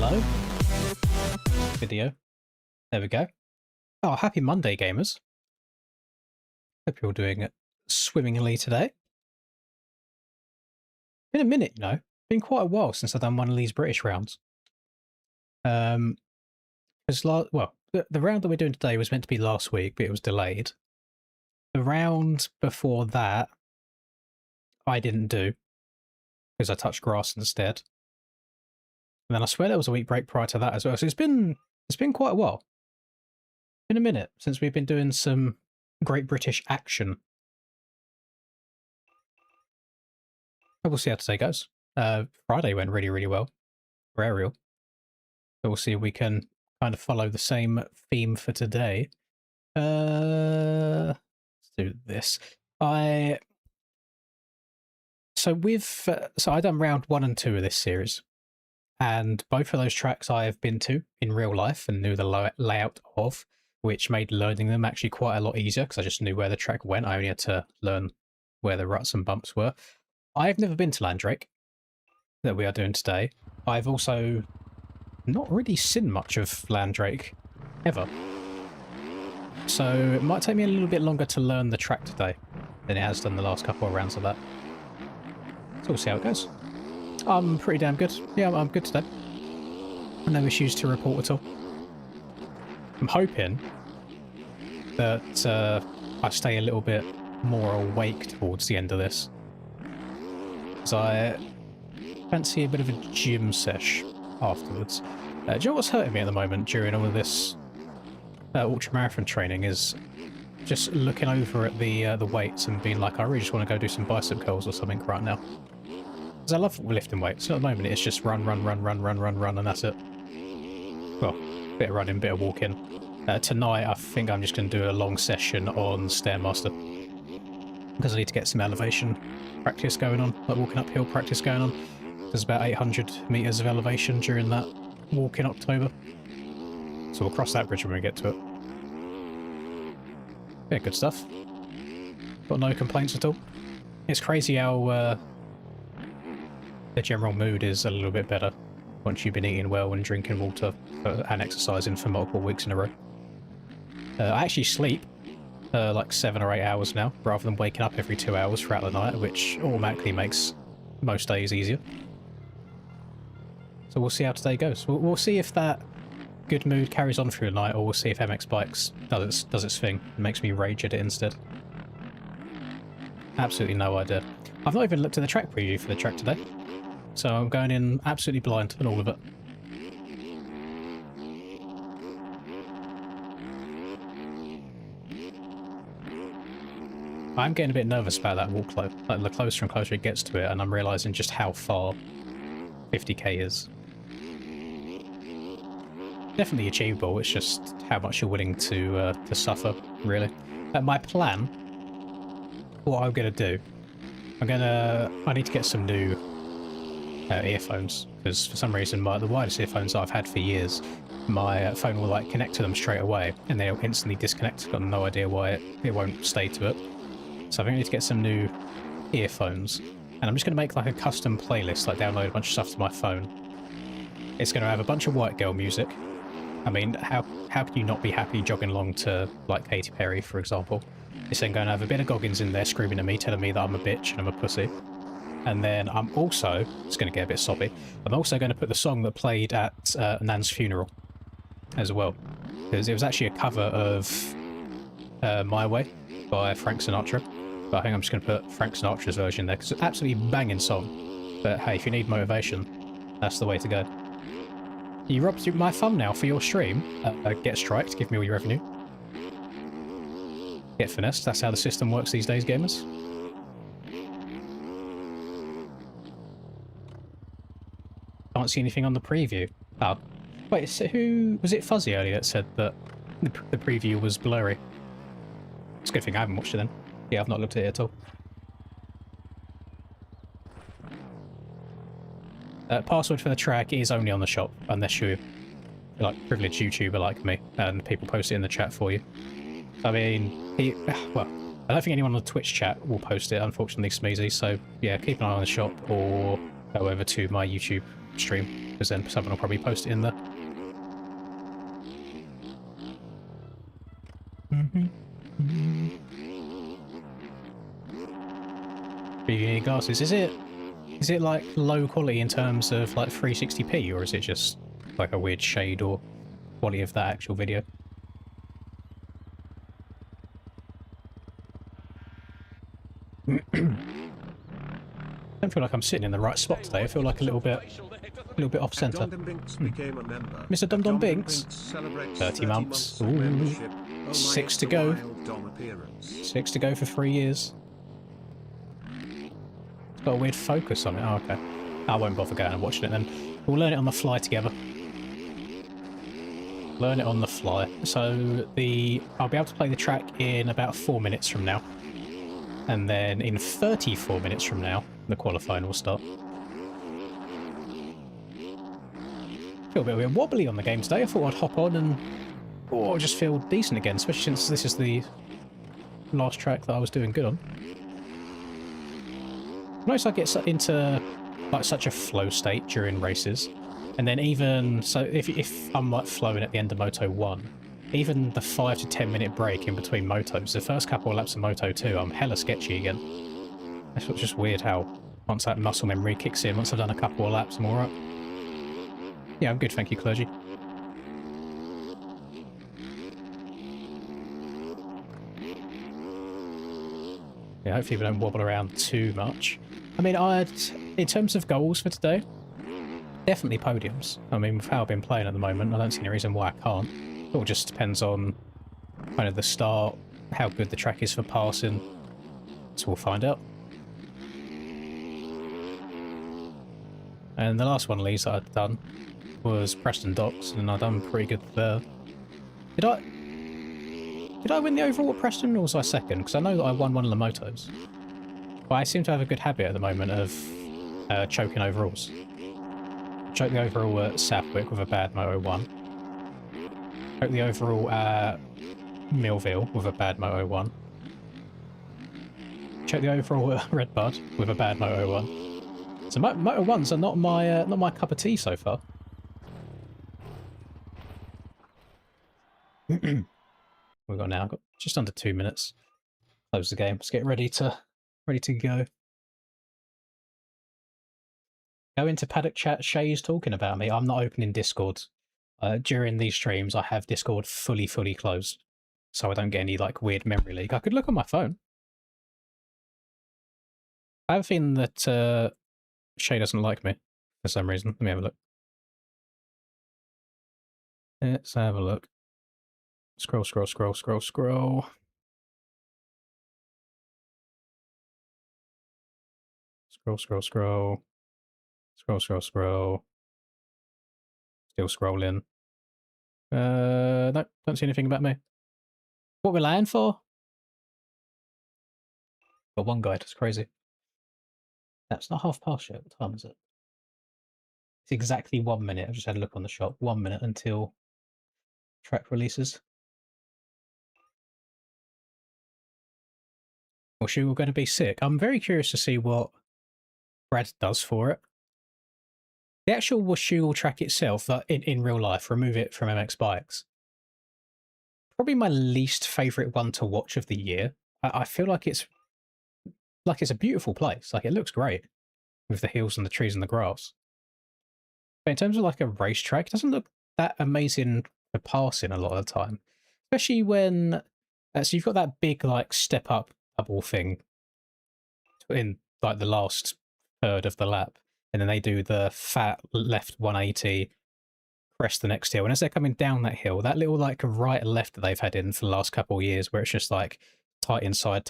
Hello. Video. There we go. Oh, happy Monday, gamers. Hope you're all doing it swimmingly today. Been a minute, you know. Been quite a while since I've done one of these British rounds. Because the round that we're doing today was meant to be last week, but it was delayed. The round before that, I didn't do because I touched grass instead. And then I swear there was a week break prior to that as well. So it's been quite a while. Been a minute since we've been doing some Great British action. We'll see how today goes. Friday went really, really well for Ariel. So we'll see if we can kind of follow the same theme for today. Let's do this. I done round 1 and 2 of this series, and both of those tracks I have been to in real life and knew the layout of, which made learning them actually quite a lot easier because I just knew where the track went. I only had to learn where the ruts and bumps were. I've never been to Landrake, that we are doing today. I've also not really seen much of Landrake ever. So it might take me a little bit longer to learn the track today than it has done the last couple of rounds of that. So we'll see how it goes. I'm pretty damn good. Yeah, I'm good today. No issues to report at all. I'm hoping that I stay a little bit more awake towards the end of this. Because I fancy a bit of a gym sesh afterwards. Do you know what's hurting me at the moment during all of this ultramarathon training is just looking over at the weights and being like, I really just want to go do some bicep curls or something right now. Because I love lifting weights. So at the moment it's just run, and that's it. Well, bit of running, bit of walking. Tonight I think I'm just going to do a long session on Stairmaster. Because I need to get some elevation practice going on, like walking uphill practice going on. There's about 800 meters of elevation during that walk in October. So we'll cross that bridge when we get to it. Yeah, good stuff. Got no complaints at all. It's crazy how the general mood is a little bit better once you've been eating well and drinking water and exercising for multiple weeks in a row. I actually sleep like 7 or 8 hours now, rather than waking up every 2 hours throughout the night, which automatically makes most days easier. So we'll see how today goes. We'll see if that good mood carries on through the night, or we'll see if MX Bikes does its thing and makes me rage at it instead. Absolutely no idea. I've not even looked at the track preview for the track today, so I'm going in absolutely blind on all of it. I'm getting a bit nervous about that walk though. Like, the closer and closer it gets to it, and I'm realising just how far 50k is. Definitely achievable, it's just how much you're willing to suffer, really. My plan, what I'm going to do, I need to get some new earphones, because for some reason the wireless earphones I've had for years, my phone will like connect to them straight away, and they'll instantly disconnect. I've got no idea why it won't stay to it. So I think I need to get some new earphones, and I'm just going to make like a custom playlist, like download a bunch of stuff to my phone. It's going to have a bunch of white girl music. I mean, how can you not be happy jogging along to like Katy Perry, for example? It's then going to have a bit of Goggins in there screaming at me, telling me that I'm a bitch and I'm a pussy. And then I'm also, it's going to get a bit soppy, I'm also going to put the song that played at Nan's funeral as well. Because it was actually a cover of My Way by Frank Sinatra. But I think I'm just going to put Frank Sinatra's version there, because it's an absolutely banging song. But hey, if you need motivation, that's the way to go. You robbed my thumbnail for your stream. Get striked, give me all your revenue. Get finessed, that's how the system works these days, gamers. Can't see anything on the preview. Oh, wait, so who... was it Fuzzy earlier that said that the preview was blurry? It's a good thing I haven't watched it then. Yeah, I've not looked at it at all. Password for the track is only on the shop, unless you're like a privileged YouTuber like me, and people post it in the chat for you. I mean, well, I don't think anyone on the Twitch chat will post it, unfortunately, Smeezy, so yeah, keep an eye on the shop, or go over to my YouTube stream, because then someone will probably post it in there. Preview glasses. Is it like low quality in terms of like 360p, or is it just like a weird shade or quality of that actual video? I don't feel like I'm sitting in the right spot today. I feel like a little bit off centre. Mr. Dum Dum Binks, 30 months. Ooh. 6 to go. 6 to go for 3 years. It's got a weird focus on it. Oh, okay. I won't bother going and watching it then. We'll learn it on the fly together. Learn it on the fly. So I'll be able to play the track in about 4 minutes from now. And then in 34 minutes from now, the qualifying will start. Feel a bit wobbly on the game today. I thought I'd hop on and just feel decent again, especially since this is the last track that I was doing good on. I notice I get into like such a flow state during races, and then even so, if I'm like flowing at the end of Moto 1, even the 5 to 10 minute break in between motos, the first couple of laps of Moto 2, I'm hella sketchy again. That's just weird how once that muscle memory kicks in, once I've done a couple of laps, I'm alright. Yeah, I'm good, thank you, clergy. Yeah, hopefully we don't wobble around too much. I mean, in terms of goals for today, definitely podiums. I mean, with how I've been playing at the moment, I don't see any reason why I can't. It all just depends on kind of the start, how good the track is for passing. So we'll find out. And the last one of these that I'd done was Preston Docks, and I've done pretty good there. Did I win the overall at Preston, or was I second? Because I know that I won one of the motos. But I seem to have a good habit at the moment of choking overalls. Choked the overall at Southwick with a bad Moto 1. Choked the overall at Millville with a bad Moto 1. Choked the overall at Redbud with a bad Moto 1. So Moto 1s are not my cup of tea so far. We've got now. I've got just under 2 minutes. Close the game. Let's get ready to go. Go into paddock chat. Shay's talking about me. I'm not opening Discord. During these streams, I have Discord fully closed, so I don't get any like weird memory leak. I could look on my phone. I have a feeling that Shay doesn't like me for some reason. Let me have a look. Let's have a look. Scroll. Scroll. Still scrolling. No, don't see anything about me. What we're laying for? Got one guide. It's crazy. That's not half past yet. What time is it? It's exactly 1 minute. I just had a look on the shop. 1 minute until track releases. Well, she was going to be sick. I'm very curious to see what Brad does for it. The actual Washougal track itself, in real life, remove it from MX Bikes. Probably my least favourite one to watch of the year. I feel like it's a beautiful place. Like, it looks great with the hills and the trees and the grass. But in terms of like a racetrack, it doesn't look that amazing for passing a lot of the time. Especially when... so you've got that big like step up double thing in like the last third of the lap, and then they do the fat left 180, crest the next hill, and as they're coming down that hill, that little like right and left that they've had in for the last couple of years, where it's just like tight inside,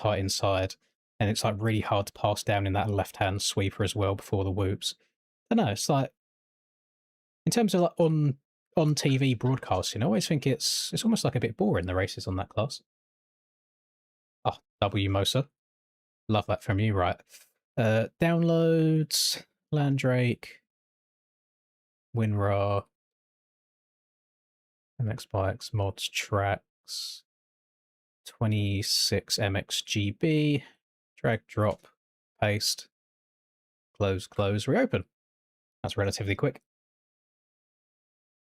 and it's like really hard to pass down in that left hand sweeper as well before the whoops. I don't know, it's like in terms of like on TV broadcasting, I always think it's almost like a bit boring, the races on that class. Oh, W Mosa. Love that from you, right? Downloads, Landrake, WinRAR, MX Bikes, mods, tracks, 26 MXGB, drag, drop, paste, close, reopen. That's relatively quick.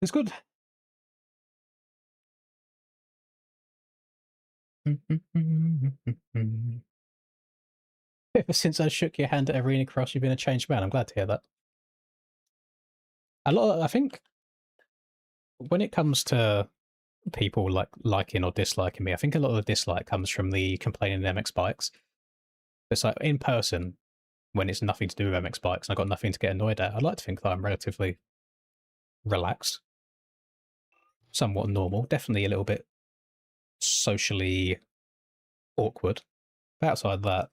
It's good. Ever since I shook your hand at Arena Cross, you've been a changed man. I'm glad to hear that. I think, when it comes to people like liking or disliking me, I think a lot of the dislike comes from the complaining MX bikes. It's like in person, when it's nothing to do with MX bikes and I've got nothing to get annoyed at, I like to think that I'm relatively relaxed, somewhat normal, definitely a little bit socially awkward. But outside that,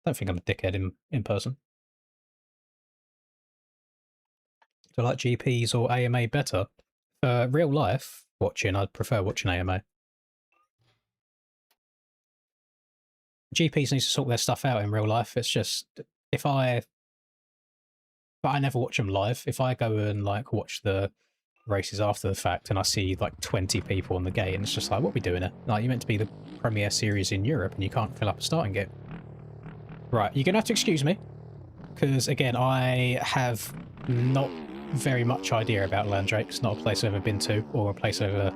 I don't think I'm a dickhead in person. Do I like GPs or AMA better? Real life watching, I'd prefer watching AMA. GPs need to sort their stuff out in real life. It's just, but I never watch them live. If I go and like watch the races after the fact and I see like 20 people on the gate and it's just like, what are we doing here? Like, you're meant to be the premier series in Europe and you can't fill up a starting gate. Right, you're gonna have to excuse me, because again, I have not very much idea about Landrake. It's not a place I've ever been to or a place I've ever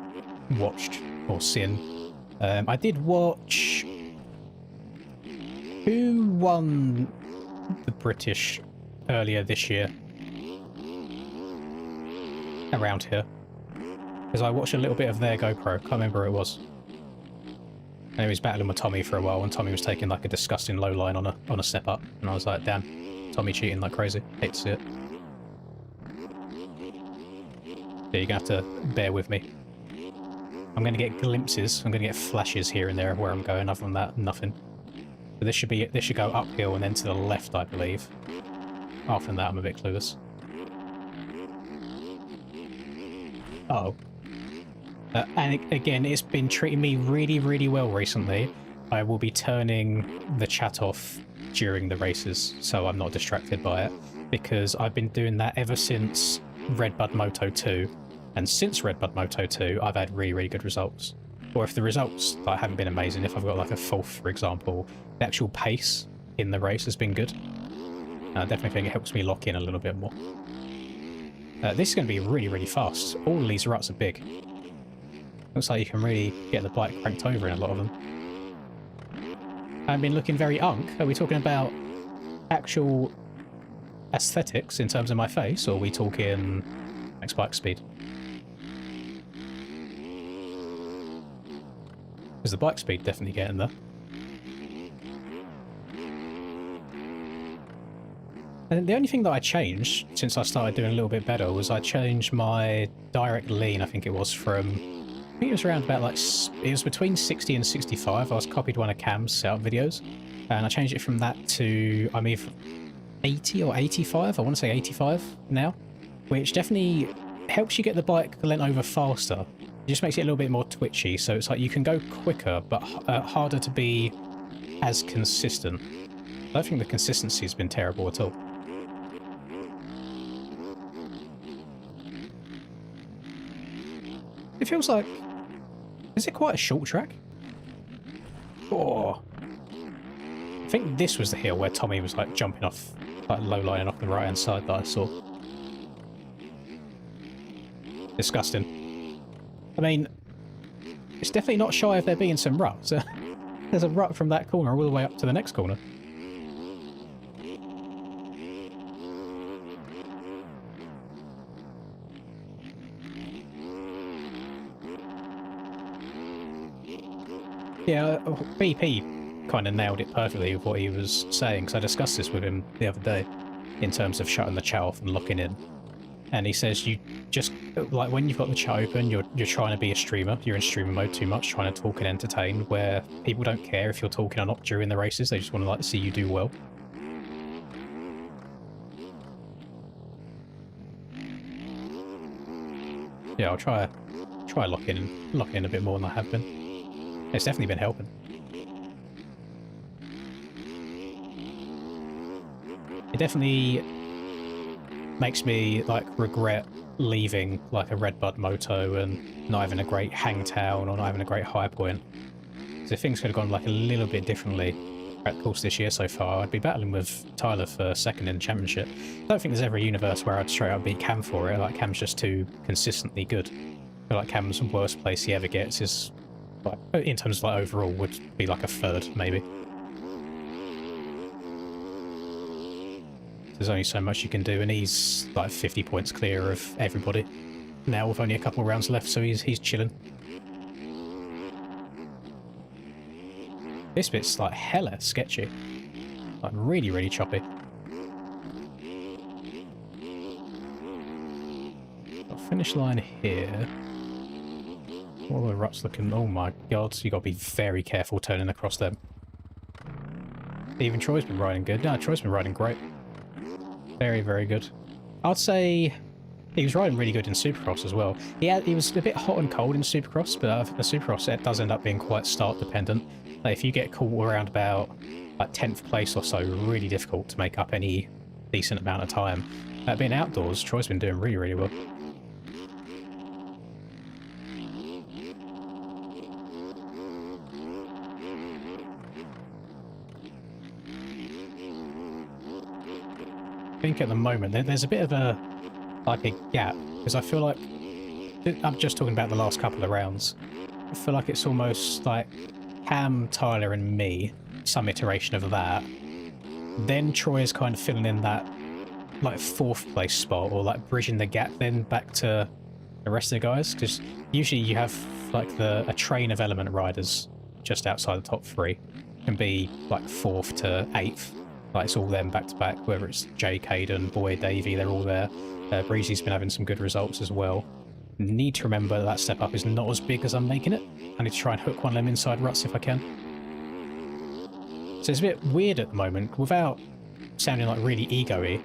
watched or seen. I did watch... Who won the British earlier this year? Around here. Because I watched a little bit of their GoPro. Can't remember who it was. And he was battling with Tommy for a while, and Tommy was taking like a disgusting low line on a step up. And I was like, damn, Tommy cheating like crazy. Hate to see it. Yeah, you're gonna have to bear with me. I'm gonna get glimpses, I'm gonna get flashes here and there of where I'm going. Other than that, nothing. But this should go uphill and then to the left, I believe. After that, I'm a bit clueless. Uh-oh. And again, it's been treating me really, really well recently. I will be turning the chat off during the races, so I'm not distracted by it, because I've been doing that ever since Redbud Moto 2, and since Redbud Moto 2, I've had really, really good results. Or if the results like, haven't been amazing, if I've got like a fourth, for example, the actual pace in the race has been good. I definitely think it helps me lock in a little bit more. This is going to be really, really fast. All of these ruts are big. Looks like you can really get the bike cranked over in a lot of them. I've been looking very unk. Are we talking about actual aesthetics in terms of my face, or are we talking max bike speed? Because the bike speed definitely getting there. And the only thing that I changed since I started doing a little bit better was I changed my direct lean, I think it was, from... I think it was around about like... It was between 60 and 65. I was copied one of Cam's setup videos. And I changed it from that to... I'm either 80 or 85. I want to say 85 now. Which definitely helps you get the bike lent over faster. It just makes it a little bit more twitchy. So it's like you can go quicker, but harder to be as consistent. I don't think the consistency has been terrible at all. It feels like... Is it quite a short track? Oh. I think this was the hill where Tommy was like jumping off, like low lining off the right hand side that I saw. Disgusting. I mean, it's definitely not shy of there being some ruts. There's a rut from that corner all the way up to the next corner. Yeah, BP kind of nailed it perfectly with what he was saying, because I discussed this with him the other day in terms of shutting the chat off and locking in. And he says you just, like when you've got the chat open, you're trying to be a streamer, you're in streamer mode too much, trying to talk and entertain, where people don't care if you're talking or not during the races, they just want to like see you do well. Yeah, I'll try locking in a bit more than I have been. It's definitely been helping. It definitely makes me like regret leaving like a Redbud Moto and not having a great hangtown or not having a great high point. So things could have gone like a little bit differently. throughout the course this year so far. I'd be battling with Tyler for second in the championship. I don't think there's ever a universe where I'd straight up beat Cam for it. Like, Cam's just too consistently good. I feel like Cam's worst place he ever gets is, like, in terms of like overall, would be like a third, maybe. There's only so much you can do, and he's like 50 points clear of everybody now with only a couple of rounds left, so he's chilling. This bit's like hella sketchy. Like really, really choppy. Got finish line here. What are the ruts looking? Oh my god, you gotta be very careful turning across them. Even Troy's been riding good. No, Troy's been riding great. Very, very good. I'd say he was riding really good in Supercross as well. He was a bit hot and cold in Supercross, but the Supercross it does end up being quite start dependent. Like if you get caught around about like 10th place or so, really difficult to make up any decent amount of time. Being outdoors, Troy's been doing really, really well. I think at the moment there's a bit of a gap, because I feel like I'm just talking about the last couple of rounds. I feel like it's almost like Cam, Tyler and me, some iteration of that. Then Troy is kind of filling in that like 4th place spot, or like bridging the gap then back to the rest of the guys, because usually you have like a train of element riders just outside the top 3 can be like 4th to 8th. Like it's all them back to back, whether it's Jay, Caden, Boy, Davey, they're all there. Breezy's been having some good results as well. Need to remember that step up is not as big as I'm making it. I need to try and hook one of them inside ruts if I can. So it's a bit weird at the moment, without sounding like really ego-y.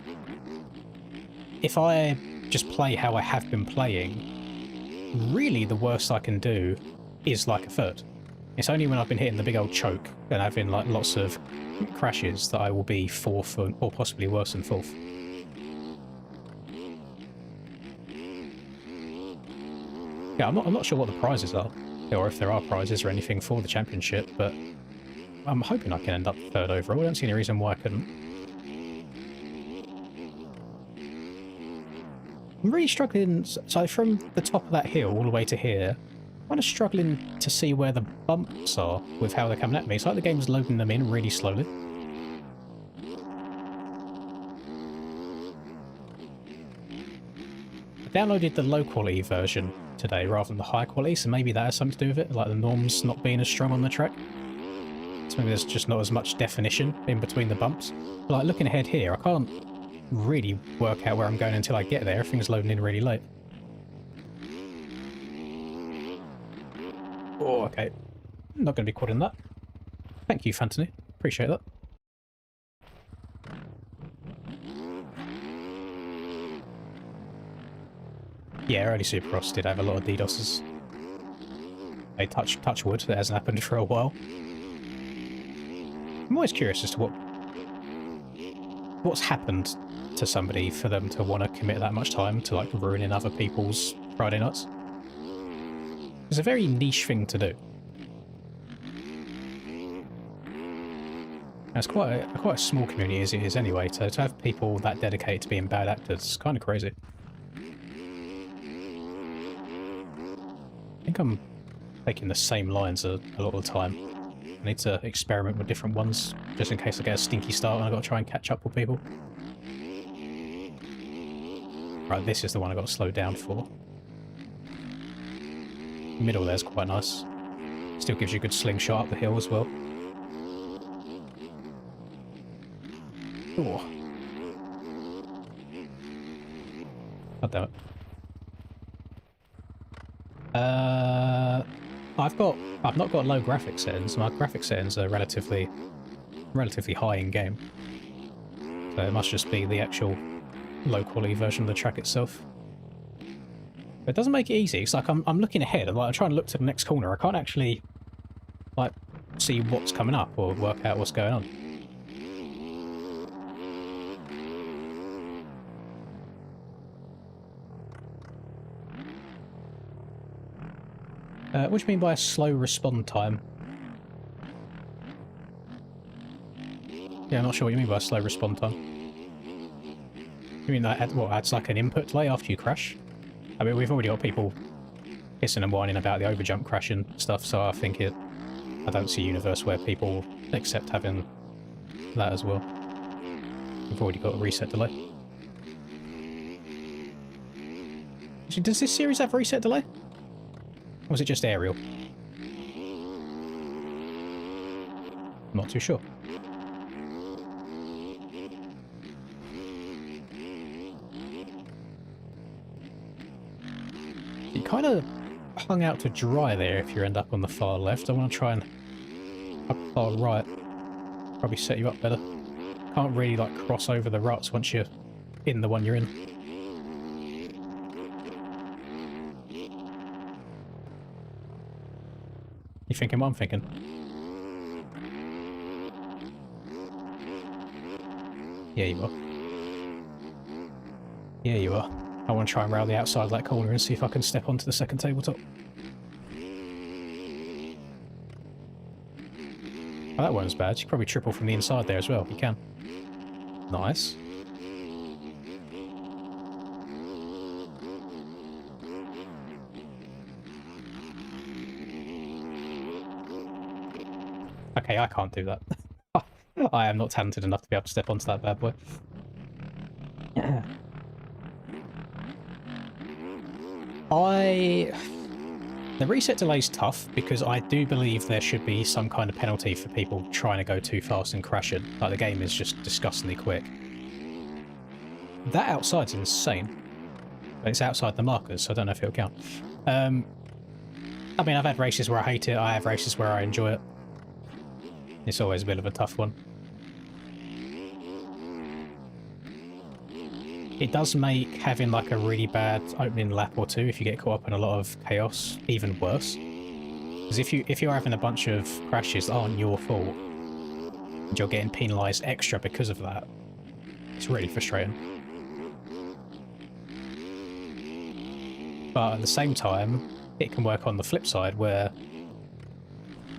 If I just play how I have been playing, really the worst I can do is like a third. It's only when I've been hitting the big old choke and having like lots of crashes that I will be 4th or possibly worse than 4th. Yeah, I'm not sure what the prizes are, or if there are prizes or anything for the championship, but I'm hoping I can end up 3rd overall. I don't see any reason why I couldn't. I'm really struggling, so from the top of that hill all the way to here, I'm kind of struggling to see where the bumps are with how they're coming at me. It's like the game's loading them in really slowly. I downloaded the low quality version today rather than the high quality, so maybe that has something to do with it, like the norms not being as strong on the track. So maybe there's just not as much definition in between the bumps. But like looking ahead here, I can't really work out where I'm going until I get there. Everything's loading in really late. Oh, okay. I'm not going to be quadding that. Thank you, Fantony. Appreciate that. Yeah, early Supercross did have a lot of DDoSes. They touch wood, that hasn't happened for a while. I'm always curious as to what's happened to somebody for them to want to commit that much time to like ruining other people's Friday nights. It's a very niche thing to do. And it's quite a small community as it is anyway, to have people that dedicated to being bad actors is kind of crazy. I think I'm taking the same lines a lot of the time. I need to experiment with different ones, just in case I get a stinky start and I've got to try and catch up with people. Right, this is the one I've got to slow down for. Middle there's quite nice. Still gives you a good slingshot up the hill as well. Oh. God damn it. I've not got low graphics settings. My graphics settings are relatively high in game. So it must just be the actual low quality version of the track itself. It doesn't make it easy. It's like I'm looking ahead. I'm trying to look to the next corner. I can't actually like see what's coming up or work out what's going on. What do you mean by a slow respond time? Yeah, I'm not sure what you mean by slow respawn time. You mean that what adds like an input delay after you crash? I mean, we've already got people pissing and whining about the overjump crashing stuff, so I think I don't see a universe where people accept having that as well. We've already got a reset delay. Actually, does this series have reset delay? Or was it just aerial? I'm not too sure. You kind of hung out to dry there if you end up on the far left. I want to try and up far right. Probably set you up better. Can't really like cross over the ruts once you're in the one you're in. You thinking what I'm thinking? Yeah, you are. Yeah, you are. I want to try and round the outside of that corner and see if I can step onto the second tabletop. Oh, that one's bad. You can probably triple from the inside there as well. You can. Nice. Okay, I can't do that. I am not talented enough to be able to step onto that bad boy. Yeah. The reset delay's tough because I do believe there should be some kind of penalty for people trying to go too fast and crashing. Like, the game is just disgustingly quick. That outside's insane. But it's outside the markers, so I don't know if it'll count. I mean, I've had races where I hate it, I have races where I enjoy it. It's always a bit of a tough one. It does make having like a really bad opening lap or two, if you get caught up in a lot of chaos, even worse. Because if you're having a bunch of crashes that aren't your fault, and you're getting penalised extra because of that, it's really frustrating. But at the same time, it can work on the flip side, where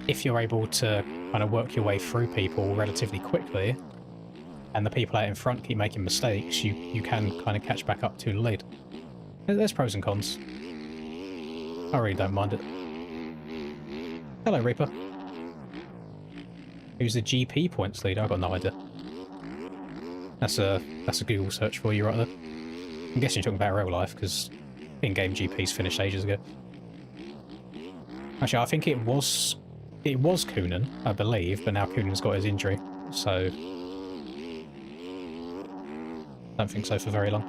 if you're able to kind of work your way through people relatively quickly, and the people out in front keep making mistakes, you can kind of catch back up to the lead. There's pros and cons. I really don't mind it. Hello, Reaper. Who's the GP points leader? I've got no idea. That's a Google search for you right there. I'm guessing you're talking about real life, because in-game GP's finished ages ago. Actually, I think it was Coonan, I believe, but now Coonan's got his injury, so don't think so for very long.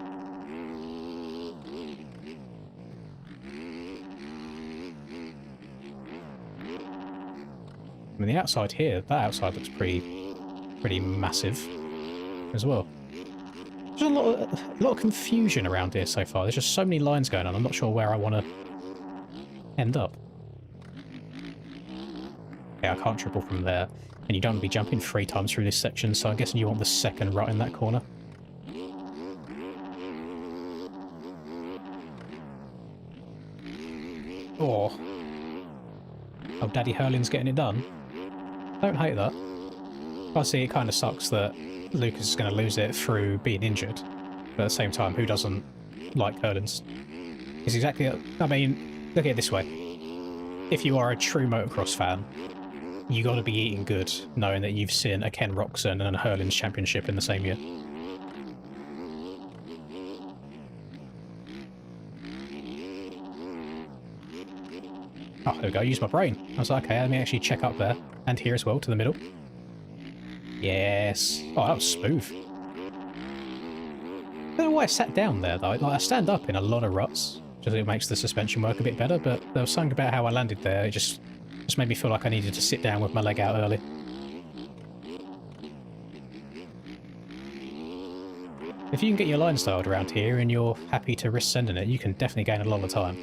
I mean, the outside here, that outside looks pretty massive as well. There's a lot of confusion around here so far. There's just so many lines going on. I'm not sure where I want to end up. Okay, I can't triple from there. And you don't want to be jumping 3 times through this section, so I'm guessing you want the second rut in that corner. Oh, Daddy Hurling's getting it done. Don't hate that. I see, it kind of sucks that Lucas is going to lose it through being injured. But at the same time, who doesn't like Hurlings? It's exactly... I mean, look at it this way. If you are a true motocross fan, you got to be eating good, knowing that you've seen a Ken Roxon and a Hurlings championship in the same year. Oh, there we go, use my brain. I was like, okay, let me actually check up there. And here as well, to the middle. Yes. Oh, that was smooth. I don't know why I sat down there, though. Like, I stand up in a lot of ruts, just it makes the suspension work a bit better, but there was something about how I landed there. It just made me feel like I needed to sit down with my leg out early. If you can get your line styled around here and you're happy to risk sending it, you can definitely gain a lot of time.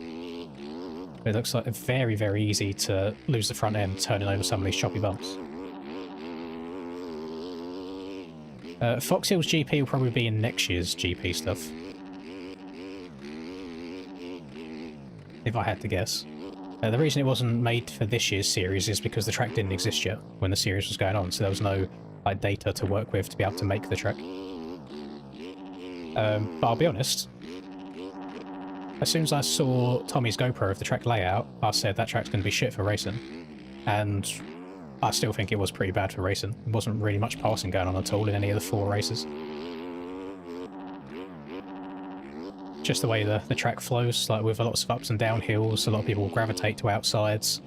It looks like very, very easy to lose the front end turning over some of these choppy bumps. Fox Hill's GP will probably be in next year's GP stuff. If I had to guess. The reason it wasn't made for this year's series is because the track didn't exist yet when the series was going on, so there was no like data to work with to be able to make the track. But I'll be honest, as soon as I saw Tommy's GoPro of the track layout, I said that track's going to be shit for racing. And I still think it was pretty bad for racing. There wasn't really much passing going on at all in any of the 4 races. Just the way the track flows, like with lots of ups and down hills, a lot of people gravitate to outsides.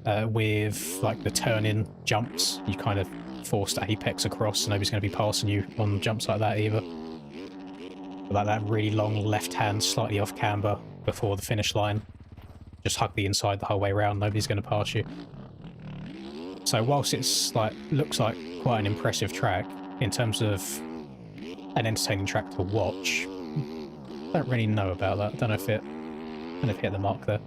With like the turn-in jumps, you kind of force to apex across, so nobody's going to be passing you on jumps like that either. Like that really long left-hand, slightly off camber before the finish line. Just hug the inside the whole way around, nobody's going to pass you. So whilst it's like looks like quite an impressive track, in terms of an entertaining track to watch, I don't really know about that. I don't know if it hit the mark there.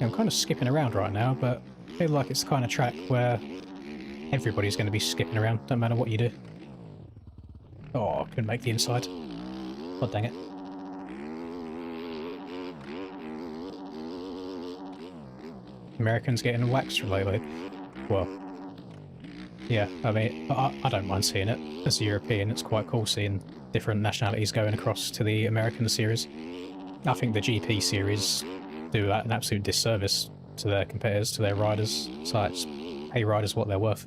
I'm kind of skipping around right now, but I feel like it's the kind of track where everybody's going to be skipping around, no matter what you do. Oh, I couldn't make the inside. God dang it. Americans getting waxed lately. Well, yeah, I mean, I don't mind seeing it. As a European, it's quite cool seeing different nationalities going across to the American series. I think the GP series do an absolute disservice to their competitors, to their riders. So I just pay riders what they're worth.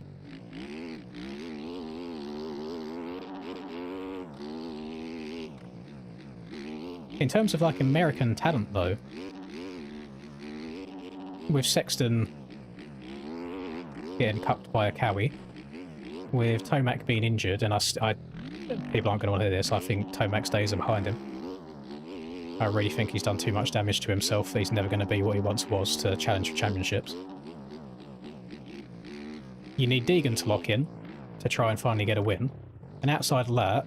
In terms of like American talent though, with Sexton getting cupped by a Cowie, with Tomac being injured, and people aren't going to want to hear this, I think Tomac's days are behind him. I really think he's done too much damage to himself that he's never going to be what he once was to challenge for championships. You need Deegan to lock in to try and finally get a win, and outside of that,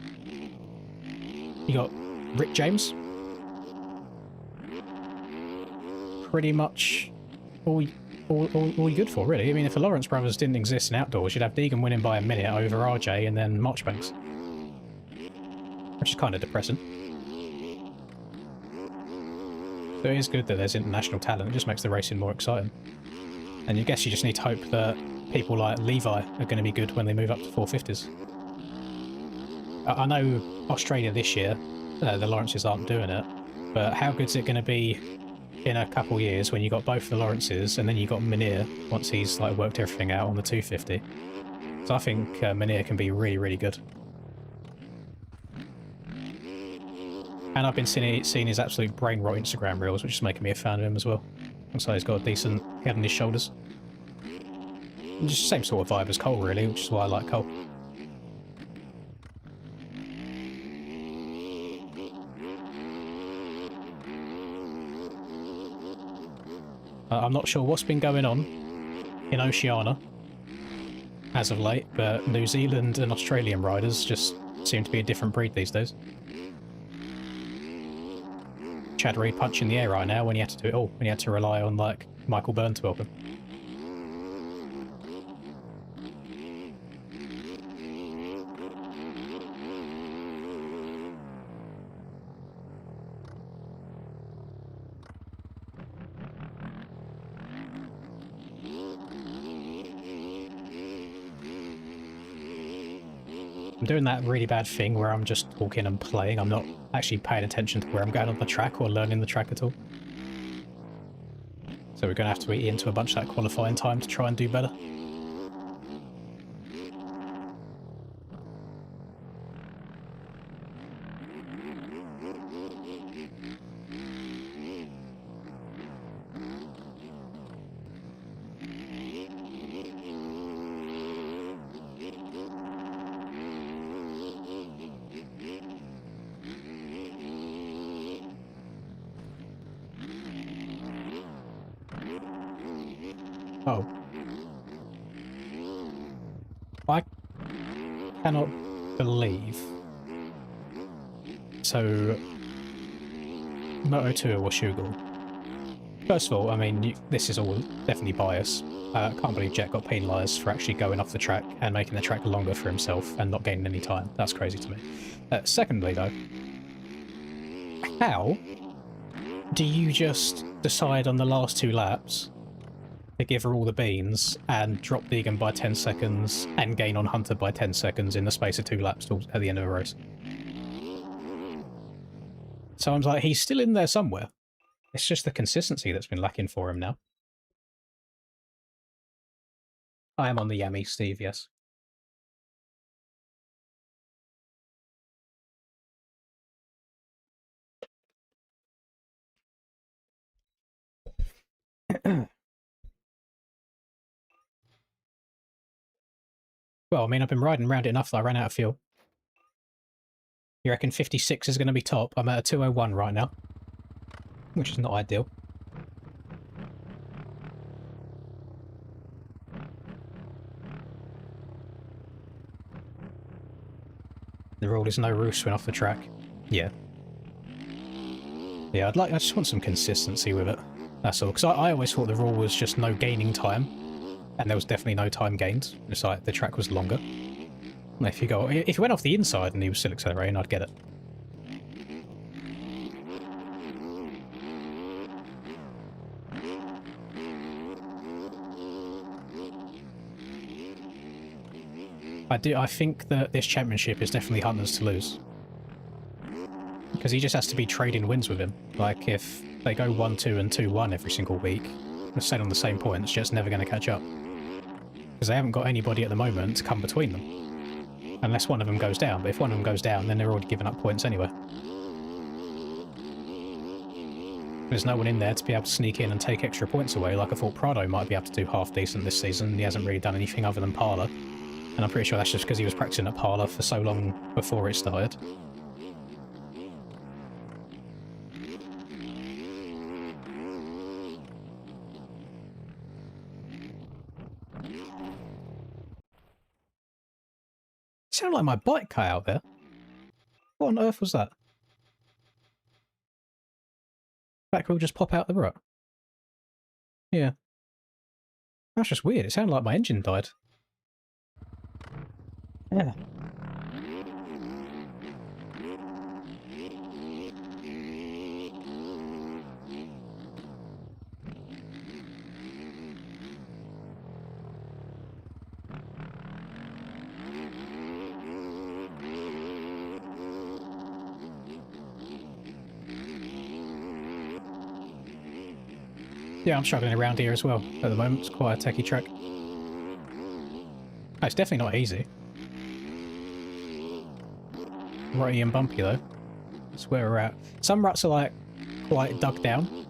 you got Rick James. Pretty much all you're good for, really. I mean, if the Lawrence brothers didn't exist in outdoors, you'd have Deegan winning by a minute over RJ and then Marchbanks. Which is kind of depressing. So it is good that there's international talent, it just makes the racing more exciting. And I guess you just need to hope that people like Levi are going to be good when they move up to 450s. I know Australia this year, the Lawrences aren't doing it, but how good's it going to be in a couple years when you got both the Lawrences and then you got Munir once he's like worked everything out on the 250? So I think Munir can be really, really good. And I've been seeing his absolute brain rot Instagram reels, which is making me a fan of him as well. And so he's got a decent head on his shoulders. And just the same sort of vibe as Cole, really, which is why I like Cole. I'm not sure what's been going on in Oceania as of late, but New Zealand and Australian riders just seem to be a different breed these days. Chad Reed punching the air right now when he had to do it all, when he had to rely on like Michael Byrne to help him. I'm doing that really bad thing where I'm just talking and playing. I'm not actually paying attention to where I'm going on the track or learning the track at all. So we're going to have to eat into a bunch of that qualifying time to try and do better. Oh. I cannot believe. So, Moto2 or Shugal First of all, I mean, this is all definitely bias. I can't believe Jet got penalised for actually going off the track and making the track longer for himself and not gaining any time. That's crazy to me. Secondly, though, how do you just decide on the last 2 laps to give her all the beans and drop Deegan by 10 seconds and gain on Hunter by 10 seconds in the space of 2 laps at the end of a race? So I'm like, he's still in there somewhere. It's just the consistency that's been lacking for him now. I am on the yummy, Steve, yes. Well, I mean, I've been riding around it enough that I ran out of fuel. You reckon 56 is going to be top? I'm at a 201 right now, which is not ideal. The rule is no roost when off the track. Yeah. Yeah, I just want some consistency with it. That's all. Because I always thought the rule was just no gaining time, and there was definitely no time gained. It's like the track was longer. If he went off the inside and he was still accelerating, I'd get it. I think that this championship is definitely Hunter's to lose. Because he just has to be trading wins with him. Like, if they go 1-2 and 2-1 every single week, they're staying on the same points, just never going to catch up. Because they haven't got anybody at the moment to come between them. Unless one of them goes down. But if one of them goes down, then they're already giving up points anyway. There's no one in there to be able to sneak in and take extra points away, like I thought Prado might be able to do half decent this season. He hasn't really done anything other than Parlour. And I'm pretty sure that's just because he was practicing at Parlour for so long before it started. It sounded like my bike cut out there. What on earth was that? Back wheel just pop out the rut? Yeah. That's just weird. It sounded like my engine died. Yeah. Yeah, I'm struggling around here as well at the moment. It's quite a techie track. Oh, it's definitely not easy. Rutty and bumpy though. That's where we're at. Some ruts are like quite dug down,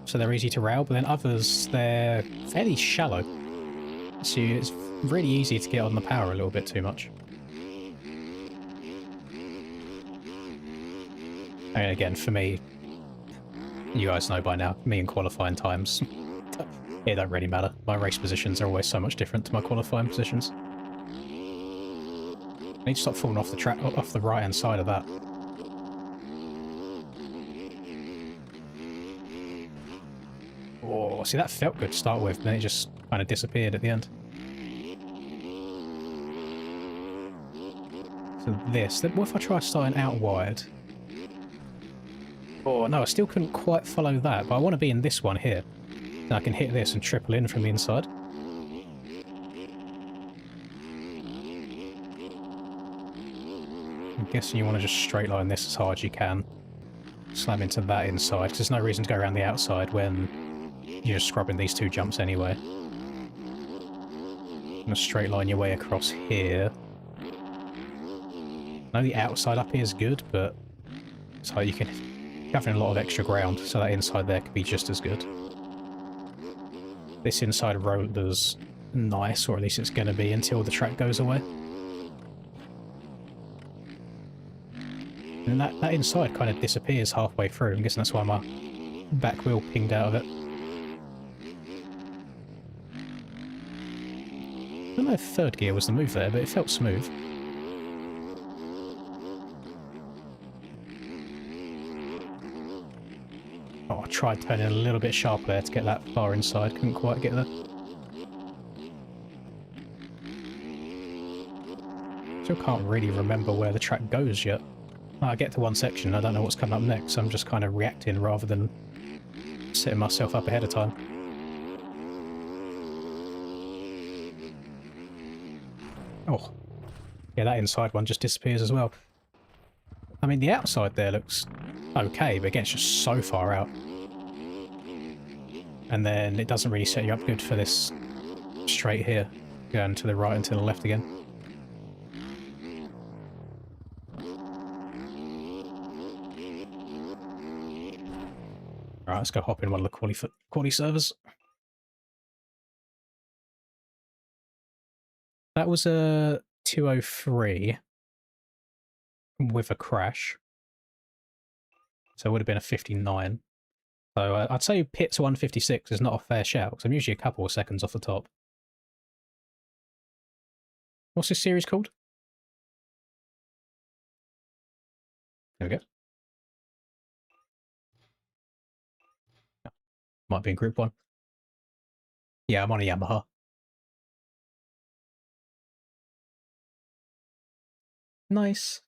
so they're easy to rail, but then others, they're fairly shallow. So it's really easy to get on the power a little bit too much. And again, for me, you guys know by now, me and qualifying times, it don't really matter. My race positions are always so much different to my qualifying positions. I need to stop falling off the track, off the right-hand side of that. Oh, see, that felt good to start with, then it just kind of disappeared at the end. So this, what if I try starting out wide? Oh, no, I still couldn't quite follow that, but I want to be in this one here. Then I can hit this and triple in from the inside. I'm guessing you want to just straight line this as hard as you can. Slam into that inside, because there's no reason to go around the outside when you're just scrubbing these 2 jumps anyway. I'm going to straight line your way across here. I know the outside up here is good, but it's like you're covering a lot of extra ground, so that inside there could be just as good. This inside rotor's nice, or at least it's going to be until the track goes away. And that inside kind of disappears halfway through. I'm guessing that's why my back wheel pinged out of it. I don't know if 3rd gear was the move there, but it felt smooth. Oh, I tried turning a little bit sharper there to get that far inside. Couldn't quite get there. Still can't really remember where the track goes yet. I get to one section, I don't know what's coming up next, so I'm just kind of reacting rather than setting myself up ahead of time. Oh, yeah, that inside one just disappears as well. I mean, the outside there looks okay, but again, it's just so far out. And then it doesn't really set you up good for this straight here, going to the right and to the left again. Alright, let's go hop in one of the quality servers. That was a 203 with a crash. So it would have been a 59. So I'd say pit to 156 is not a fair shout, because I'm usually a couple of seconds off the top. What's this series called? There we go. Might be in Group 1. Yeah, I'm on a Yamaha. Nice.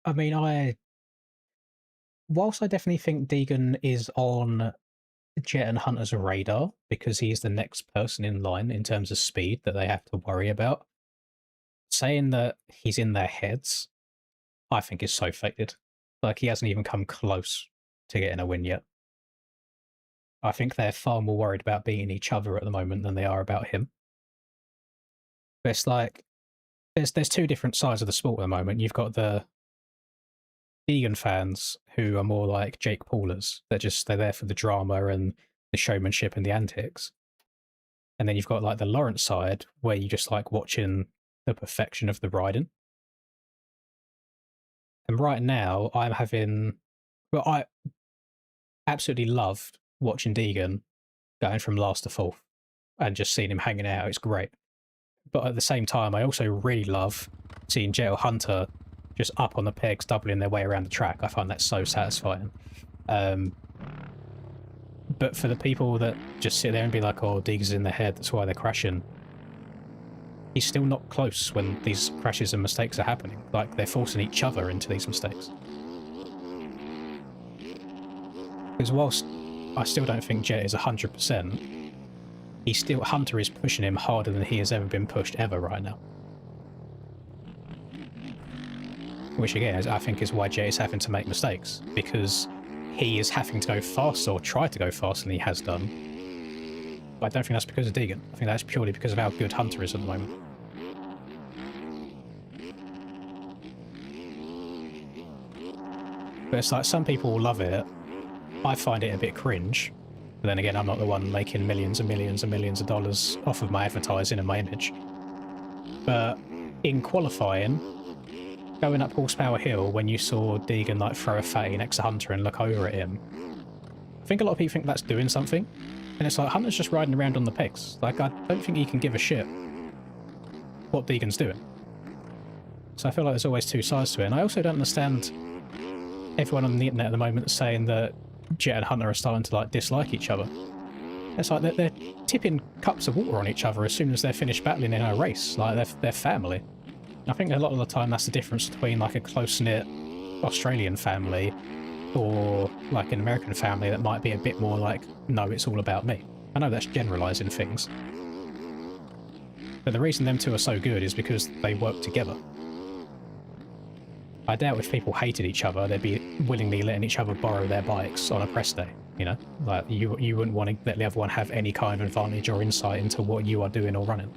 I mean, whilst I definitely think Deegan is on Jet and Hunter's radar because he's the next person in line in terms of speed that they have to worry about, saying that he's in their heads, I think is so faded. Like, he hasn't even come close to getting a win yet. I think they're far more worried about beating each other at the moment than they are about him. But it's like, there's two different sides of the sport at the moment. You've got the Deegan fans who are more like Jake Paulers. They're there for the drama and the showmanship and the antics. And then you've got like the Lawrence side where you just like watching the perfection of the riding. And right now I absolutely loved watching Deegan going from last to fourth and just seeing him hanging out. It's great. But at the same time, I also really love seeing Jet or Hunter just up on the pegs, doubling their way around the track. I find that so satisfying. But for the people that just sit there and be like, oh, Deegan's in their head, that's why they're crashing, he's still not close when these crashes and mistakes are happening. Like, they're forcing each other into these mistakes. Because whilst I still don't think Jet is 100%, Hunter is pushing him harder than he has ever been pushed ever right now. Which again, I think is why Jet is having to make mistakes, because he is having to go faster or try to go faster than he has done. But I don't think that's because of Deegan. I think that's purely because of how good Hunter is at the moment. But it's like, some people will love it. I find it a bit cringe. But then again, I'm not the one making millions and millions and millions of dollars off of my advertising and my image. But in qualifying, going up Horsepower Hill, when you saw Deegan like throw a fatty next to Hunter and look over at him, I think a lot of people think that's doing something. And it's like, Hunter's just riding around on the pegs. Like, I don't think he can give a shit what Deegan's doing. So I feel like there's always two sides to it. And I also don't understand everyone on the internet at the moment saying that Jet and Hunter are starting to like dislike each other. It's like they're tipping cups of water on each other as soon as they're finished battling in a race. Like, they're family. I think a lot of the time that's the difference between like a close-knit Australian family or like an American family that might be a bit more like, no, it's all about me. I know that's generalising things. But the reason them two are so good is because they work together. I doubt if people hated each other, they'd be willingly letting each other borrow their bikes on a press day, you know? Like, you wouldn't want to let the other one have any kind of advantage or insight into what you are doing or running.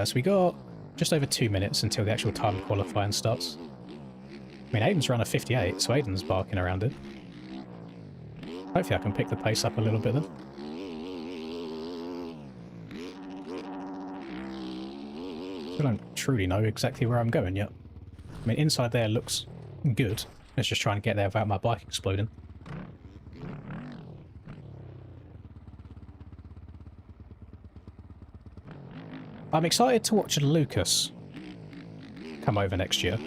So we got just over 2 minutes until the actual time qualifying starts. I mean, Aiden's run a 58, so Aiden's barking around it. Hopefully I can pick the pace up a little bit then. I don't truly know exactly where I'm going yet. I mean, inside there looks good. Let's just try and get there without my bike exploding. I'm excited to watch Lucas come over next year.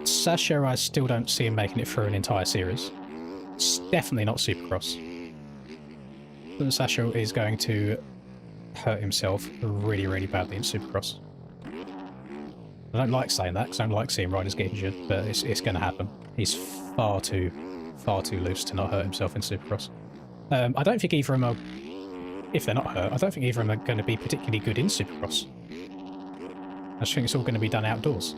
Sasha, I still don't see him making it through an entire series. It's definitely not Supercross. Sasha is going to hurt himself really, really badly in Supercross. I don't like saying that because I don't like seeing riders get injured, but it's going to happen. He's far too loose to not hurt himself in Supercross. I don't think either of them are, if they're not hurt, I don't think either of them are going to be particularly good in Supercross. I just think it's all going to be done outdoors.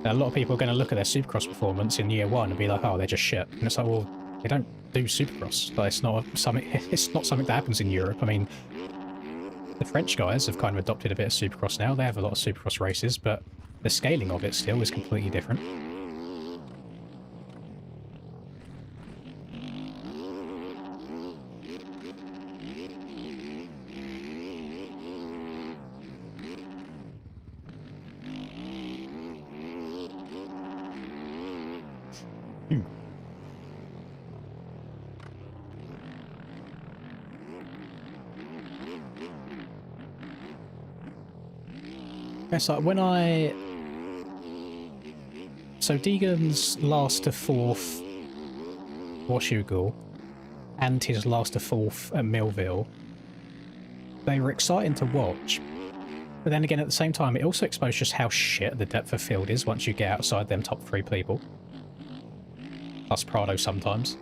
A lot of people are going to look at their Supercross performance in year one and be like, oh, they're just shit. And it's like, well, they don't do Supercross. Like, it's not something that happens in Europe. I mean, the French guys have kind of adopted a bit of Supercross now. They have a lot of Supercross races, but the scaling of it still is completely different. It's like when so Deegan's last to fourth Washougal and his last to fourth at Millville, they were exciting to watch. But then again, at the same time, it also exposed just how shit the depth of field is once you get outside them top three people. Plus Prado sometimes.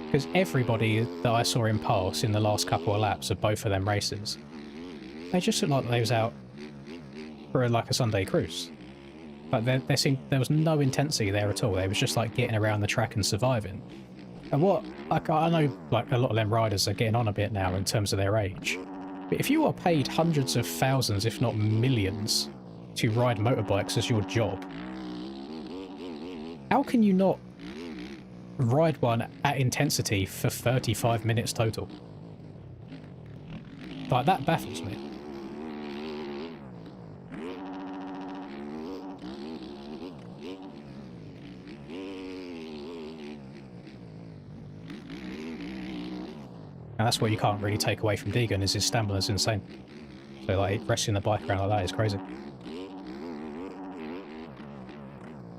Because everybody that I saw him pass in the last couple of laps of both of them races, they just looked like they was out for like a Sunday cruise. Like there was no intensity there at all. They was just like getting around the track and surviving. And what I know, like a lot of them riders are getting on a bit now in terms of their age. But if you are paid hundreds of thousands, if not millions, to ride motorbikes as your job, how can you not ride one at intensity for 35 minutes total? Like, that baffles me. And that's what you can't really take away from Deegan, is his stamina's insane. So like, resting the bike around like that is crazy.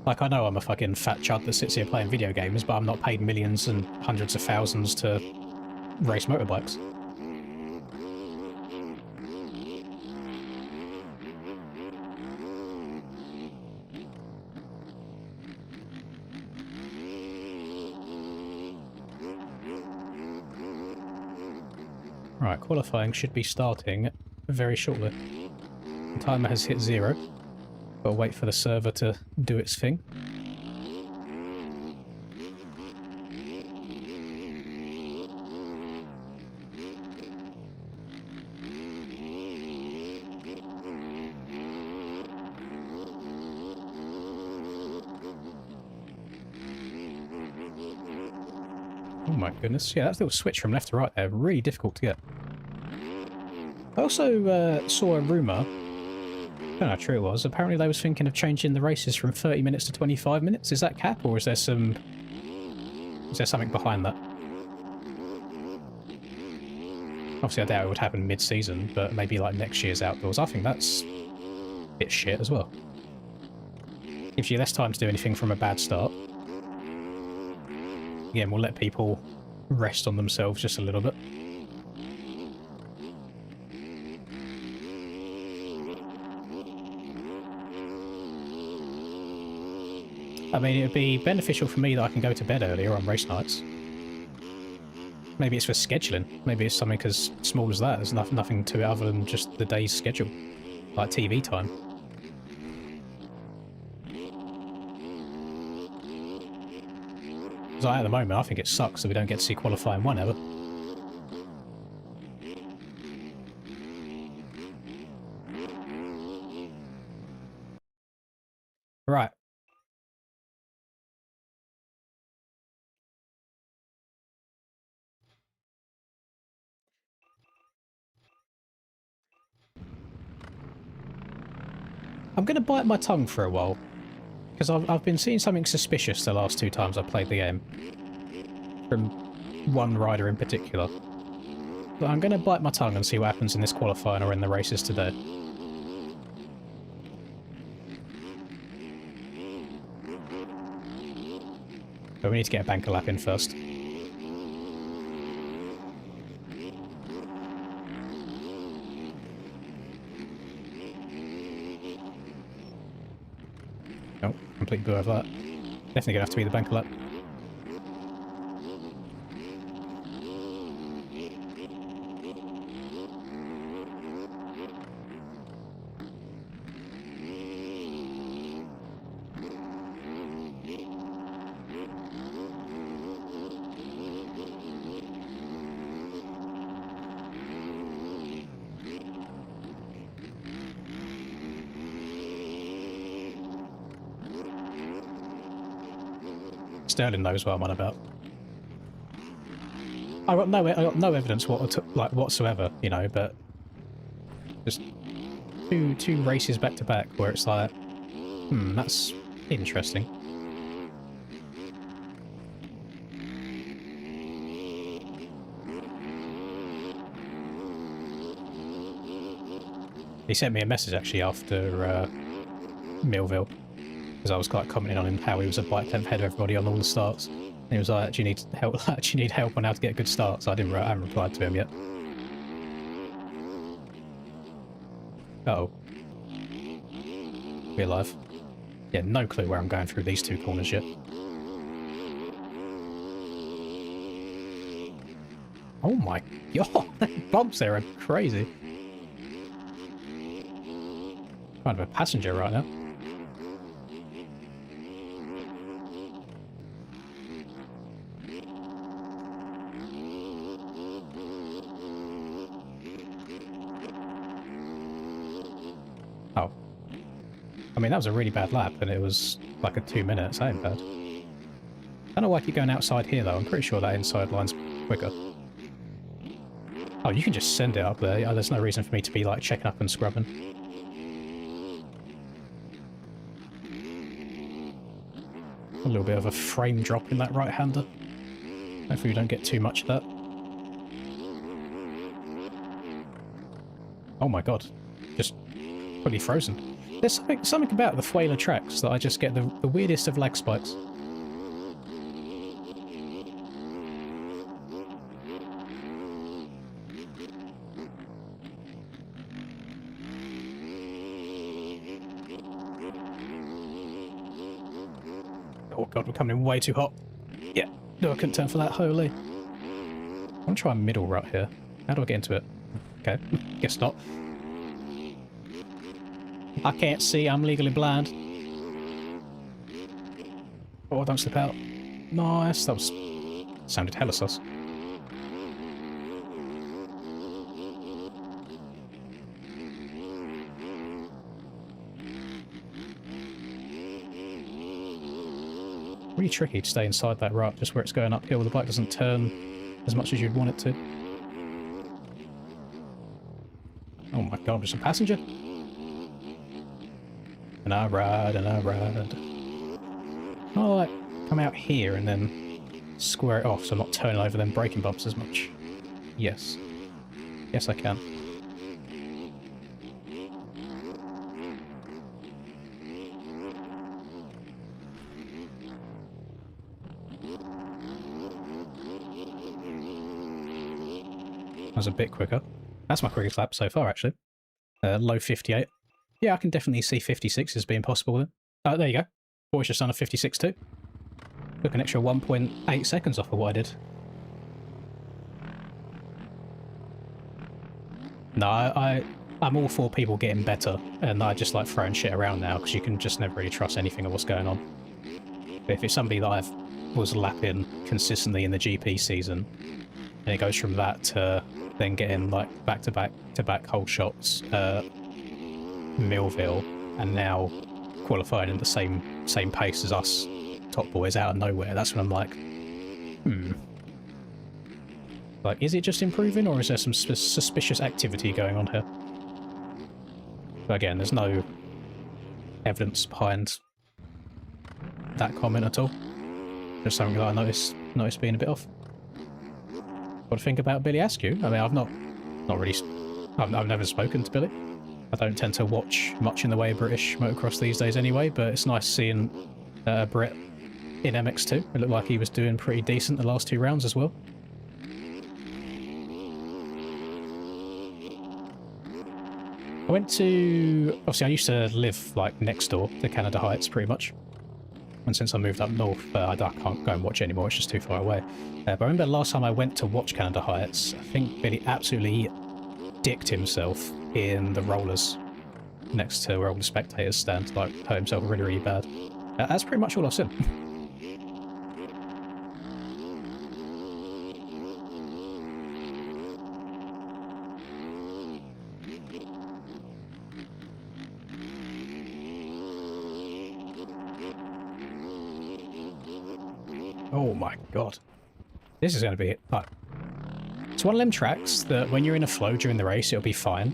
Like, I know I'm a fucking fat chud that sits here playing video games, but I'm not paid millions and hundreds of thousands to race motorbikes. Right, qualifying should be starting very shortly. The timer has hit 0. Gotta wait for the server to do its thing. Oh my goodness, yeah, that little switch from left to right there, really difficult to get. I also saw a rumour, I don't know how true it was, apparently they was thinking of changing the races from 30 minutes to 25 minutes. Is that cap, or is there something behind that? Obviously I doubt it would happen mid-season, but maybe like next year's outdoors. I think that's a bit shit as well. Gives you less time to do anything from a bad start. Again, we'll let people rest on themselves just a little bit. I mean, it would be beneficial for me that I can go to bed earlier on race nights. Maybe it's for scheduling. Maybe it's something as small as that. There's nothing to it other than just the day's schedule. Like TV time. Because at the moment, I think it sucks that we don't get to see qualifying 1 ever. Right. I'm going to bite my tongue for a while, because I've been seeing something suspicious the last 2 times I've played the game. From one rider in particular. But I'm going to bite my tongue and see what happens in this qualifying or in the races today. But we need to get a banker lap in first. Oh, completely blew over that. Definitely gonna have to be the banker lap. Sterling knows what I'm on about. I got no evidence whatsoever, you know, but just two races back to back where it's like, that's interesting. He sent me a message actually after Millville, because I was quite commenting on him how he was a bike tenth ahead of everybody on all the starts. And he was like, "Do you need help? Do you need help on how to get a good start?" So I haven't replied to him yet. Uh-oh. We're alive. Yeah, no clue where I'm going through these 2 corners yet. Oh my god, the bumps there are crazy. Kind of a passenger right now. Oh. I mean, that was a really bad lap, and it was like a 2 minutes. That ain't bad. I don't know why I keep going outside here, though. I'm pretty sure that inside line's quicker. Oh, you can just send it up there. Yeah, there's no reason for me to be, like, checking up and scrubbing. A little bit of a frame drop in that right-hander. Hopefully we don't get too much of that. Oh my god. Just fully frozen. There's something about the Fuela tracks that I just get the weirdest of lag spikes. Oh god, we're coming in way too hot. Yeah, no, I couldn't turn for that, holy. I'm gonna try a middle rut here. How do I get into it? Okay, guess not. I can't see, I'm legally blind. Oh, don't slip out. Nice, that was... sounded hella sus. Really tricky to stay inside that rut, just where it's going uphill. The bike doesn't turn as much as you'd want it to. Oh my god, just a passenger. And I ride, and I ride. Oh, like, come out here and then square it off so I'm not turning over them braking bumps as much. Yes. Yes, I can. That was a bit quicker. That's my quickest lap so far, actually. Low 58. Yeah, I can definitely see 56 as being possible then. Oh, there you go. Boy's just done a 56 too. Took an extra 1.8 seconds off of what I did. No, I'm all for people getting better, and I just like throwing shit around now, because you can just never really trust anything of what's going on. But if it's somebody that I was lapping consistently in the GP season, and it goes from that to then getting like back-to-back whole shots at Millville, and now qualifying in the same pace as us top boys out of nowhere, that's when I'm like, like, is it just improving, or is there some suspicious activity going on here? But again, there's no evidence behind that comment at all. Just something that I noticed being a bit off. What do you think about Billy Askew? I mean, I've never spoken to Billy. I don't tend to watch much in the way of British motocross these days anyway, but it's nice seeing a Brit in MX2. It looked like he was doing pretty decent the last 2 rounds as well. I went to... Obviously, I used to live, like, next door to Canada Heights, pretty much. And since I moved up north, I can't go and watch it anymore, it's just too far away. But I remember last time I went to watch Canada Heights, I think Billy absolutely dicked himself in the rollers next to where all the spectators stand, like, hurt himself really, really bad. That's pretty much all I've seen. Oh my god. This is going to be... Like, it's one of them tracks that when you're in a flow during the race, it'll be fine.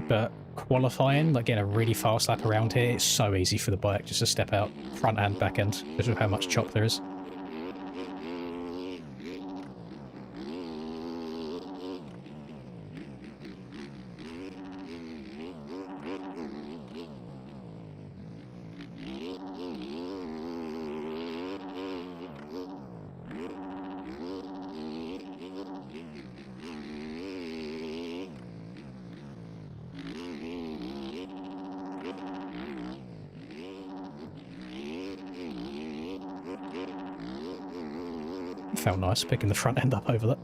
But qualifying, like getting a really fast lap around here, it's so easy for the bike just to step out front and back end because of how much chop there is. Felt nice picking the front end up over that.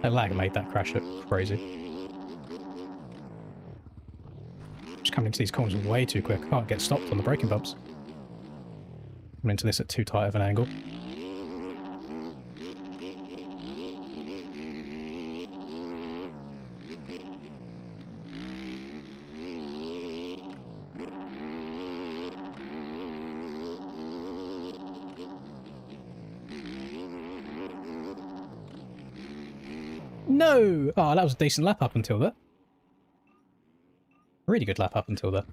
That lag made that crash look crazy. Just coming into these corners way too quick. I can't get stopped on the braking bumps. I'm into this at too tight of an angle. No! Oh, that was a decent lap up until that. Really good lap up until that.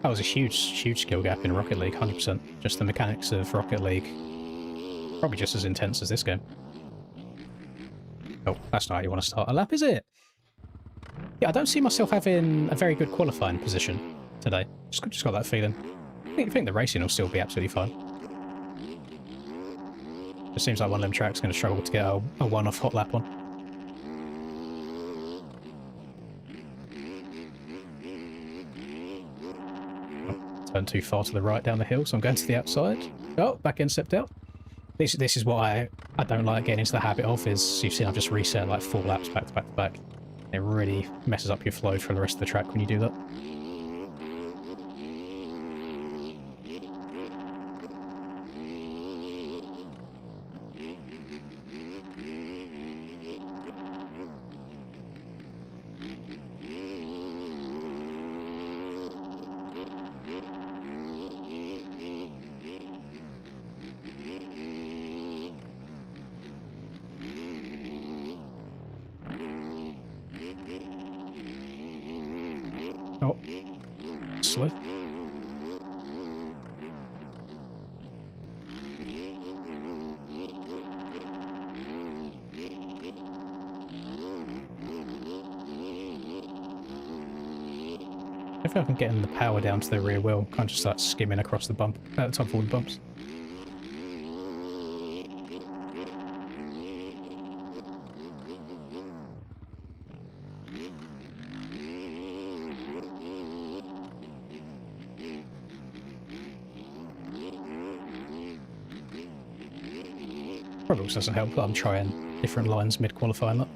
That was a huge skill gap in Rocket League, 100%. Just the mechanics of Rocket League. Probably just as intense as this game. Oh, that's not how you want to start a lap, is it? Yeah, I don't see myself having a very good qualifying position today. Just got that feeling. I think the racing will still be absolutely fine. It seems like one of them tracks going to struggle to get a one-off hot lap on. Turn too far to the right down the hill, so I'm going to the outside. Oh, back end stepped out. This is what I don't like getting into the habit of, is you've seen I've just reset like 4 laps back to back to back. It really messes up your flow for the rest of the track when you do that. Oh, slip. If I can get in the power down to the rear wheel, kind of just start skimming across the bump at the top of all the bumps. Probably also doesn't help that I'm trying different lines mid-qualifying that.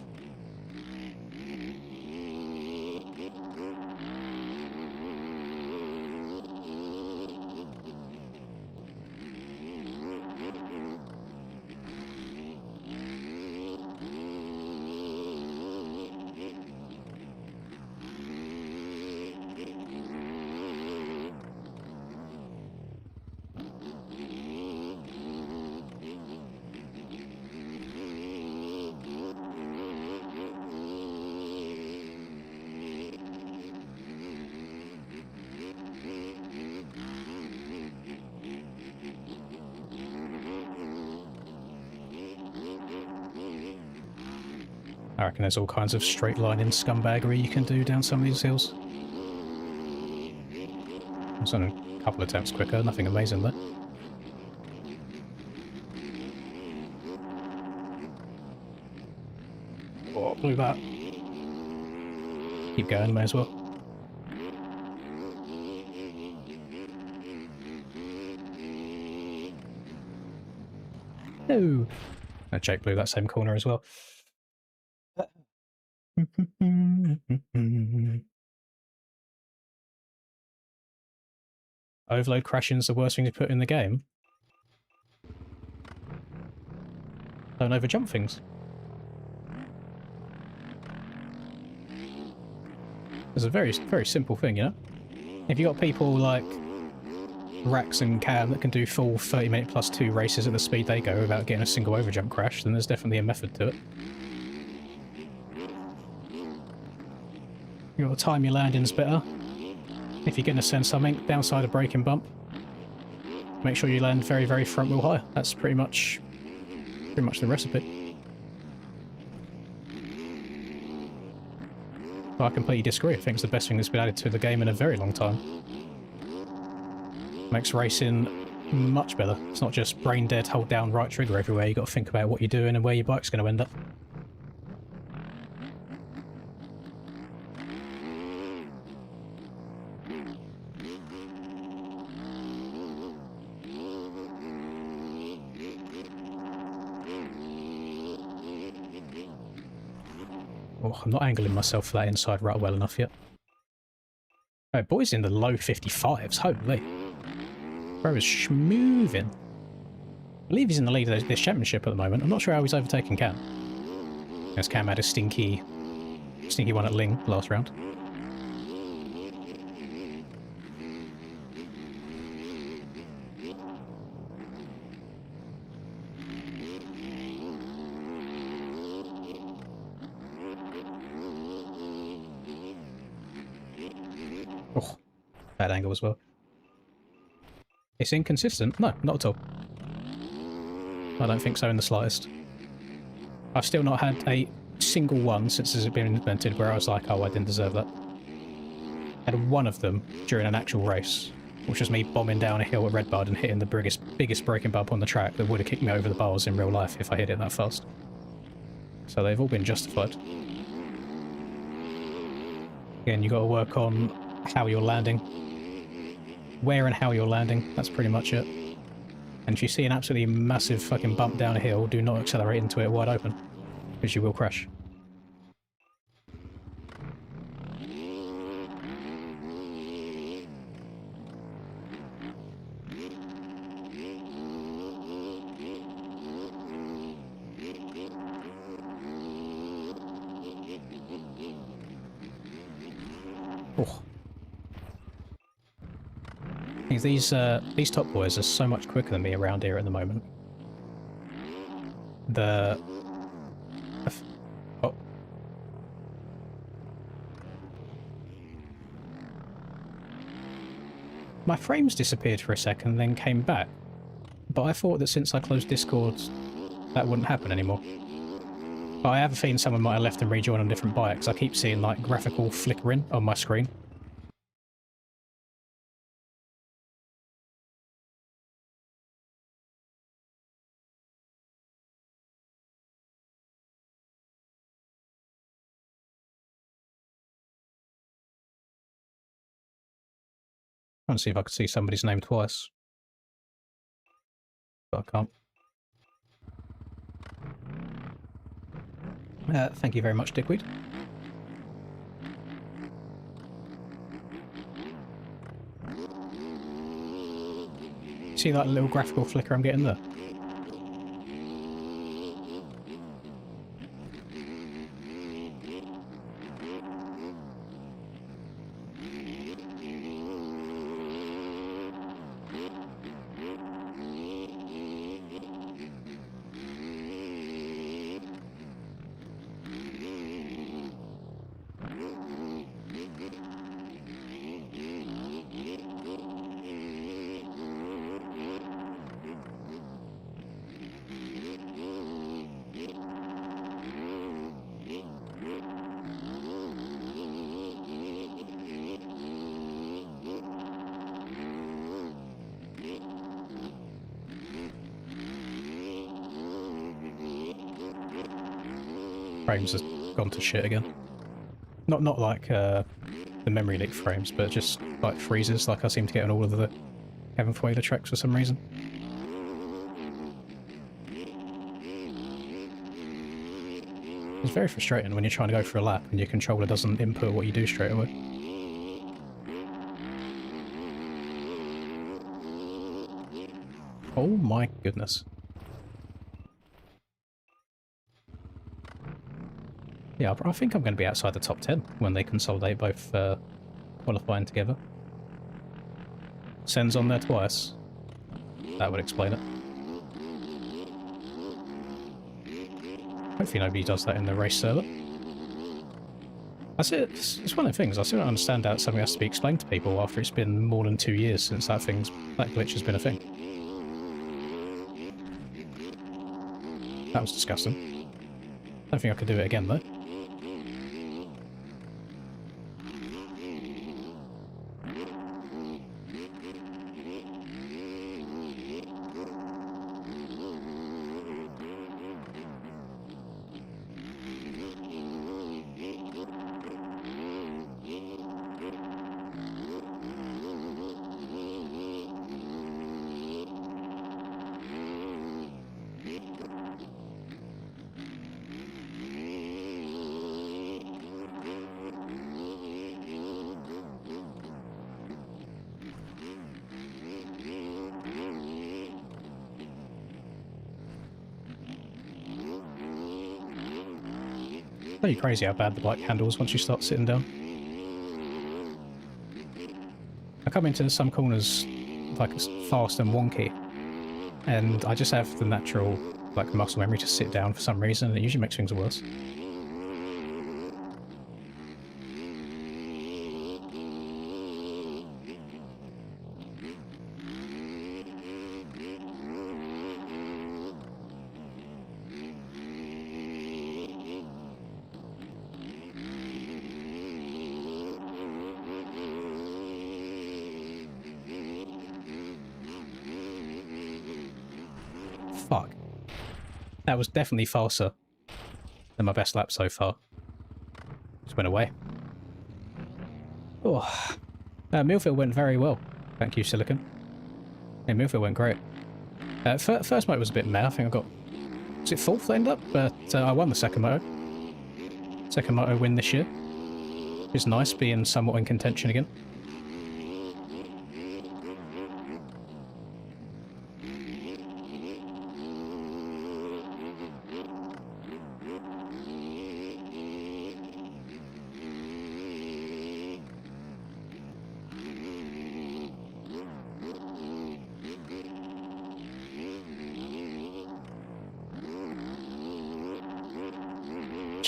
I reckon there's all kinds of straight lining scumbaggery you can do down some of these hills. I've done a couple of attempts quicker, nothing amazing though. Oh, blew that. Keep going, may as well. No! No, Jake blew that same corner as well. Overload crashing is the worst thing to put in the game. Don't overjump things. It's a very simple thing, you know? If you got people like Rax and Cam that can do full 30-minute plus 2 races at the speed they go without getting a single overjump crash, then there's definitely a method to it. You got to time your landings better. If you're going to send something downside a braking bump, make sure you land very, very front wheel high. That's pretty much the recipe. But I completely disagree. I think it's the best thing that's been added to the game in a very long time. Makes racing much better. It's not just brain dead, hold down right trigger everywhere. You got to think about what you're doing and where your bike's going to end up. Oh, I'm not angling myself for that inside rut well enough yet. Oh, boy's in the low 55s, holy. Bro is schmoovin'. I believe he's in the lead of this championship at the moment. I'm not sure how he's overtaken Cam. As Cam had a stinky one at Ling last round. Oh, bad angle as well. It's inconsistent? No, not at all. I don't think so in the slightest. I've still not had a single one since it's been implemented where I was like, oh, I didn't deserve that. I had one of them during an actual race, which was me bombing down a hill at Redbud and hitting the biggest braking bump on the track that would have kicked me over the bars in real life if I hit it that fast. So they've all been justified. Again, you got to work on how you're landing. Where and how you're landing, that's pretty much it. And if you see an absolutely massive fucking bump down a hill, do not accelerate into it wide open, because you will crash. Oh. These top boys are so much quicker than me around here at the moment. Oh. My frames disappeared for a second, then came back. But I thought that since I closed Discord, that wouldn't happen anymore. But I have a feeling someone might have left and rejoined on different bikes. I keep seeing like graphical flickering on my screen. Trying to see if I could see somebody's name twice. But I can't. Thank you very much, Dickweed. See that little graphical flicker I'm getting there? Frames has gone to shit again. Not like the memory leak frames, but just like freezes like I seem to get on all of the Kevin Foiler tracks for some reason. It's very frustrating when you're trying to go for a lap and your controller doesn't input what you do straight away. Oh my goodness. Yeah, I think I'm going to be outside the top 10 when they consolidate both qualifying together. Sen's on there twice. That would explain it. Hopefully nobody does that in the race server. That's it. It's one of the things. I still don't understand how something has to be explained to people after it's been more than 2 years since that glitch has been a thing. That was disgusting. Don't think I could do it again though. It's pretty crazy how bad the bike handles once you start sitting down. I come into some corners like it's fast and wonky, and I just have the natural like muscle memory to sit down for some reason, and it usually makes things worse. Fuck. That was definitely faster than my best lap so far. Just went away. Oh. Millfield went very well. Thank you, Silicon. Yeah, Millfield went great. First moto was a bit meh. I think I got... Was it fourth I ended up? But I won the second moto. Second moto win this year. It's nice being somewhat in contention again.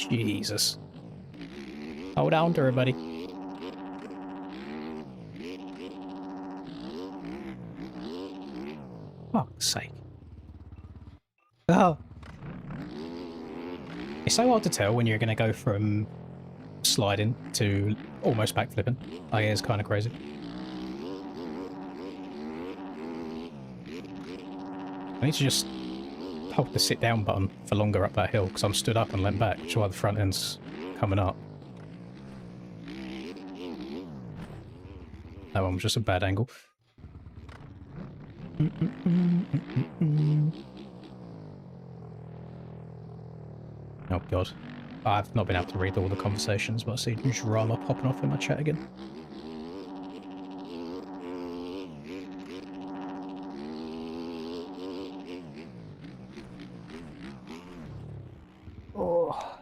Jesus. Hold on to her, buddy. Fuck's sake. Oh. It's so hard to tell when you're going to go from sliding to almost backflipping. I guess it's kind of crazy. I need to just hold the sit down button for longer up that hill because I'm stood up and leant back, which is why the front end's coming up. That one was just a bad angle. Oh god. I've not been able to read all the conversations, but I see drama popping off in my chat again. Oh.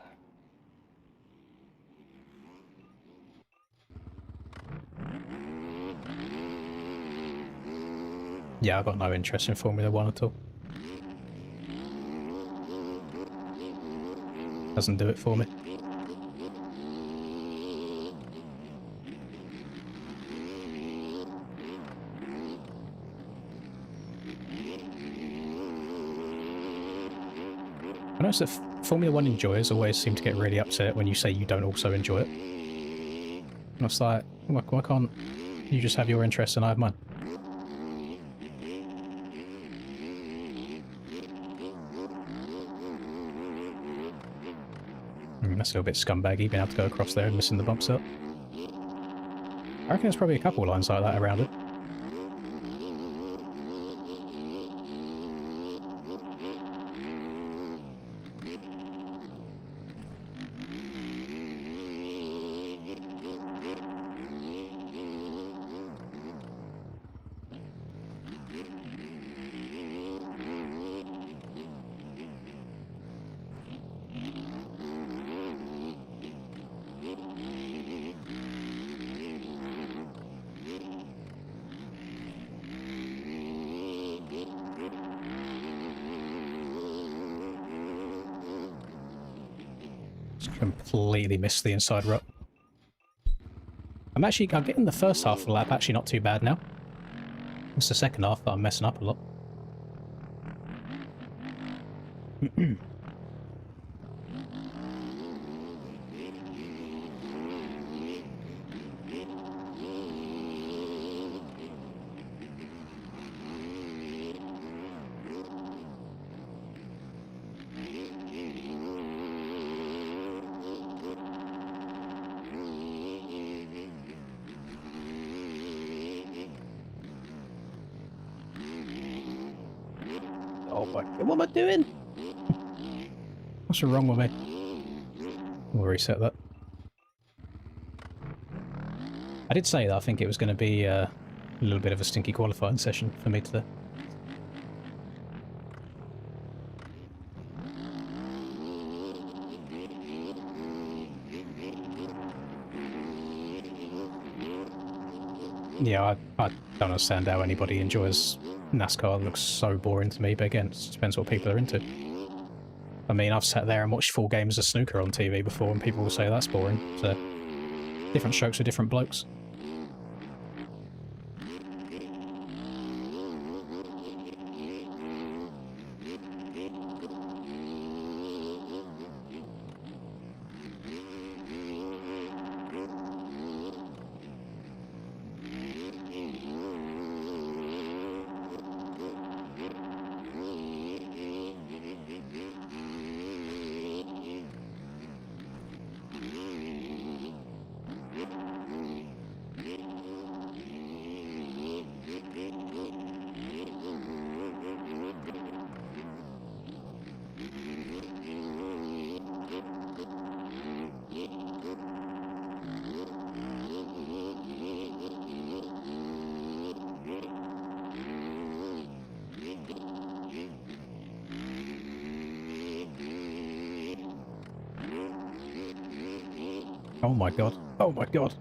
Yeah, I've got no interest in Formula 1 at all. Doesn't do it for me. I notice that Formula 1 enjoyers always seem to get really upset when you say you don't also enjoy it. And it's like, why can't you just have your interests and I have mine? That's a little bit scumbaggy, being able to go across there and missing the bumps up. I reckon there's probably a couple of lines like that around it. Completely missed the inside rut. I'm getting the first half of the lap actually not too bad now. It's the second half that I'm messing up a lot. Oh my god, what am I doing? What's wrong with me? We'll reset that. I did say that I think it was going to be a little bit of a stinky qualifying session for me today. Yeah, I don't understand how anybody enjoys NASCAR. It looks so boring to me, but again, it depends what people are into. I mean, I've sat there and watched full games of snooker on TV before, and people will say that's boring. So, different strokes for different blokes. Oh my god. Oh my god.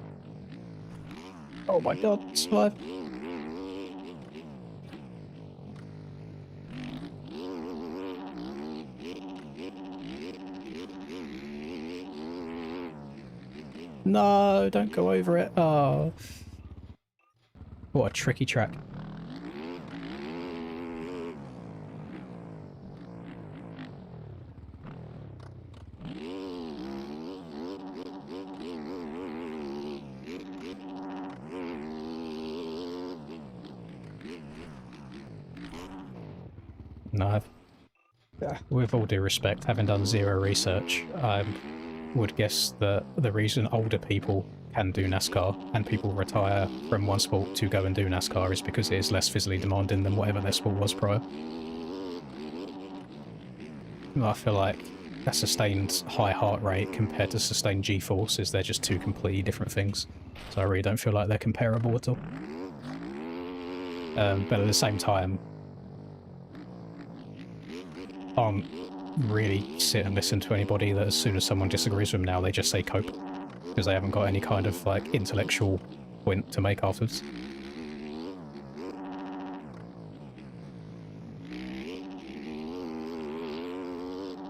Oh my god, survive. No, don't go over it. Oh. What a tricky track. No, with all due respect, having done zero research, I would guess that the reason older people can do NASCAR and people retire from one sport to go and do NASCAR is because it is less physically demanding than whatever their sport was prior. I feel like a sustained high heart rate compared to sustained G-forces. They're just two completely different things. So I really don't feel like they're comparable at all. But at the same time, I can't really sit and listen to anybody that as soon as someone disagrees with them now, they just say cope. Because they haven't got any kind of like intellectual point to make afterwards.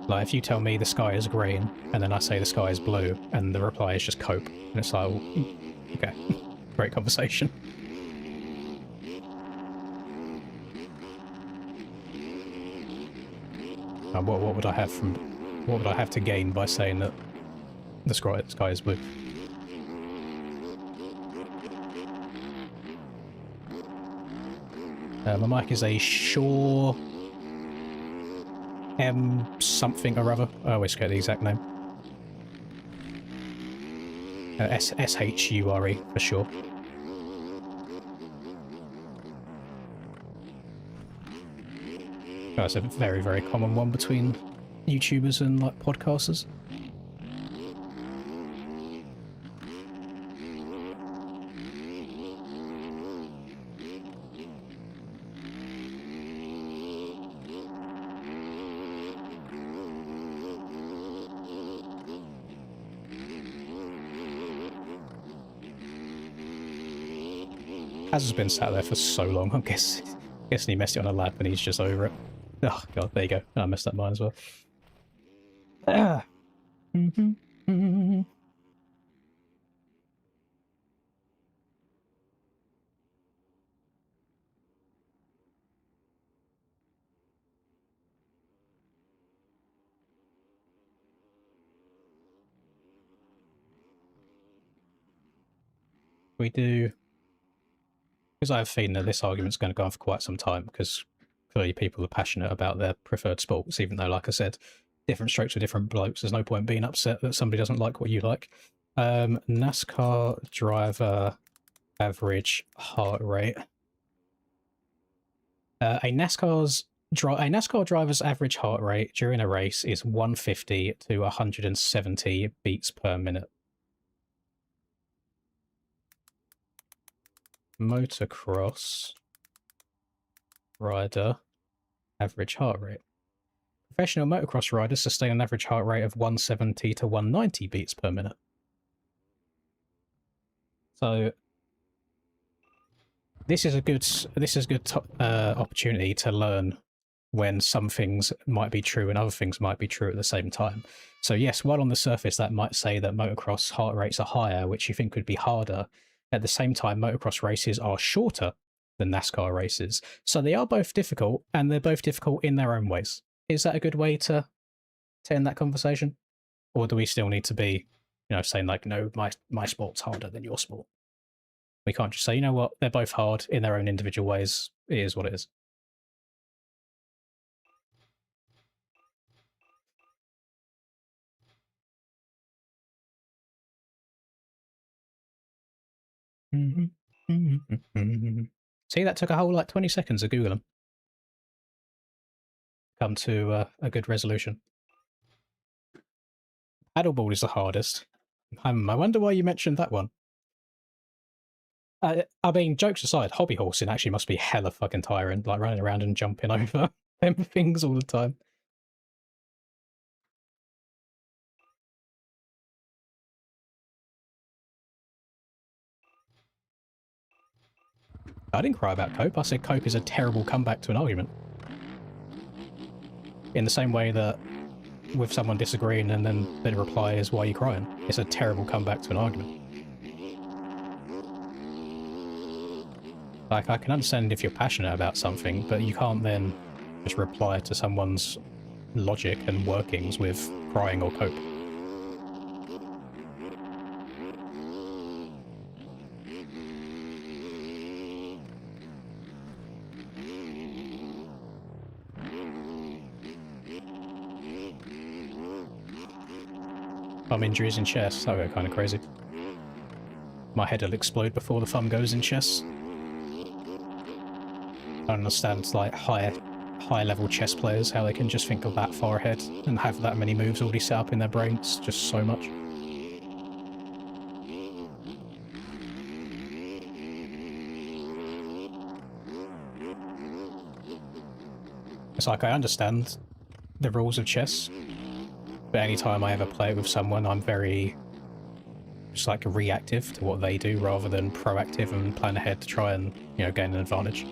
Like, if you tell me the sky is green, and then I say the sky is blue, and the reply is just cope, and it's like, well, okay, great conversation. What would I have from? What would I have to gain by saying that the sky is blue? My mic is a Shure M something or other. I always forget the exact name. S-H-U-R-E for sure. That's a very, very common one between YouTubers and like podcasters. Has been sat there for so long. I'm guessing he messed it on a lap and he's just over it. Oh god, there you go. I messed up mine as well. We do, because I have a feeling that this argument's going to go on for quite some time, because clearly people are passionate about their preferred sports, even though, like I said, different strokes for different blokes. There's no point being upset that somebody doesn't like what you like. NASCAR driver average heart rate. A NASCAR driver's average heart rate during a race is 150 to 170 beats per minute. Motocross rider average heart rate. Professional motocross riders sustain an average heart rate of 170 to 190 beats per minute. So this is a good opportunity to learn when some things might be true and other things might be true at the same time. So yes, while on the surface that might say that motocross heart rates are higher, which you think could be harder, at the same time motocross races are shorter than NASCAR races. So they are both difficult, and they're both difficult in their own ways. Is that a good way to end that conversation? Or do we still need to be, saying like, no, my sport's harder than your sport? We can't just say, you know what, they're both hard in their own individual ways. It is what it is. See, that took a whole 20 seconds to Google them. Come to a good resolution. Paddleboard is the hardest. I wonder why you mentioned that one. I mean, jokes aside, hobby horsing actually must be hella fucking tiring, like running around and jumping over them things all the time. I didn't cry about cope. I said cope is a terrible comeback to an argument. In the same way that with someone disagreeing and then the reply is, why are you crying? It's a terrible comeback to an argument. Like, I can understand if you're passionate about something, but you can't then just reply to someone's logic and workings with crying or cope. Thumb injuries in chess, that would go kind of crazy. My head will explode before the thumb goes in chess. I don't understand, like, high high-level chess players, how they can just think of that far ahead and have that many moves already set up in their brains. Just so much. It's like, I understand the rules of chess, but anytime I ever play it with someone, I'm very just like reactive to what they do rather than proactive and plan ahead to try and, you know, gain an advantage.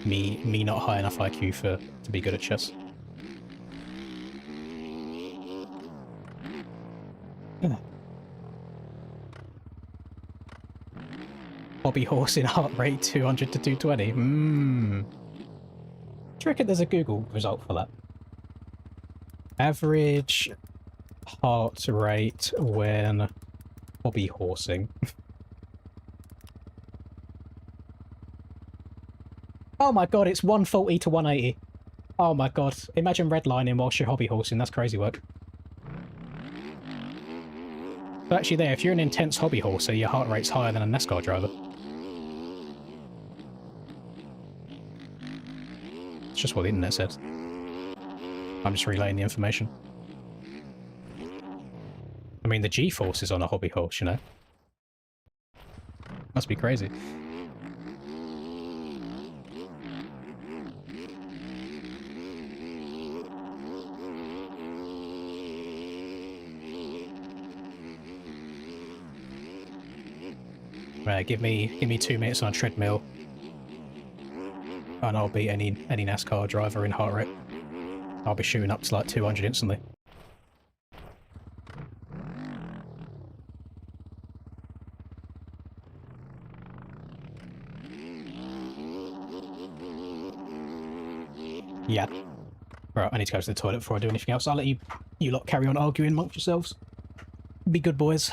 Me not high enough IQ to be good at chess. Hobby horse in heart rate 200 to 220. Do you reckon there's a Google result for that? Average heart rate when hobby horsing. Oh my god, it's 140 to 180. Oh my god, imagine redlining whilst you're hobby horsing, that's crazy work. But actually there, if you're an intense hobby horser, your heart rate's higher than a NASCAR driver. It's just what the internet said. I'm just relaying the information. I mean, the G-force is on a hobby horse, you know? Must be crazy. Right, give me 2 minutes on a treadmill, and I'll beat any NASCAR driver in heart rate. I'll be shooting up to like 200 instantly. Yeah. Right, I need to go to the toilet before I do anything else. I'll let you lot carry on arguing amongst yourselves. Be good boys.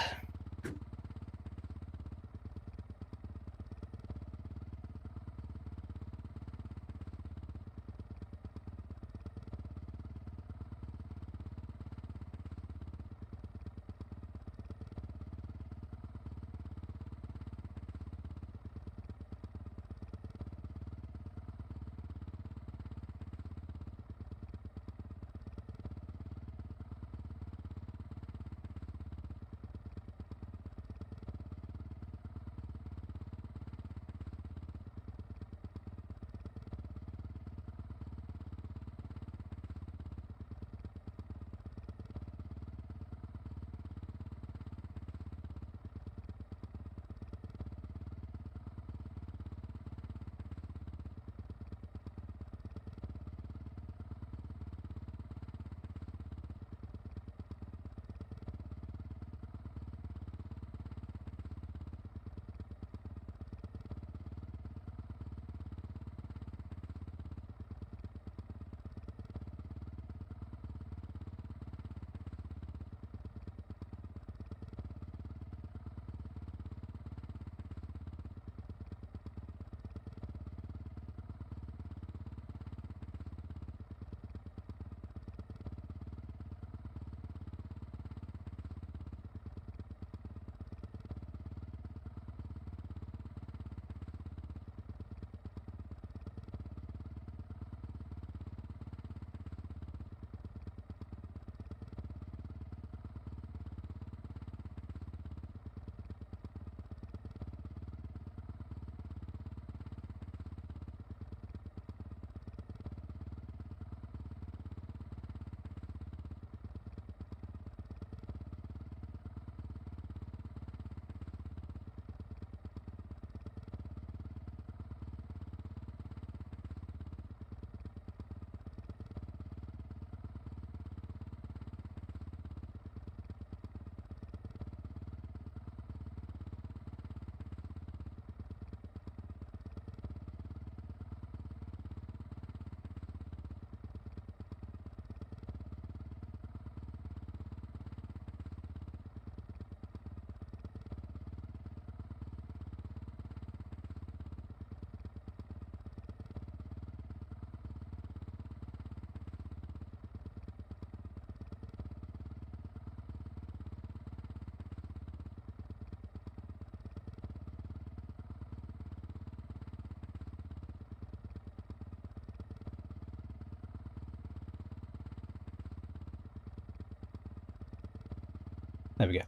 There we go.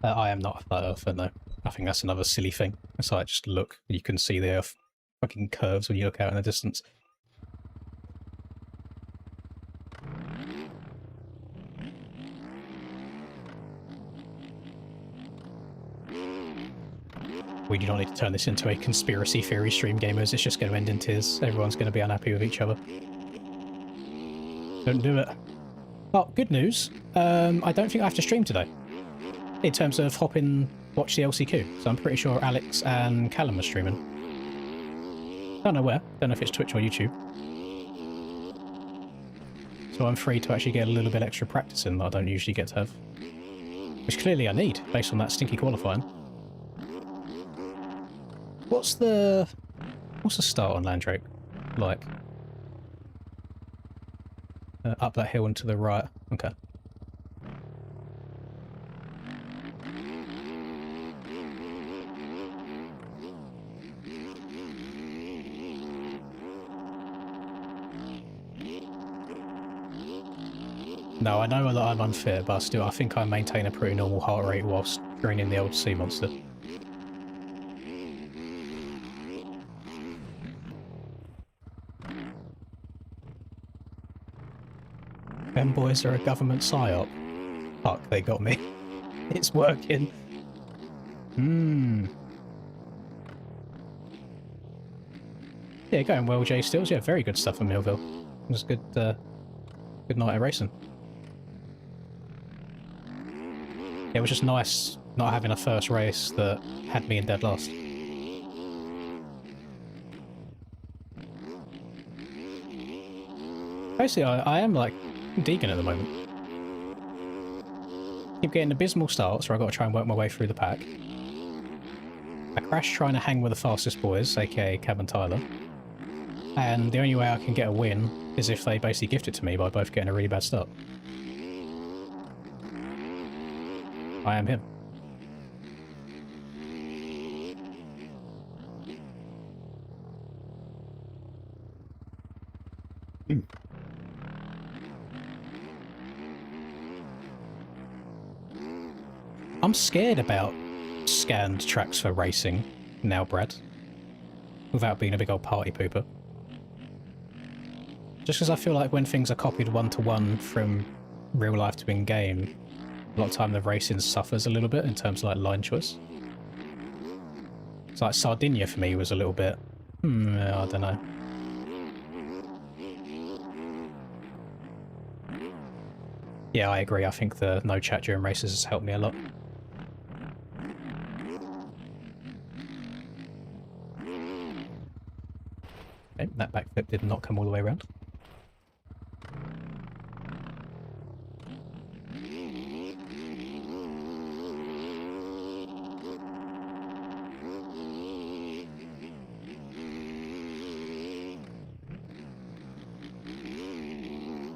I am not a flat earther, no. I think that's another silly thing. It's like, just look, you can see the earth fucking curves when you look out in the distance. We do not need to turn this into a conspiracy theory stream, gamers. It's just going to end in tears. Everyone's going to be unhappy with each other. Don't do it. Oh, good news. I don't think I have to stream today. In terms of hop in, watch the LCQ. So I'm pretty sure Alex and Callum are streaming. Don't know where. Don't know if it's Twitch or YouTube. So I'm free to actually get a little bit extra practice in that I don't usually get to have. Which clearly I need, based on that stinky qualifying. What's the start on Landrake like? Up that hill and to the right. Okay. No, I know that I'm unfit, but still, I think I maintain a pretty normal heart rate whilst training the old sea monster. Them boys are a government psyop. Fuck, they got me. It's working. Yeah, going well, Jay Stills. Yeah, very good stuff from Millville. It was good, good night of racing. Yeah, it was just nice not having a first race that had me in dead last. Basically, I am like Deegan at the moment. Keep getting abysmal starts where I've got to try and work my way through the pack. I crash trying to hang with the fastest boys, aka Cab and Tyler. And the only way I can get a win is if they basically gift it to me by both getting a really bad start. I am him. I'm scared about scanned tracks for racing now, Brad. Without being a big old party pooper. Just because I feel like when things are copied one-to-one from real life to in-game, a lot of time the racing suffers a little bit in terms of like line choice. It's like Sardinia for me was a little bit, I don't know. Yeah, I agree. I think the no chat during races has helped me a lot. Okay, that backflip did not come all the way around.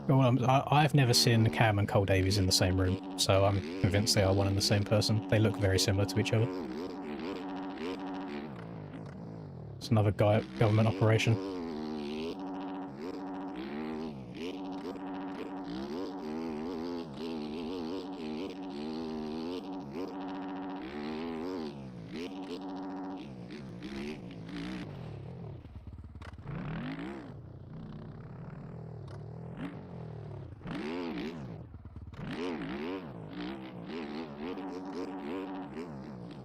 Well, I've never seen Cam and Cole Davies in the same room, so I'm convinced they are one and the same person. They look very similar to each other. It's another government operation.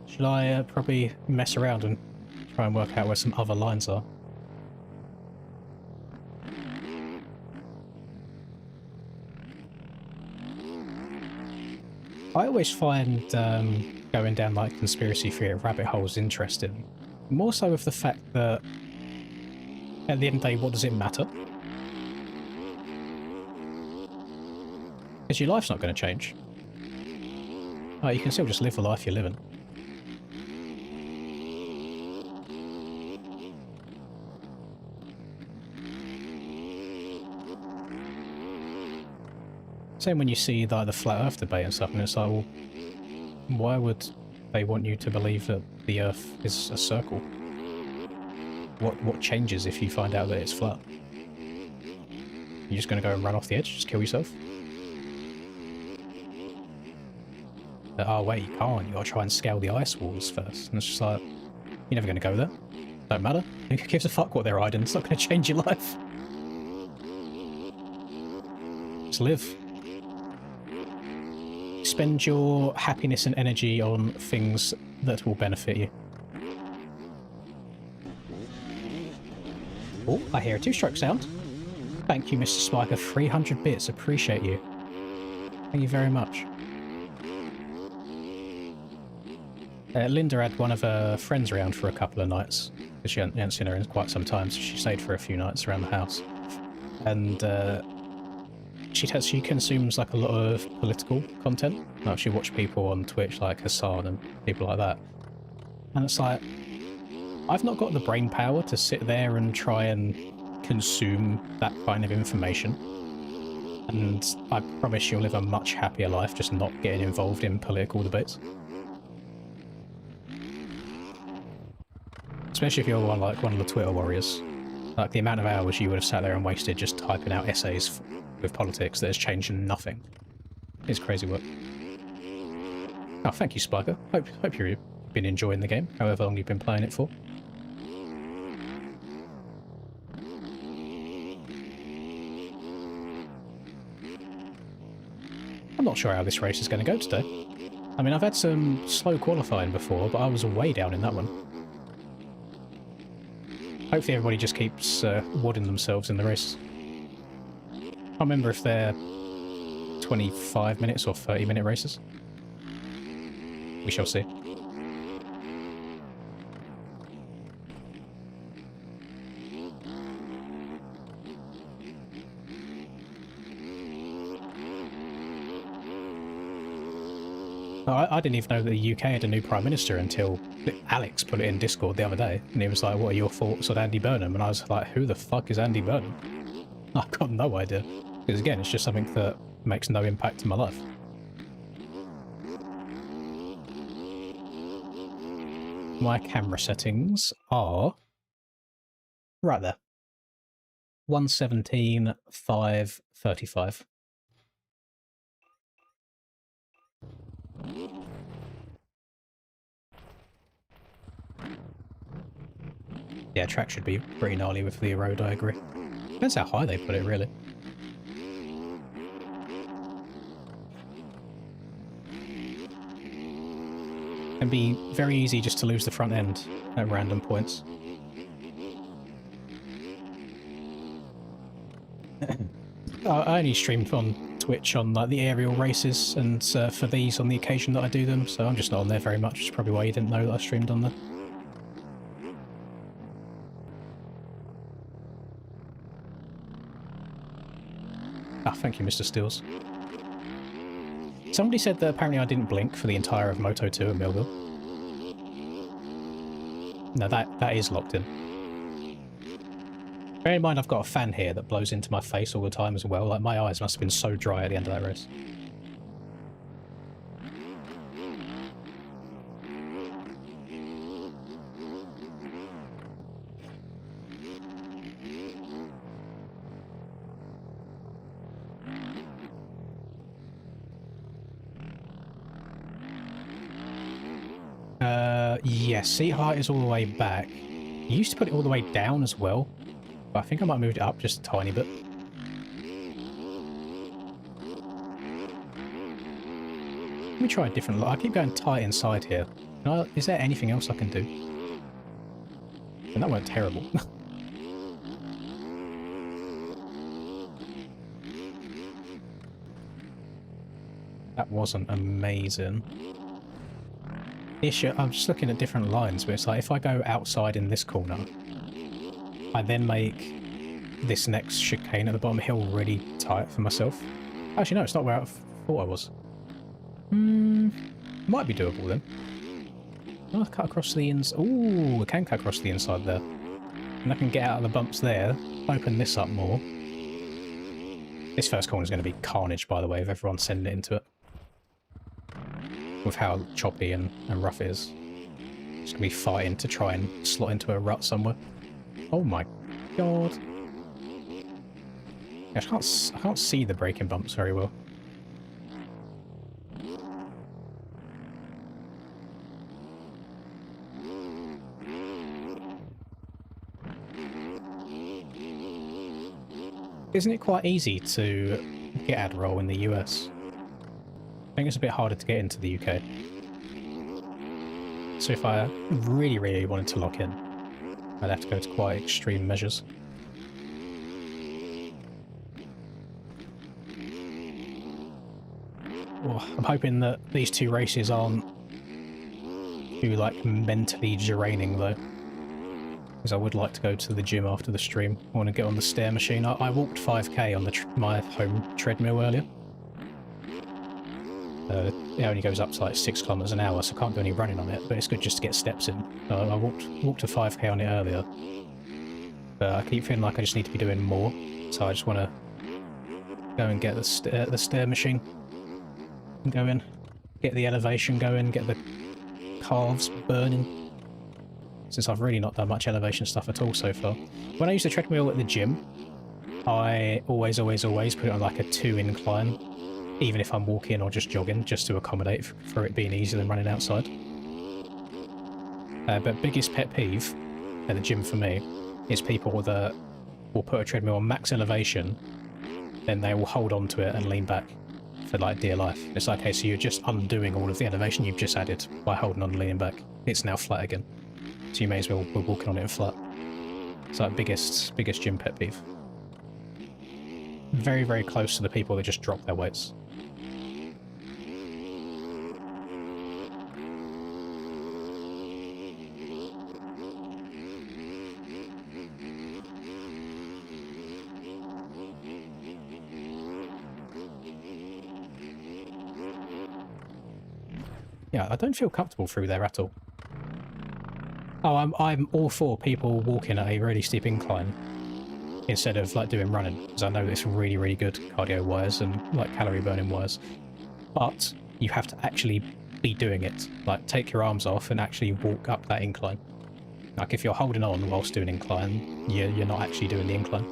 Should I probably mess around and try and work out where some other lines are? I always find going down like conspiracy theory rabbit holes interesting. More so with the fact that at the end of the day, what does it matter? Because your life's not going to change. You can still just live the life you're living. Same when you see like the flat earth debate and stuff, and it's like, well, why would they want you to believe that the earth is a circle? What changes if you find out that it's flat? You're just going to go and run off the edge, just kill yourself? that, oh wait, you can't, you gotta try and scale the ice walls first. And it's just like, you're never gonna go there. Don't matter. Who gives a fuck what they're hiding? It's not gonna change your life. Just live. Spend your happiness and energy on things that will benefit you. Oh, I hear a two-stroke sound. Thank you, Mr. Spiker. 300 bits. Appreciate you. Thank you very much. Linda had one of her friends around for a couple of nights. Because she hadn't seen her in quite some time, so she stayed for a few nights around the house. And she consumes like a lot of political content. Like she watched people on Twitch like Hassan and people like that. And it's like, I've not got the brain power to sit there and try and consume that kind of information. And I promise you'll live a much happier life just not getting involved in political debates. Especially if you're like one of the Twitter warriors. Like the amount of hours you would have sat there and wasted just typing out essays with politics that has changed nothing. It's crazy work. Oh, thank you, Spiker. Hope you've been enjoying the game, however long you've been playing it for. I'm not sure how this race is going to go today. I mean, I've had some slow qualifying before, but I was way down in that one. Hopefully everybody just keeps wadding themselves in the race. I can't remember if they're 25 minutes or 30-minute races. We shall see. I didn't even know that the UK had a new Prime Minister until Alex put it in Discord the other day. And he was like, what are your thoughts on Andy Burnham? And I was like, who the fuck is Andy Burnham? I've got no idea. Because again, it's just something that makes no impact in my life. My camera settings are right there. 117, 5, 35. Yeah, track should be pretty gnarly with the road, I agree. Depends how high they put it, really. It can be very easy just to lose the front end at random points. I only streamed on Twitch on like the aerial races and for these on the occasion that I do them, so I'm just not on there very much, which is probably why you didn't know that I streamed on there. Ah, thank you, Mr. Stills. Somebody said that apparently I didn't blink for the entire of Moto 2 at Millville. No, that is locked in. Bear in mind I've got a fan here that blows into my face all the time as well. Like, my eyes must have been so dry at the end of that race. Yeah, seat height is all the way back. You used to put it all the way down as well, but I think I might have moved it up just a tiny bit. Let me try a different look. I keep going tight inside here. Is there anything else I can do? And that went terrible. That wasn't amazing. Issue, I'm just looking at different lines, but it's like if I go outside in this corner, I then make this next chicane at the bottom hill really tight for myself. Actually, no, it's not where I thought I was. Might be doable then. I'll cut across the inside. Ooh, I can cut across the inside there. And I can get out of the bumps there, open this up more. This first corner is going to be carnage, by the way, if everyone's sending it into it. With how choppy and rough it is. Just gonna be fighting to try and slot into a rut somewhere. Oh my god. I can't see the braking bumps very well. Isn't it quite easy to get Adderall in the US? I think it's a bit harder to get into the UK. So if I really, really wanted to lock in, I'd have to go to quite extreme measures. Oh, I'm hoping that these two races aren't too, like, mentally draining, though. Because I would like to go to the gym after the stream. I want to get on the stair machine. I walked 5k on my home treadmill earlier. It only goes up to like 6 kilometers an hour, so I can't do any running on it, but it's good just to get steps in. I walked a 5k on it earlier, but I keep feeling like I just need to be doing more, so I just want to go and get the stair machine, and go in, get the elevation going, get the calves burning, since I've really not done much elevation stuff at all so far. When I use the treadmill at the gym, I always put it on like a 2 incline, even if I'm walking or just jogging, just to accommodate for it being easier than running outside. But biggest pet peeve at the gym for me is people that will put a treadmill on max elevation, then they will hold on to it and lean back for like dear life. It's like, okay, so you're just undoing all of the elevation you've just added by holding on and leaning back. It's now flat again, so you may as well be walking on it flat. It's like biggest gym pet peeve. Very, very close to the people that just drop their weights. Yeah, I don't feel comfortable through there at all. Oh, I'm all for people walking at a really steep incline instead of like doing running, because I know it's really, really good cardio-wise and like calorie burning wise. But you have to actually be doing it. Like, take your arms off and actually walk up that incline. Like, if you're holding on whilst doing incline, you're not actually doing the incline.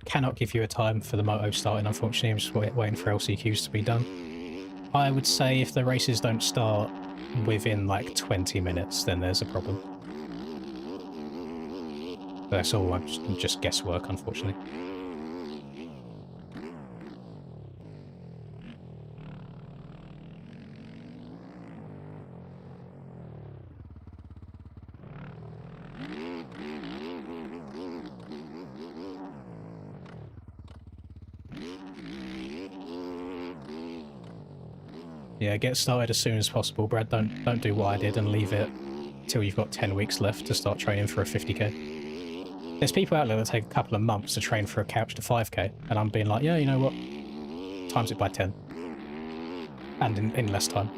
Cannot give you a time for the moto starting, unfortunately. I'm just waiting for LCQs to be done. I would say if the races don't start within like 20 minutes, then there's a problem. That's all just guesswork, unfortunately. Yeah, get started as soon as possible, Brad. Don't do what I did and leave it till you've got 10 weeks left to start training for a 50k. There's people out there that take a couple of months to train for a couch to 5k, and I'm being like, yeah, you know what? Times it by 10. And in less time.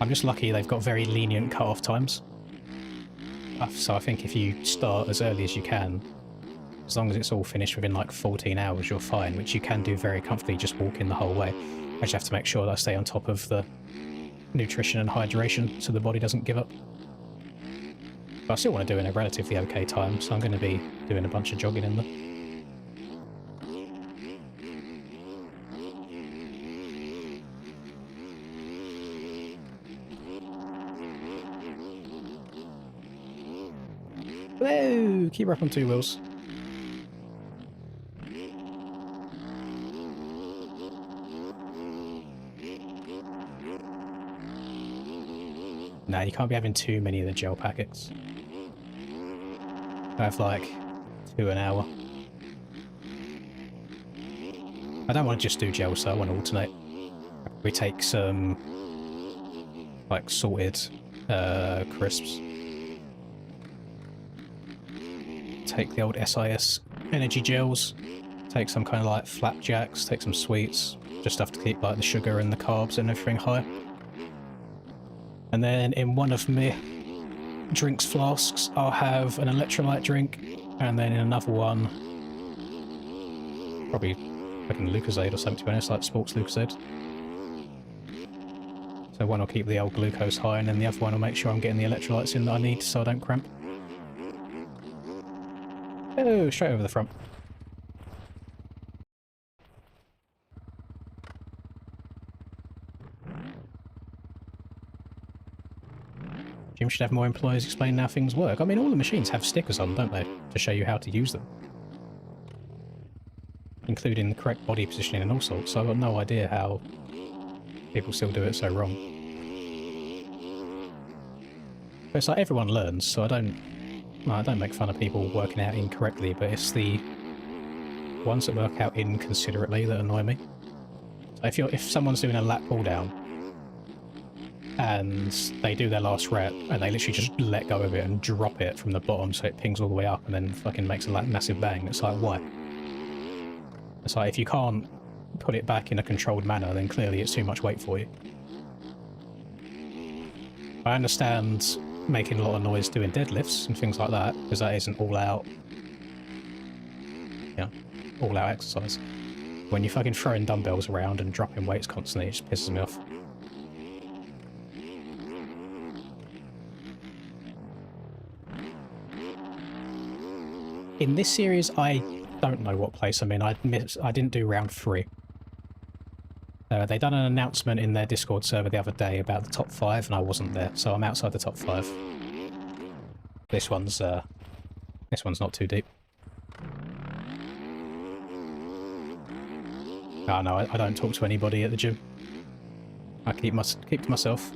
I'm just lucky they've got very lenient cut-off times. So I think if you start as early as you can, as long as it's all finished within like 14 hours, you're fine, which you can do very comfortably just walking the whole way. I just have to make sure that I stay on top of the nutrition and hydration so the body doesn't give up. But I still want to do it in a relatively okay time, so I'm going to be doing a bunch of jogging in there. Whoa! Keep her up on 2 wheels. Nah, you can't be having too many of the gel packets. I have like 2 an hour. I don't want to just do gel, so I want to alternate. We take some like salted crisps. Take the old SIS energy gels. Take some kind of like flapjacks. Take some sweets. Just stuff to keep like the sugar and the carbs and everything high. And then in one of my drinks flasks, I'll have an electrolyte drink, and then in another one, probably fucking Lucozade or something, to be honest, like sports Lucozade. So one will keep the old glucose high, and then the other one will make sure I'm getting the electrolytes in that I need so I don't cramp. Oh, straight over the front. Gym should have more employees explaining how things work. I mean, all the machines have stickers on, don't they? To show you how to use them. Including the correct body positioning and all sorts, so I've got no idea how people still do it so wrong. But it's like everyone learns, so I don't make fun of people working out incorrectly, but it's the ones that work out inconsiderately that annoy me. So if someone's doing a lat pull down and they do their last rep and they literally just let go of it and drop it from the bottom so it pings all the way up and then fucking makes a massive bang, it's like, why? It's like, if you can't put it back in a controlled manner, then clearly it's too much weight for you. I understand making a lot of noise doing deadlifts and things like that, because that isn't all out exercise. When you're fucking throwing dumbbells around and dropping weights constantly, it just pisses me off. In this series, I don't know what place I'm in. I didn't do round 3. They done an announcement in their Discord server the other day about the top 5, and I wasn't there, so I'm outside the top 5. This one's not too deep. Oh no, I don't talk to anybody at the gym. I keep to myself.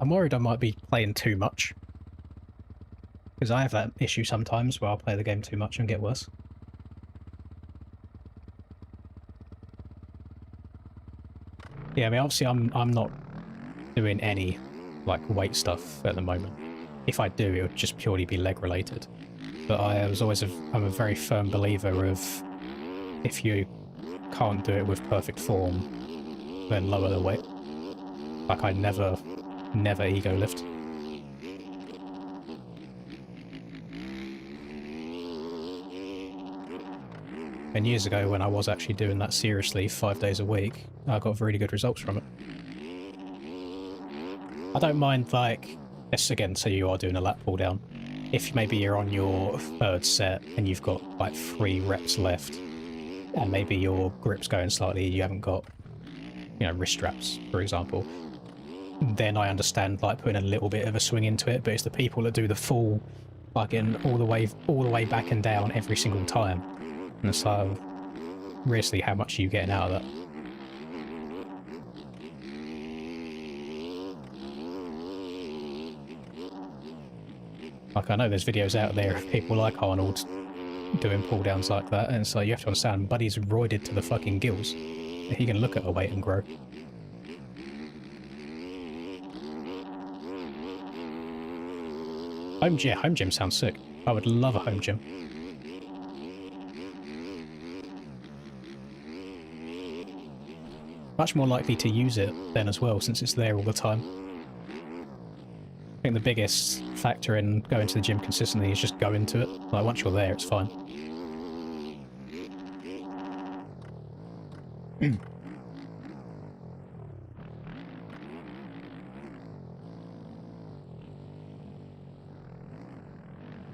I'm worried I might be playing too much. Because I have that issue sometimes where I'll play the game too much and get worse. Yeah, I mean, obviously I'm not doing any, like, weight stuff at the moment. If I do, it would just purely be leg related. But I'm a very firm believer of, if you can't do it with perfect form, then lower the weight. Like, I never ego lift. And years ago, when I was actually doing that seriously 5 days a week, I got really good results from it. I don't mind, like, let's again say you are doing a lat pull down. If maybe you're on your 3rd set and you've got like 3 reps left, and maybe your grip's going slightly, you haven't got, you know, wrist straps, for example, then I understand, like, putting a little bit of a swing into it. But it's the people that do the full, fucking all the way back and down every single time. And so, seriously, how much are you getting out of that? Like, I know there's videos out there of people like Arnold doing pull downs like that, and so you have to understand, buddy's roided to the fucking gills. He can look at a weight and grow. Home gym sounds sick. I would love a home gym. Much more likely to use it then as well, since it's there all the time. I think the biggest factor in going to the gym consistently is just going to it. Like, once you're there, it's fine.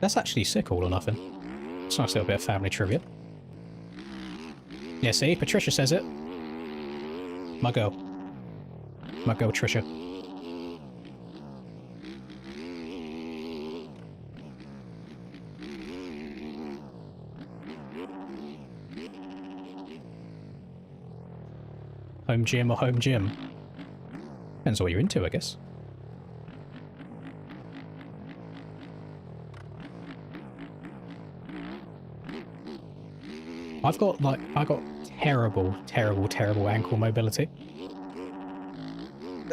That's actually sick, all or nothing. It's a nice little bit of family trivia. Yeah, see? Patricia says it. My girl. My girl, Trisha. Home gym or home gym? Depends what you're into, I guess. I got terrible ankle mobility.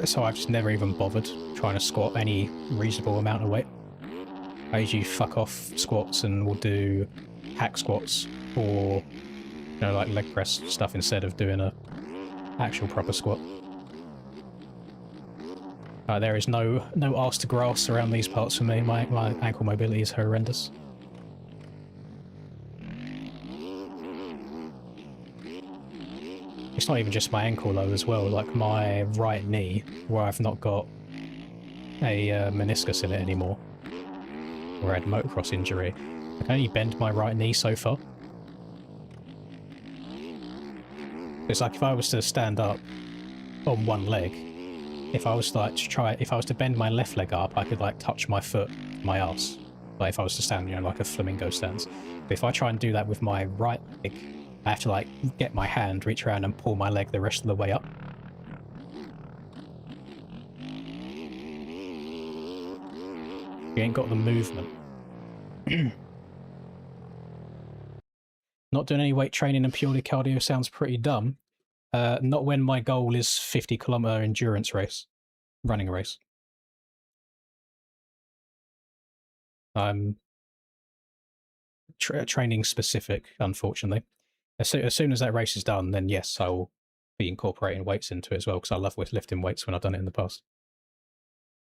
So I've just never even bothered trying to squat any reasonable amount of weight. I usually fuck off squats and will do hack squats or, you know, like leg press stuff instead of doing a actual proper squat. There is no arse to grass around these parts for me. My ankle mobility is horrendous. It's not even just my ankle though as well, like my right knee, where I've not got a meniscus in it anymore, where I had a motocross injury. I can only bend my right knee so far. It's like if I was to stand up on one leg, if I was like if I was to bend my left leg up, I could like touch my foot, my ass. Like if I was to stand, you know, like a flamingo stance. But if I try and do that with my right leg, I have to like get my hand, reach around and pull my leg the rest of the way up. You ain't got the movement. Not doing any weight training and purely cardio sounds pretty dumb. Not when my goal is 50-kilometer endurance race, running race. I'm training specific, unfortunately. As soon as that race is done, then yes, I'll be incorporating weights into it as well, because I love lifting weights when I've done it in the past.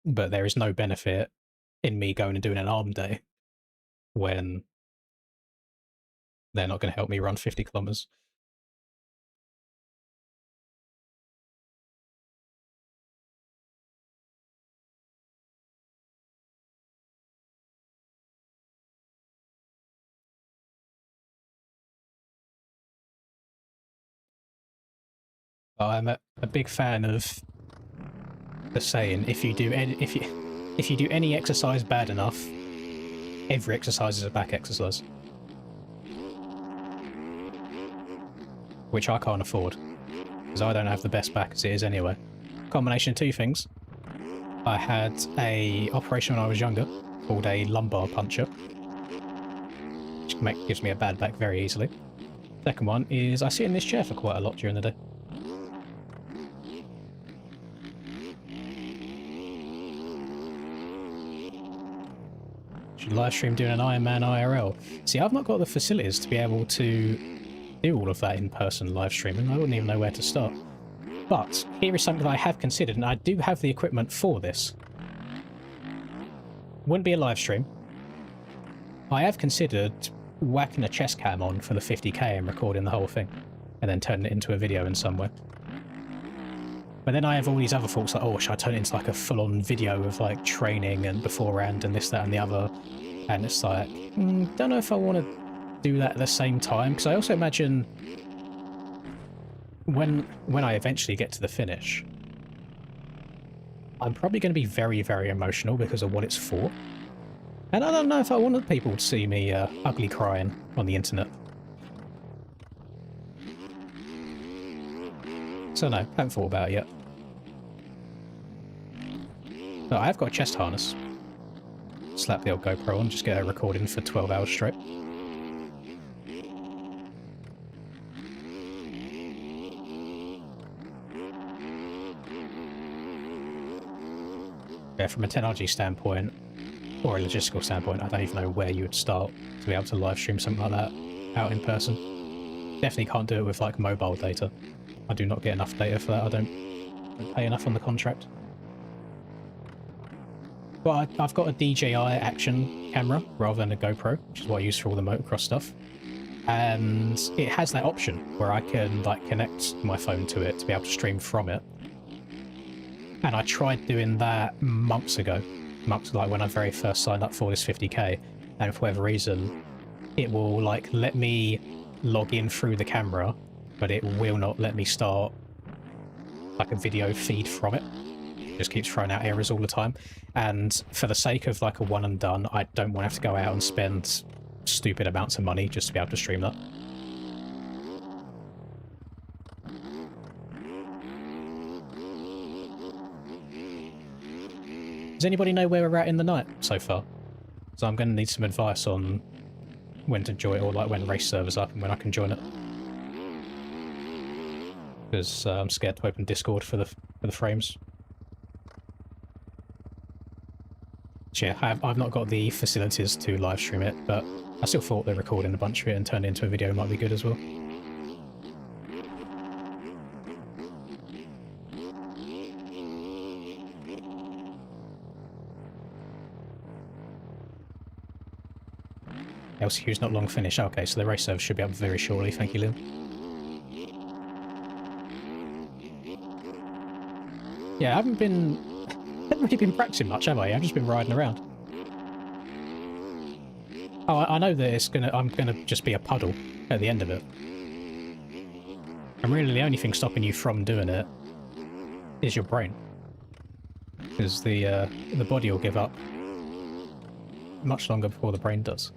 But there is no benefit in me going and doing an arm day when they're not going to help me run 50 kilometers. I'm a big fan of the saying: if you do any exercise bad enough, every exercise is a back exercise, which I can't afford because I don't have the best back as it is anyway. Combination of two things: I had a operation when I was younger called a lumbar puncture, which gives me a bad back very easily. Second one is I sit in this chair for quite a lot during the day. Should live stream doing an Ironman IRL. See, I've not got the facilities to be able to do all of that in person live streaming. I wouldn't even know where to start. But here is something that I have considered, and I do have the equipment for this. Wouldn't be a live stream. I have considered whacking a chest cam on for the 50k and recording the whole thing, and then turning it into a video in some way. But then I have all these other thoughts like, oh, should I turn it into like a full-on video of like training and beforehand and this, that and the other? And it's like, don't know if I want to do that at the same time, because I also imagine when I eventually get to the finish, I'm probably going to be very, very emotional because of what it's for. And I don't know if I wanted people to see me ugly crying on the internet. So no, haven't thought about it yet. But I have got a chest harness. Slap the old GoPro on, just get a recording for 12 hours straight. Yeah, from a technology standpoint, or a logistical standpoint, I don't even know where you would start to be able to live stream something like that out in person. Definitely can't do it with like mobile data. I do not get enough data for that. I don't pay enough on the contract. But I've got a DJI action camera rather than a GoPro, which is what I use for all the motocross stuff. And it has that option where I can like connect my phone to it to be able to stream from it. And I tried doing that months ago, like when I very first signed up for this 50k, and for whatever reason, it will like let me log in through the camera, but it will not let me start like a video feed from it. It just keeps throwing out errors all the time. And for the sake of like a one and done, I don't want to have to go out and spend stupid amounts of money just to be able to stream that. Does anybody know where we're at in the night so far? So I'm going to need some advice on when to join, or like when race server's up and when I can join it. Because I'm scared to open Discord for the frames. So yeah, I've not got the facilities to live stream it, but I still thought that recording a bunch of it and turning it into a video might be good as well. Rails queue's not long finished. Okay, so the race server should be up very shortly. Thank you, Lil. Yeah, I haven't really been practicing much, have I? I've just been riding around. Oh, I know that I'm gonna just be a puddle at the end of it. And really the only thing stopping you from doing it is your brain. Because the body will give up much longer before the brain does.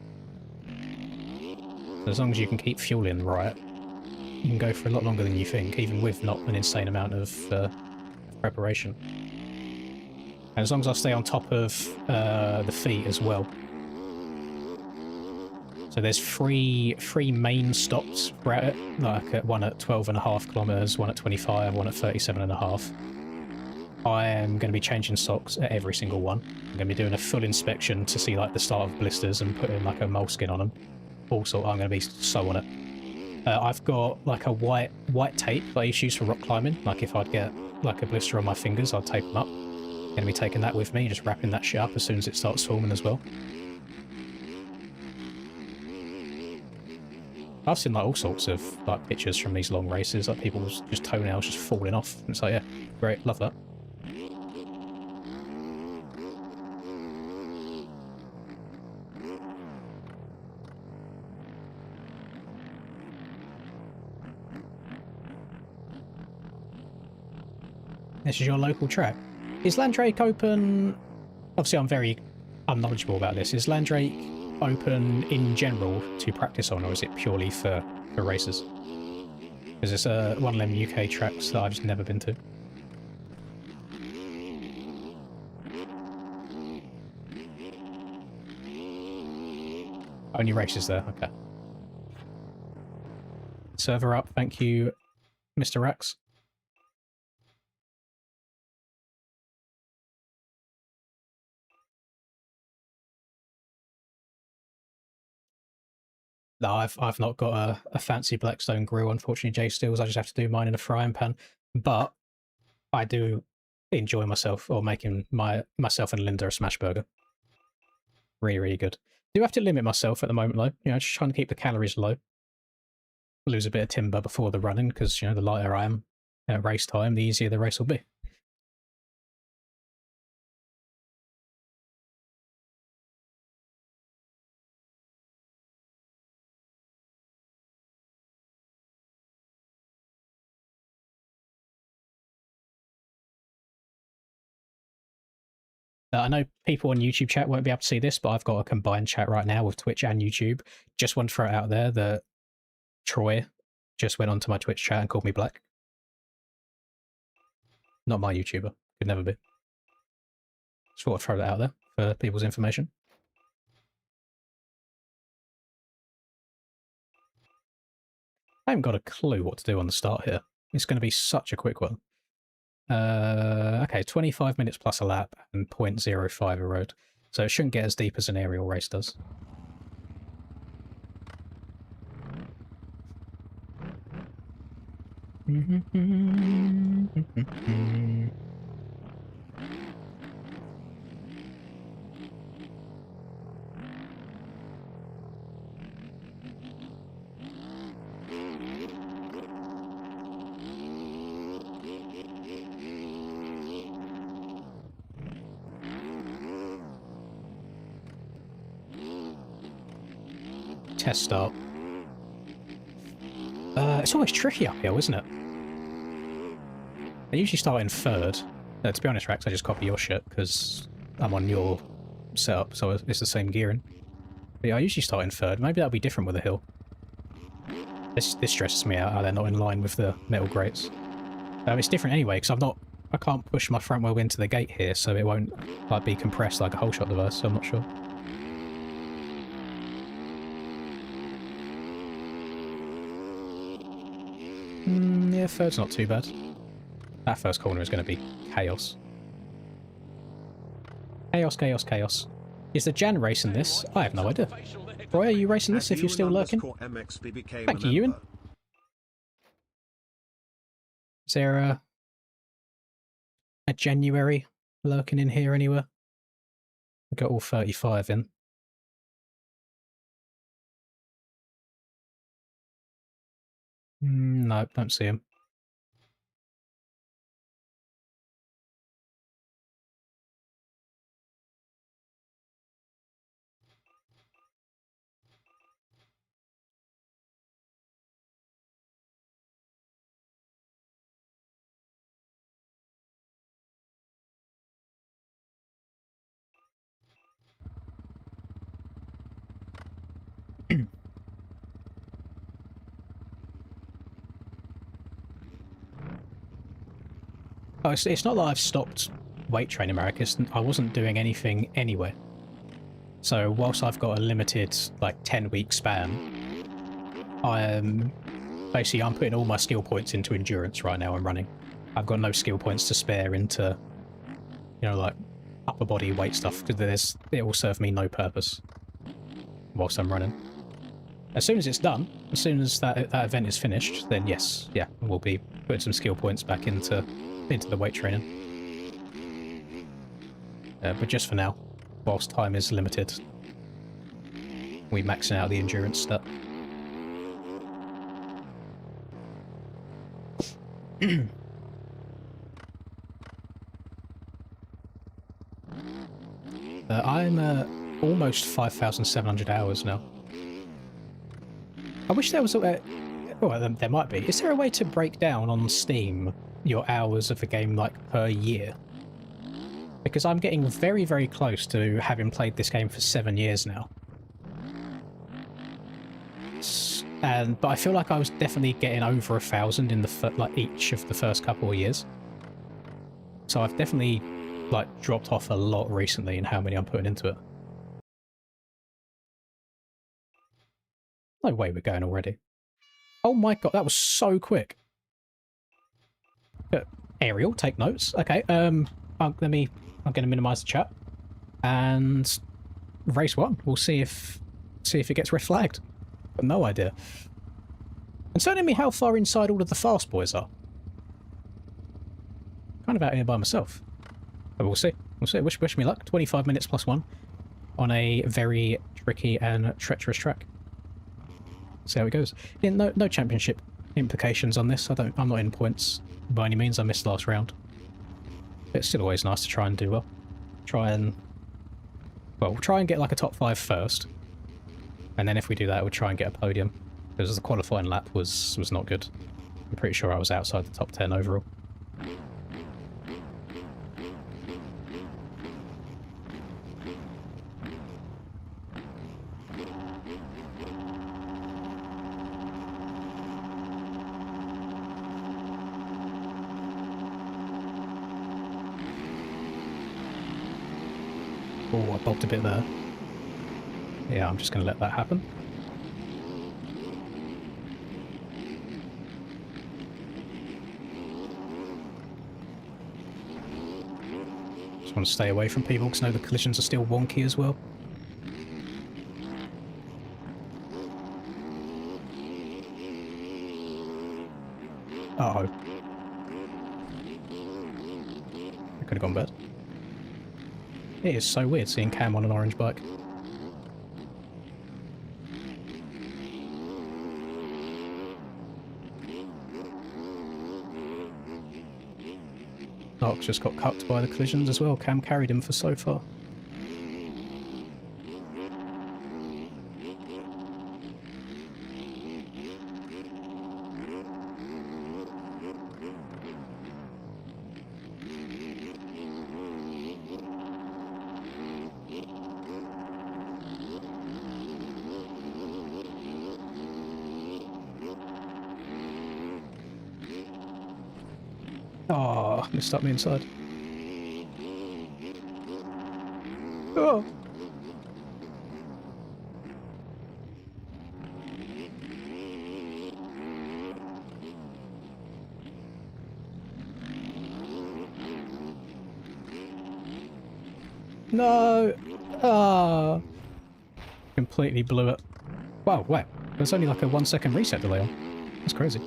So as long as you can keep fueling right, you can go for a lot longer than you think, even with not an insane amount of preparation. And as long as I stay on top of the feet as well. So there's three main stops throughout it, like one at 12.5 kilometers, one at 25, one at 37.5. I am going to be changing socks at every single one. I'm going to be doing a full inspection to see like the start of blisters and putting like a moleskin on them. Also, I'm going to be so on it. I've got like a white tape that I used to use for rock climbing. Like if I'd get like a blister on my fingers, I'd tape them up. I'm going to be taking that with me, just wrapping that shit up as soon as it starts forming as well. I've seen like all sorts of like pictures from these long races, like people's just toenails just falling off. And it's like, yeah, great, love that. This is your local track. Is Landrake open? Obviously, I'm very unknowledgeable about this. Is Landrake open in general to practice on, or is it purely for races? Because it's one of them UK tracks that I've just never been to. Only races there, okay. Server up, thank you, Mr. Rax. No, I've not got a fancy Blackstone grill, unfortunately, J Steels. I just have to do mine in a frying pan. But I do enjoy myself, or making myself and Linda a smash burger. Really, really good. Do have to limit myself at the moment, though. You know, just trying to keep the calories low. Lose a bit of timber before the running, because, you know, the lighter I am at race time, the easier the race will be. I know people on YouTube chat won't be able to see this, but I've got a combined chat right now with Twitch and YouTube. Just want to throw it out there that Troy just went onto my Twitch chat and called me black. Not my YouTuber. Could never be. Just thought I'd throw that out there for people's information. I haven't got a clue what to do on the start here. It's going to be such a quick one. Okay, 25 minutes plus a lap and 0.05 a road. So it shouldn't get as deep as an aerial race does. Test start. It's always tricky uphill, isn't it? I usually start in third. To be honest, Rax, I just copy your shit because I'm on your setup, so it's the same gearing. But yeah, I usually start in third. Maybe that'll be different with a hill. This stresses me out how they're not in line with the metal grates. It's different anyway because I can't push my front wheel into the gate here, so it won't like be compressed like a whole shot device. So I'm not sure. Yeah, third's not too bad. That first corner is going to be chaos. Chaos, chaos, chaos. Is the Jan racing this? I have no idea. Roy, are you racing this if you're still lurking? Thank you, Ewan. Is there a January lurking in here anywhere? We've got all 35 in. No, don't see him. Oh, it's not that I've stopped weight training, America. I wasn't doing anything anyway. So whilst I've got a limited, like, 10-week span, I'm putting all my skill points into endurance right now and running. I've got no skill points to spare into, you know, like, upper body weight stuff, because it will serve me no purpose whilst I'm running. As soon as it's done, as soon as that event is finished, then yes, yeah, we'll be putting some skill points back into the weight training. But just for now, whilst time is limited, we maxing out the endurance stat. I'm almost 5,700 hours now. I wish there was a... well, there might be. Is there a way to break down on Steam your hours of the game, like, per year? Because I'm getting very, very close to having played this game for 7 years now. But I feel like I was definitely getting over 1,000 in the each of the first couple of years. So I've definitely, like, dropped off a lot recently in how many I'm putting into it. No way we're going already. Oh my god, that was so quick. Ariel, take notes. Okay, I'm going to minimize the chat. And race 1. We'll see if it gets red flagged. But no idea. Concerning me how far inside all of the fast boys are. Kind of out here by myself. But we'll see. We'll see. Wish me luck. 25 minutes plus 1 on a very tricky and treacherous track. See how it goes. Yeah, no championship implications on this. I'm not in points by any means. I missed the last round. But it's still always nice to try and do well. We'll try and get like a top 5 first. And then if we do that, we'll try and get a podium. Because the qualifying lap was not good. I'm pretty sure I was outside the top 10 overall. Oh, I bobbed a bit there. Yeah, I'm just going to let that happen. Just want to stay away from people because I know the collisions are still wonky as well. Uh-oh. I could have gone bad. It is so weird seeing Cam on an orange bike. Dark's just got cupped by the collisions as well. Cam carried him for so far. Oh, missed up me inside. Oh. No. Ah. Completely blew it. Wow, wait. There's only like a 1-second reset delay on. That's crazy.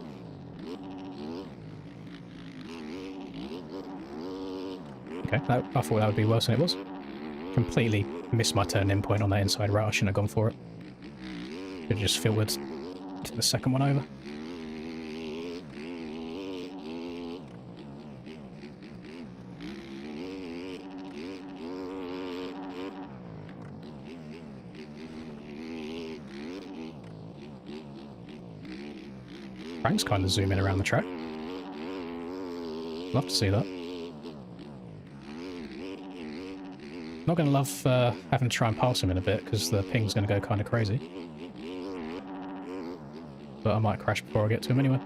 Okay, I thought that would be worse than it was. Completely missed my turn in point on that inside route. I shouldn't have gone for it. Could have just filtered to the second one over. Frank's kind of zooming around the track. Love to see that. Not going to love having to try and pass him in a bit, because the ping's going to go kind of crazy. But I might crash before I get to him anyway.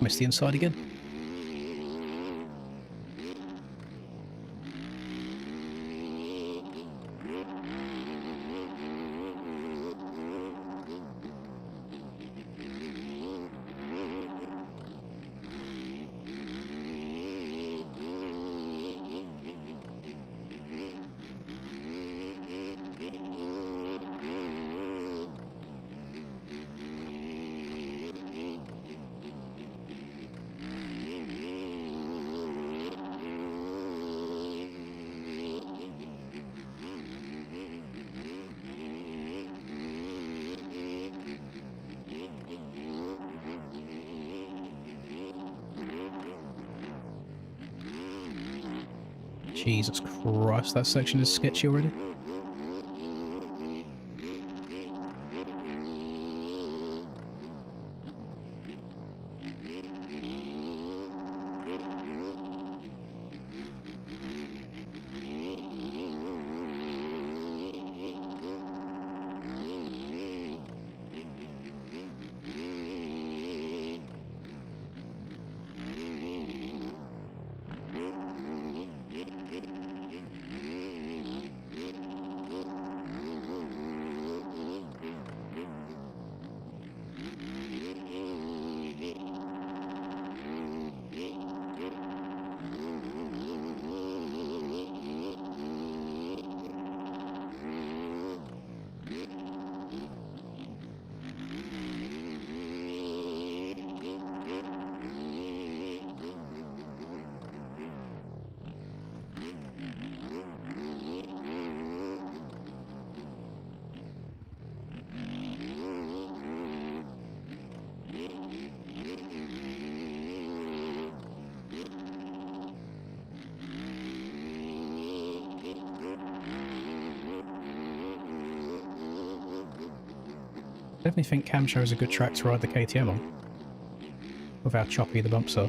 Missed the inside again. Jesus Christ, that section is sketchy already. Definitely think Camshaw is a good track to ride the KTM on, with how choppy the bumps are.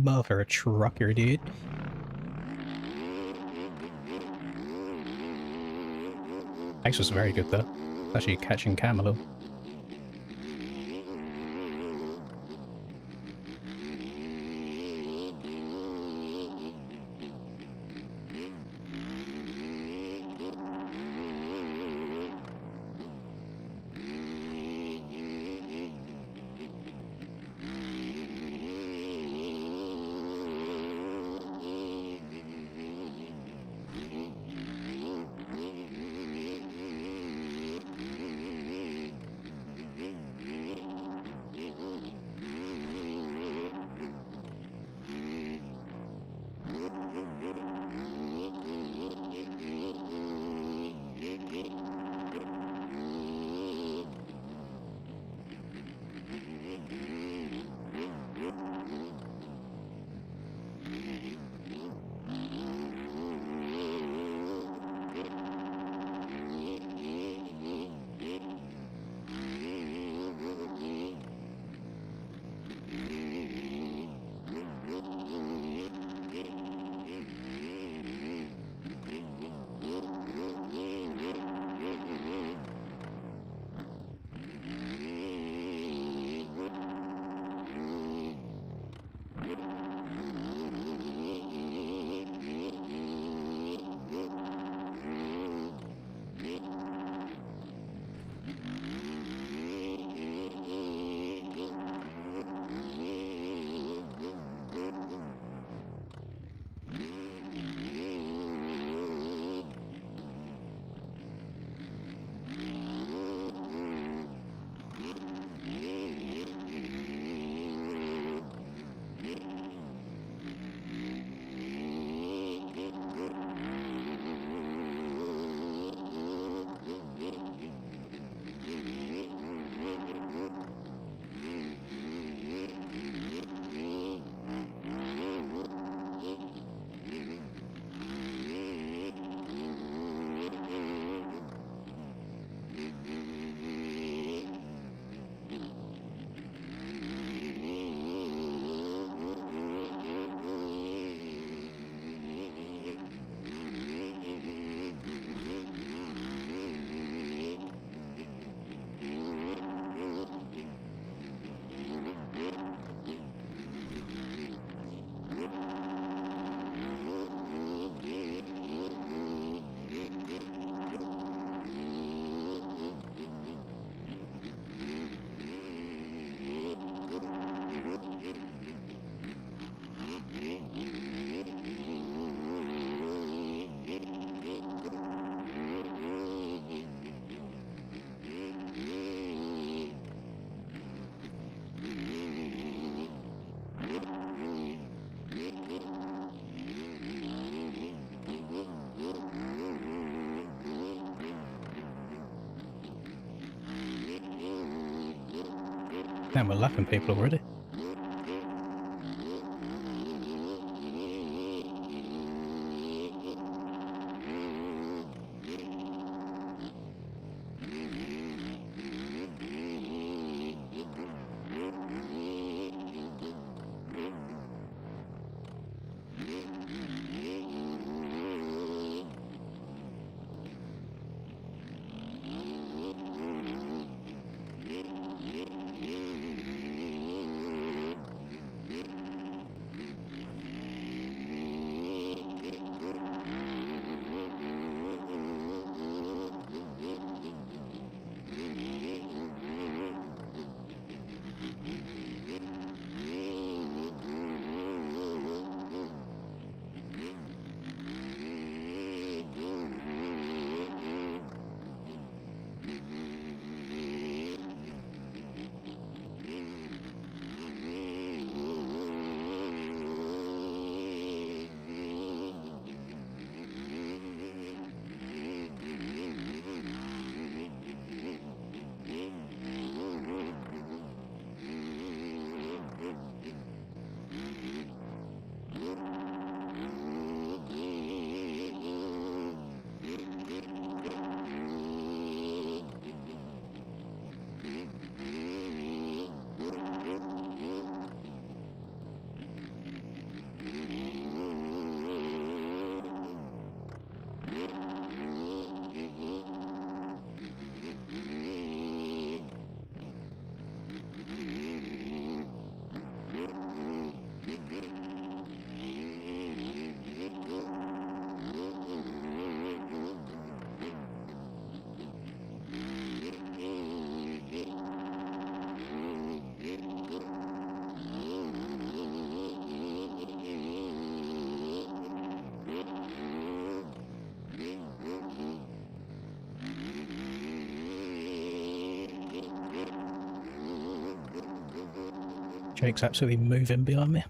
Mother trucker, dude. Ace was very good there. Actually catching Cam a little. Damn, we're lapping people already. Landrake's absolutely moving behind me.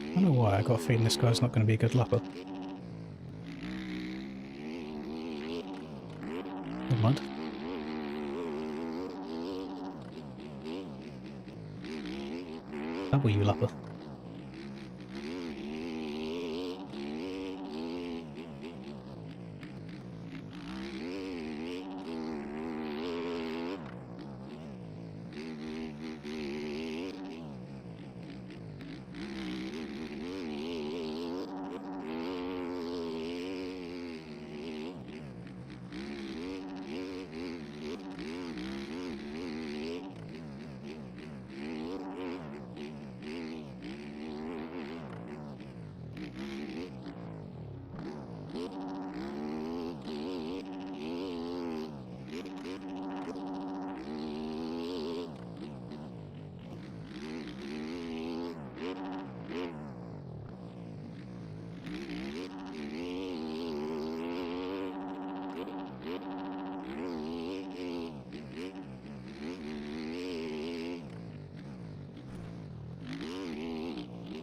I don't know why I got a feeling this guy's not going to be a good lapper. Never mind. W lapper.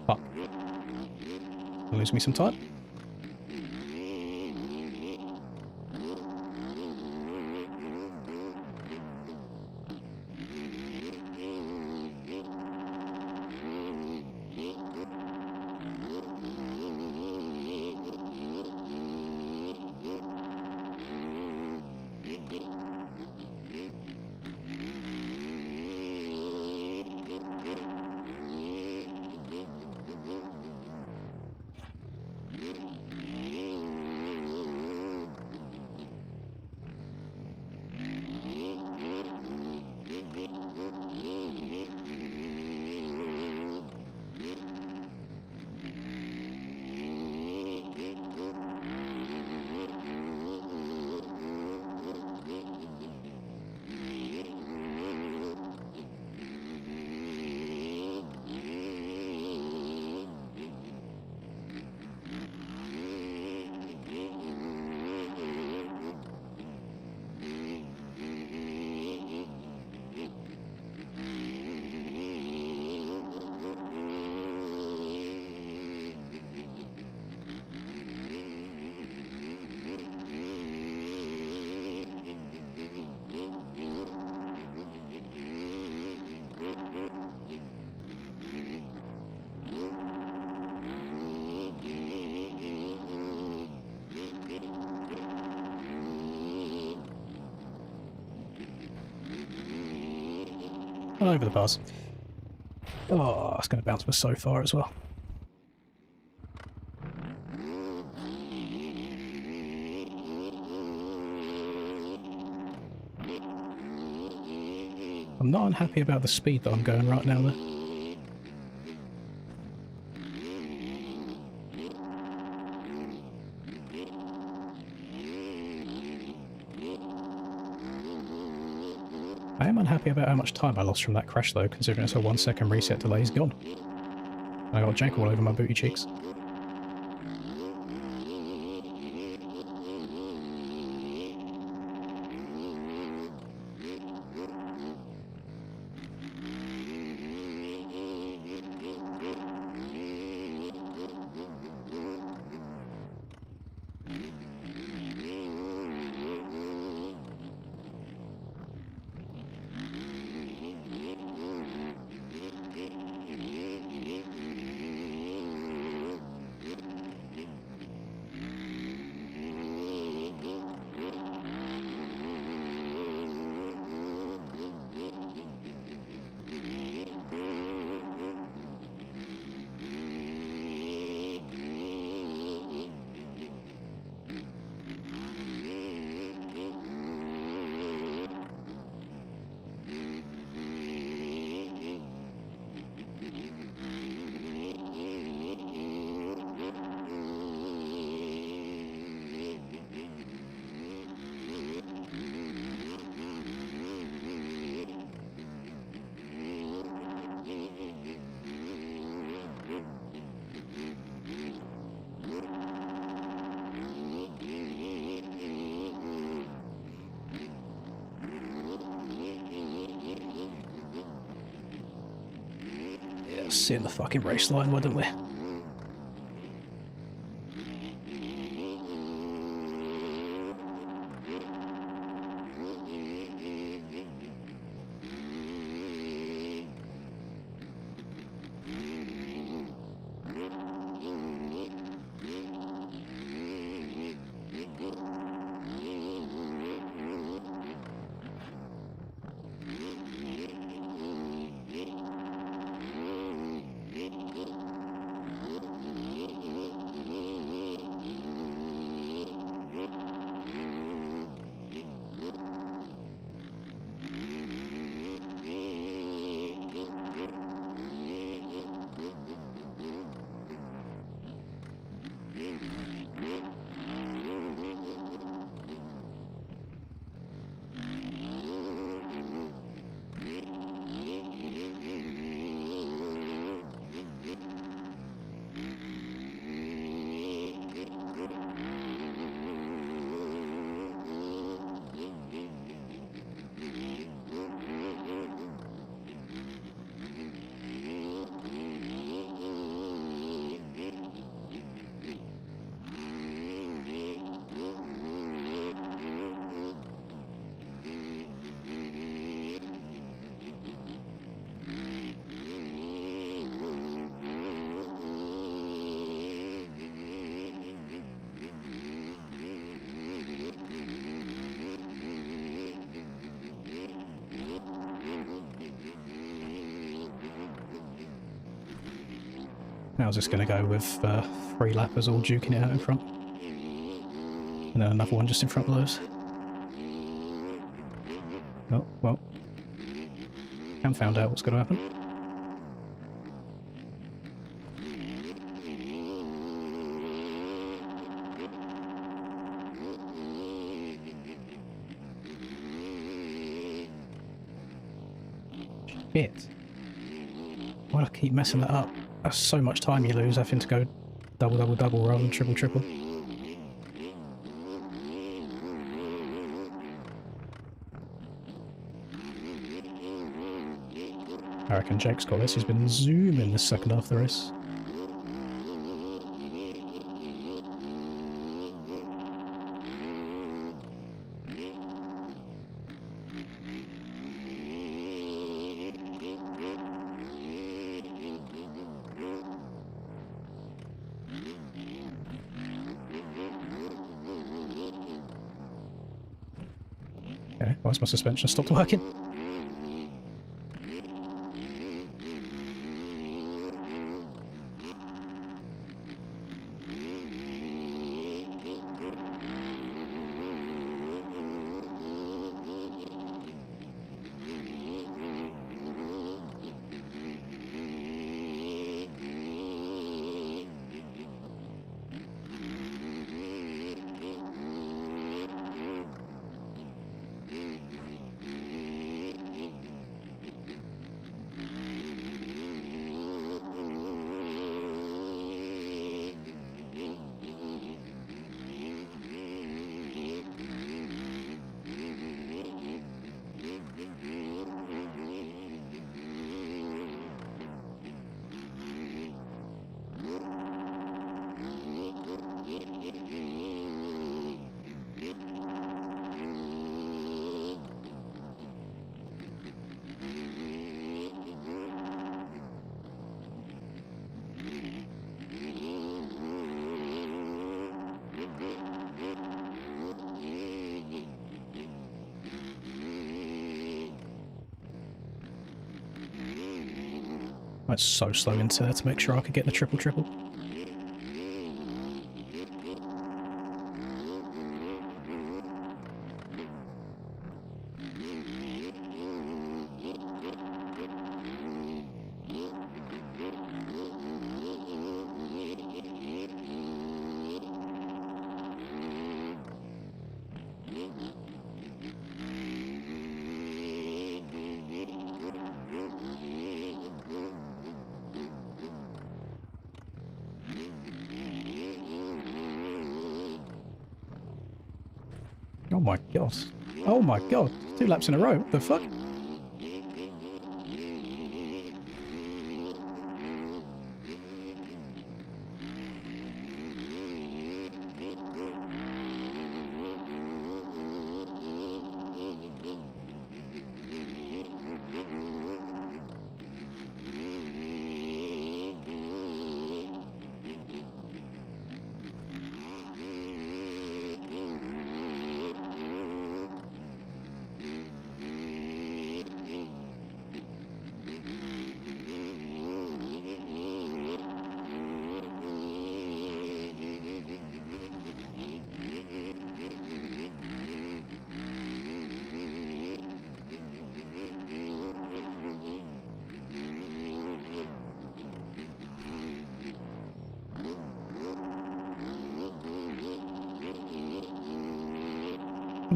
Fuck. Lose me some time. all over the bars. Oh, it's going to bounce me so far as well. I'm not unhappy about the speed that I'm going right now, though. I am unhappy about how much time I lost from that crash, though, considering it's a 1 second reset delay is gone. And I got jank all over my booty cheeks. Sit in the fucking race line, why don't we? I was just going to go with 3 lappers all duking it out in front. And then another one just in front of those. Oh, well. Haven't found out what's going to happen. Shit. Why do I keep messing that up? That's so much time you lose having to go double, double, double rather than triple, triple. I reckon Jake's got this. He's been zooming the second half of the race. Okay, why has my suspension stopped working? went so slow into there to make sure I could get the triple. Oh my god. Oh my god. 2 laps in a row. What the fuck?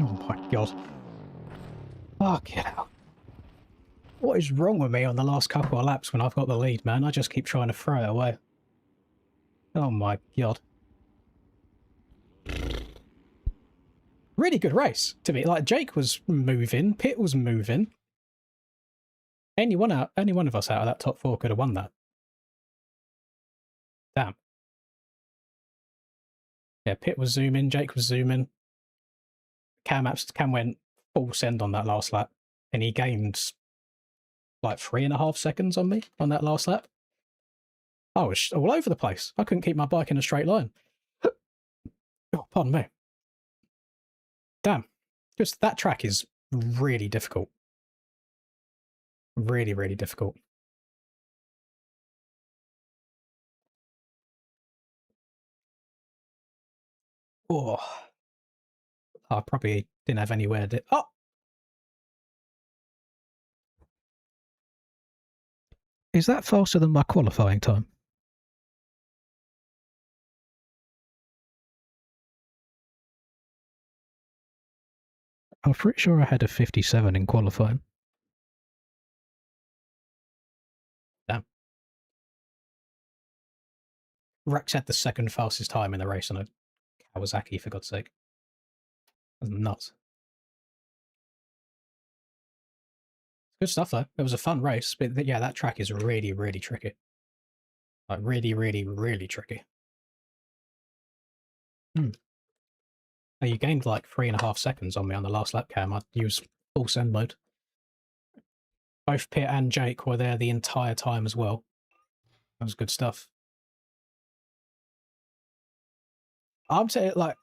Oh my god. Fuck yeah. What is wrong with me on the last couple of laps when I've got the lead, man? I just keep trying to throw it away. Oh my god. Really good race to me. Like, Jake was moving, Pitt was moving. Any one of us out of that top 4 could have won that. Damn. Yeah, Pitt was zooming, Jake was zooming. Cam went full send on that last lap, and he gained like 3.5 seconds on me on that last lap. I was all over the place. I couldn't keep my bike in a straight line. Oh, pardon me. Damn. Just that track is really difficult. Really, really difficult. Oh. I probably didn't have anywhere to... Oh! Is that faster than my qualifying time? I'm pretty sure I had a 57 in qualifying. Damn. Rex had the second fastest time in the race on a Kawasaki, for God's sake. That's nuts. Good stuff, though. It was a fun race, but yeah, that track is really, really tricky. Like, really, really, really tricky. Hmm. Oh, you gained like 3.5 seconds on me on the last lap, Cam. I used full send mode. Both Pitt and Jake were there the entire time as well. That was good stuff. I'm saying, like,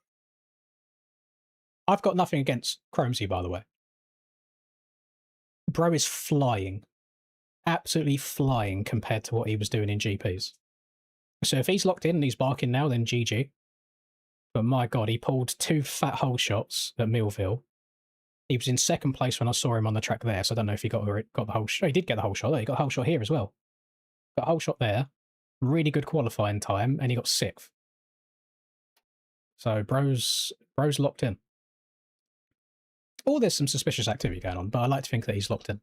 I've got nothing against Chromesy, by the way. Bro is flying. Absolutely flying compared to what he was doing in GPs. So if he's locked in and he's barking now, then GG. But my god, he pulled 2 fat hole shots at Millville. He was in second place when I saw him on the track there, so I don't know if he got the whole shot. He did get the whole shot there. He got a whole shot here as well. Got a whole shot there. Really good qualifying time, and he got 6th. So bro's locked in. Or there's some suspicious activity going on, but I like to think that he's locked in.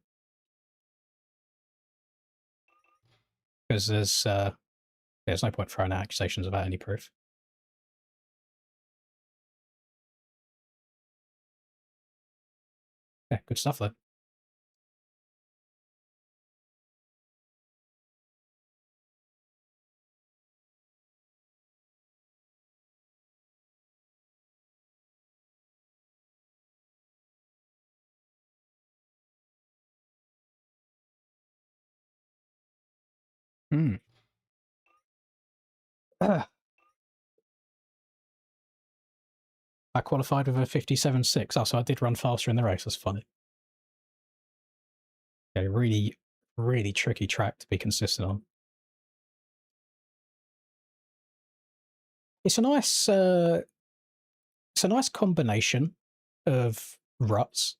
Because there's no point throwing out accusations without any proof. Yeah, good stuff though. Hmm. I qualified with a 57.6. Oh, so I did run faster in the race. That's funny. Okay, really, really tricky track to be consistent on. It's a nice combination of ruts,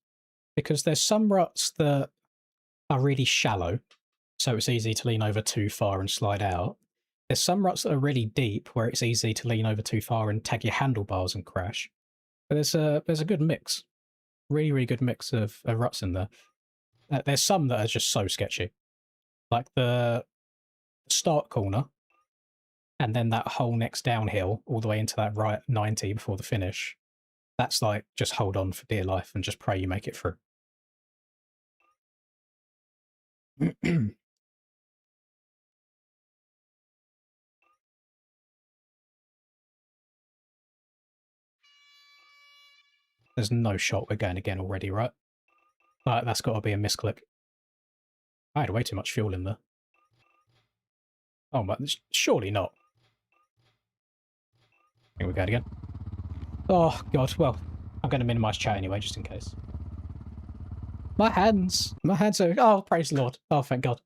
because there's some ruts that are really shallow, so it's easy to lean over too far and slide out. There's some ruts that are really deep where it's easy to lean over too far and tag your handlebars and crash. But there's a good mix, really good mix of ruts in there. There's some that are just so sketchy, like the start corner, and then that whole next downhill all the way into that right 90 before the finish. That's like just hold on for dear life and just pray you make it through. There's no shot we're going again already, right? Right, that's got to be a misclick. I had way too much fuel in there. Oh, but surely not. Here we go again. Oh, God. Well, I'm going to minimize chat anyway, just in case. My hands! My hands are... Oh, praise the Lord. Oh, thank God.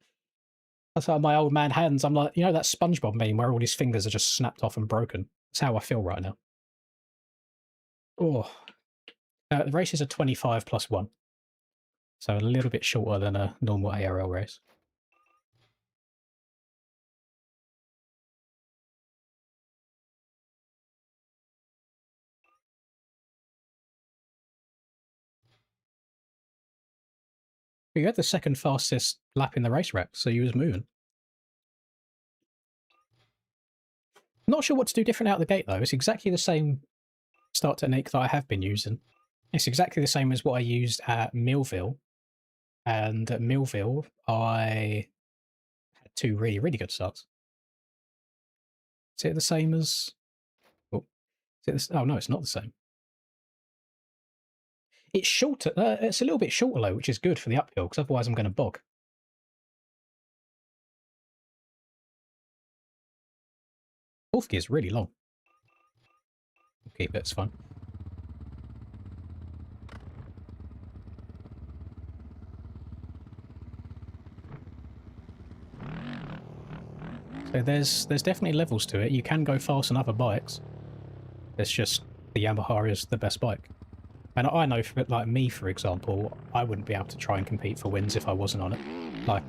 That's like my old man hands. I'm like, you know that SpongeBob meme where all his fingers are just snapped off and broken? That's how I feel right now. Oh. The race is a 25 plus 1. So a little bit shorter than a normal ARL race. But you had the second fastest lap in the race rack, so you was moving. Not sure what to do different out the gate, though. It's exactly the same start technique that I have been using. It's exactly the same as what I used at Millville. And at Millville, I had 2 really good starts. Is it the same as... Oh, oh no, it's not the same. It's shorter. It's a little bit shorter, though, which is good for the uphill, because otherwise I'm going to bog. Fourth gear is really long. Okay, that's fine. So there's definitely levels to it. You can go fast on other bikes. It's just the Yamaha is the best bike. And I know, for like me, for example, I wouldn't be able to try and compete for wins if I wasn't on it. Like,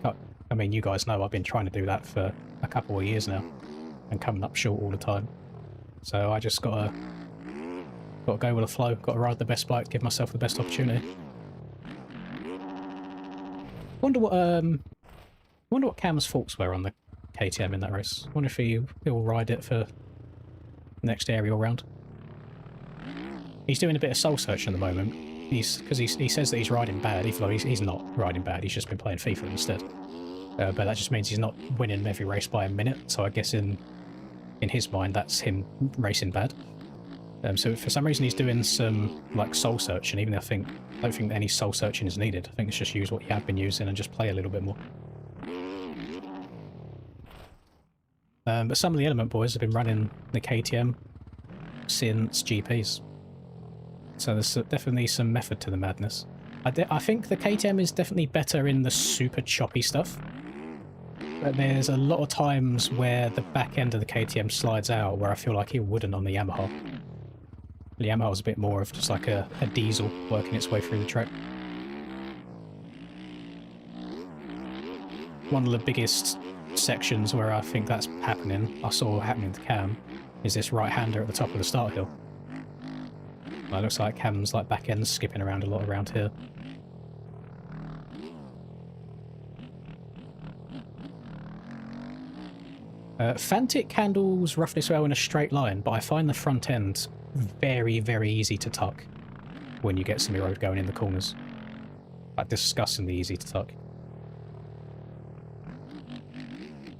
I mean, you guys know I've been trying to do that for a couple of years now, and coming up short all the time. So I just gotta go with the flow. Gotta ride the best bike, give myself the best opportunity. Wonder what Cam's faults were on the KTM in that race. Wonder if he'll ride it for next aerial round. He's doing a bit of soul searching at the moment. Because he says that he's riding bad, even though he's not riding bad. He's just been playing FIFA instead. But that just means he's not winning every race by a minute. So I guess in his mind, that's him racing bad. So for some reason, he's doing some like soul searching. Even though I don't think any soul searching is needed. I think it's just use what you have been using and just play a little bit more. But some of the Element boys have been running the KTM since GPs. So there's definitely some method to the madness. I think the KTM is definitely better in the super choppy stuff. But there's a lot of times where the back end of the KTM slides out where I feel like it wouldn't on the Yamaha. The Yamaha's a bit more of just like a diesel working its way through the track. One of the biggest sections where I think that's happening, I saw happening to Cam, is this right-hander at the top of the start hill. It looks like Cam's like back end skipping around a lot around here. Fantic handles roughly well in a straight line, but I find the front end very easy to tuck when you get some road going in the corners. Like disgustingly easy to tuck.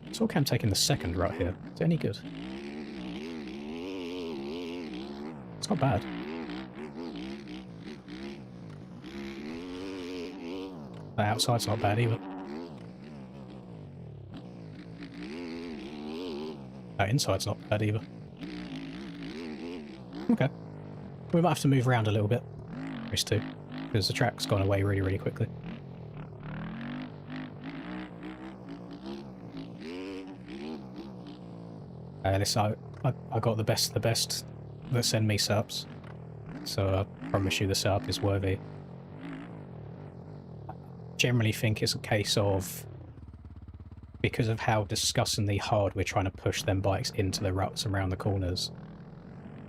I saw Cam taking the second right here. Is it any good? It's not bad. The outside's not bad either. That inside's not bad either. Okay. We might have to move around a little bit. Race 2. Because the track's gone away really quickly. This I got the best of the best that send me subs, so I promise you the sub is worthy. Generally think it's a case of, because of how disgustingly hard we're trying to push them bikes into the ruts around the corners.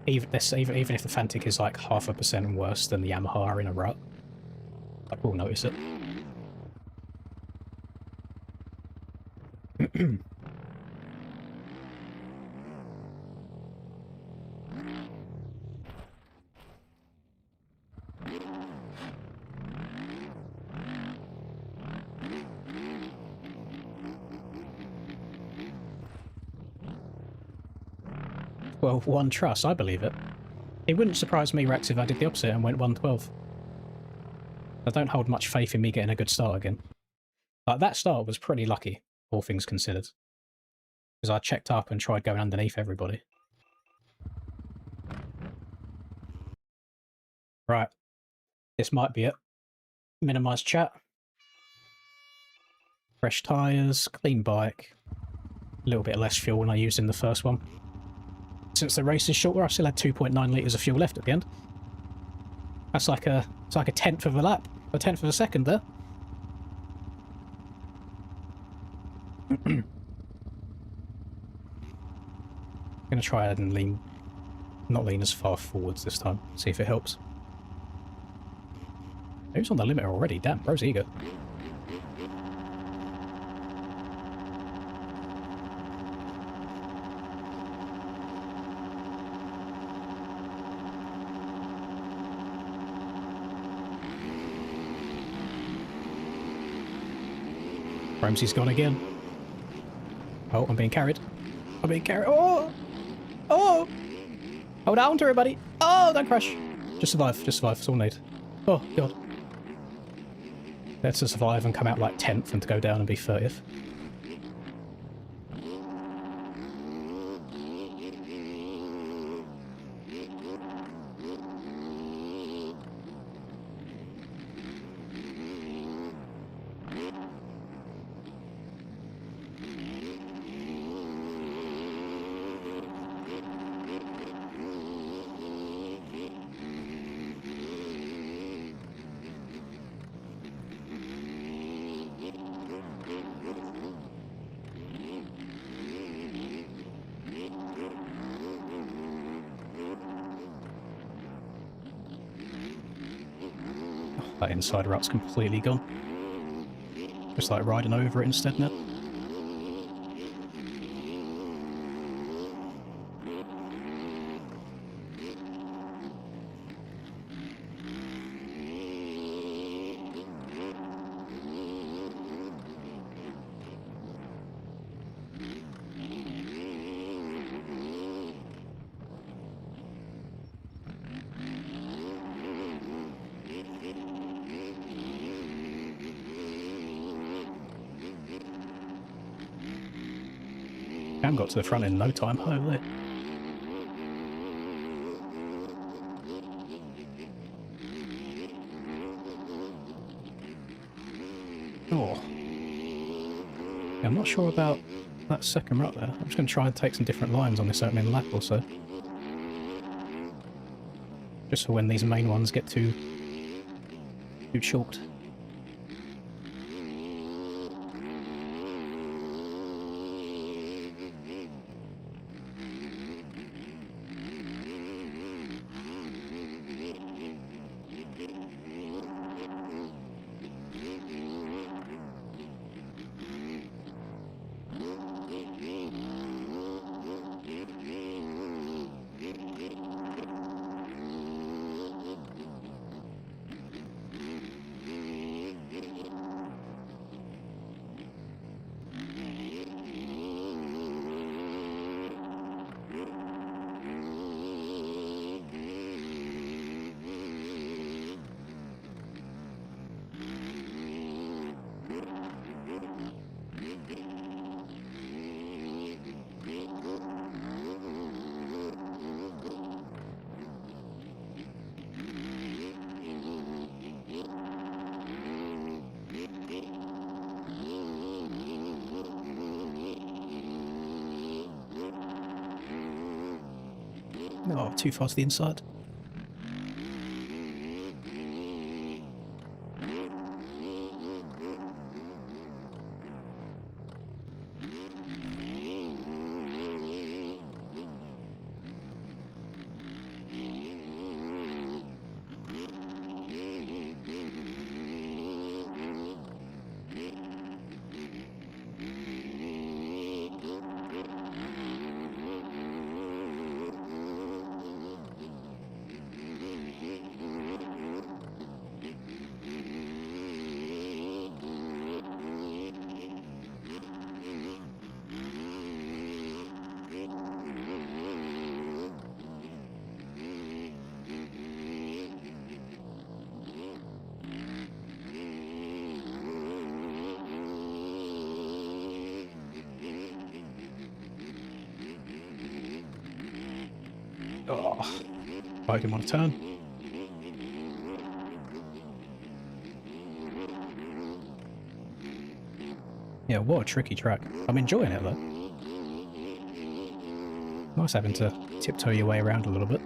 Even if the Fantic is like 0.5% worse than the Yamaha in a rut, I will notice it. Well, 1 truss, I believe it. It wouldn't surprise me, Rex, if I did the opposite and went 112. I don't hold much faith in me getting a good start again. Like, that start was pretty lucky, all things considered. Because I checked up and tried going underneath everybody. Right. This might be it. Minimise chat. Fresh tyres, clean bike. A little bit less fuel than I used in the first one. Since the race is shorter, I still had 2.9 litres of fuel left at the end. It's like a 10th of a lap, a 10th of a second there. I'm going to try and lean, not lean as far forwards this time, see if it helps. Who's on the limiter already? Damn, bro's eager. Ramsey's gone again. Oh, I'm being carried. I'm being carried. Oh! Oh! Hold on to her, buddy. Oh, don't crash. Just survive. Just survive. That's all I need. Oh, God. Let's survive and come out like 10th and to go down and be 30th. That inside rut's completely gone. Just like riding over it instead now. Cam got to the front in no time. Holy. Oh. Yeah, I'm not sure about that second rut there. I'm just going to try and take some different lines on this opening lap or so. Just for when these main ones get too chalked. Oh, too far to the inside. Oh, I didn't want to turn. Yeah, what a tricky track. I'm enjoying it though. Nice having to tiptoe your way around a little bit.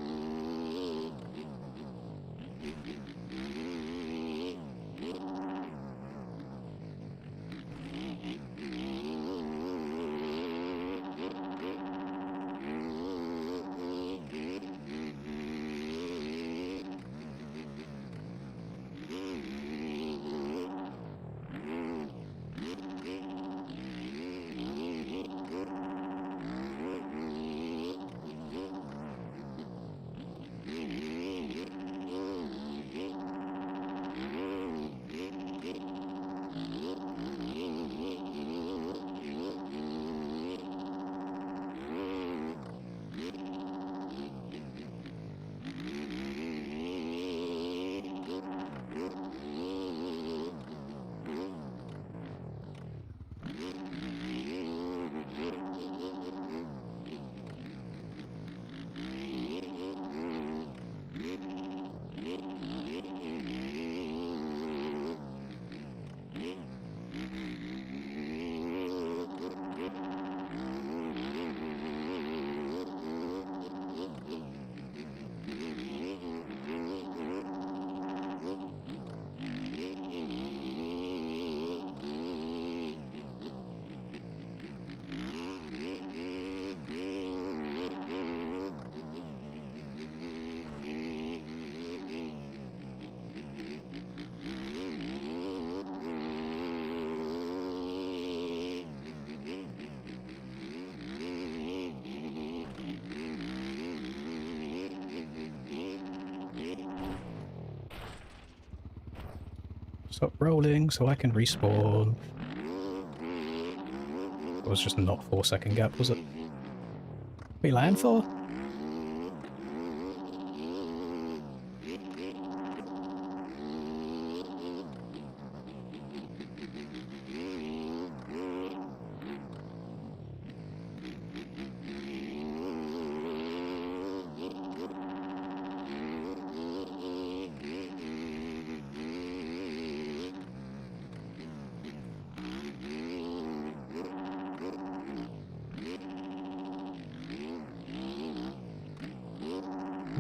Stop rolling so I can respawn. It was just not 4-second gap, was it? We land for?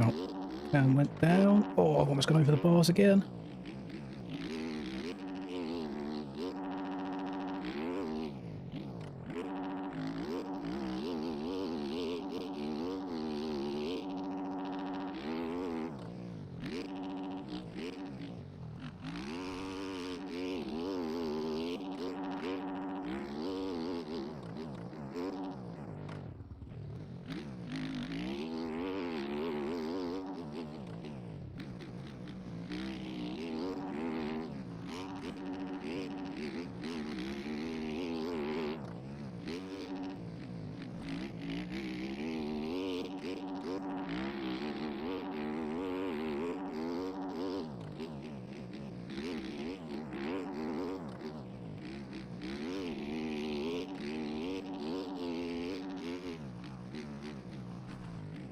Oh, and went down. Oh, I've almost gone over the bars again.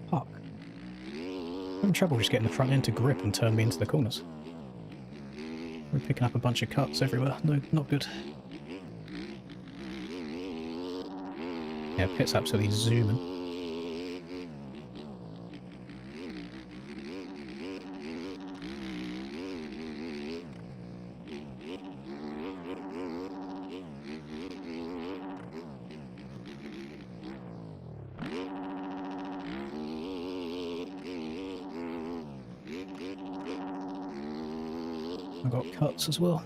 Fuck. I'm having trouble just getting the front end to grip and turn me into the corners. We're picking up a bunch of cuts everywhere. No, not good. Yeah, pit's absolutely zooming. I got cuts as well.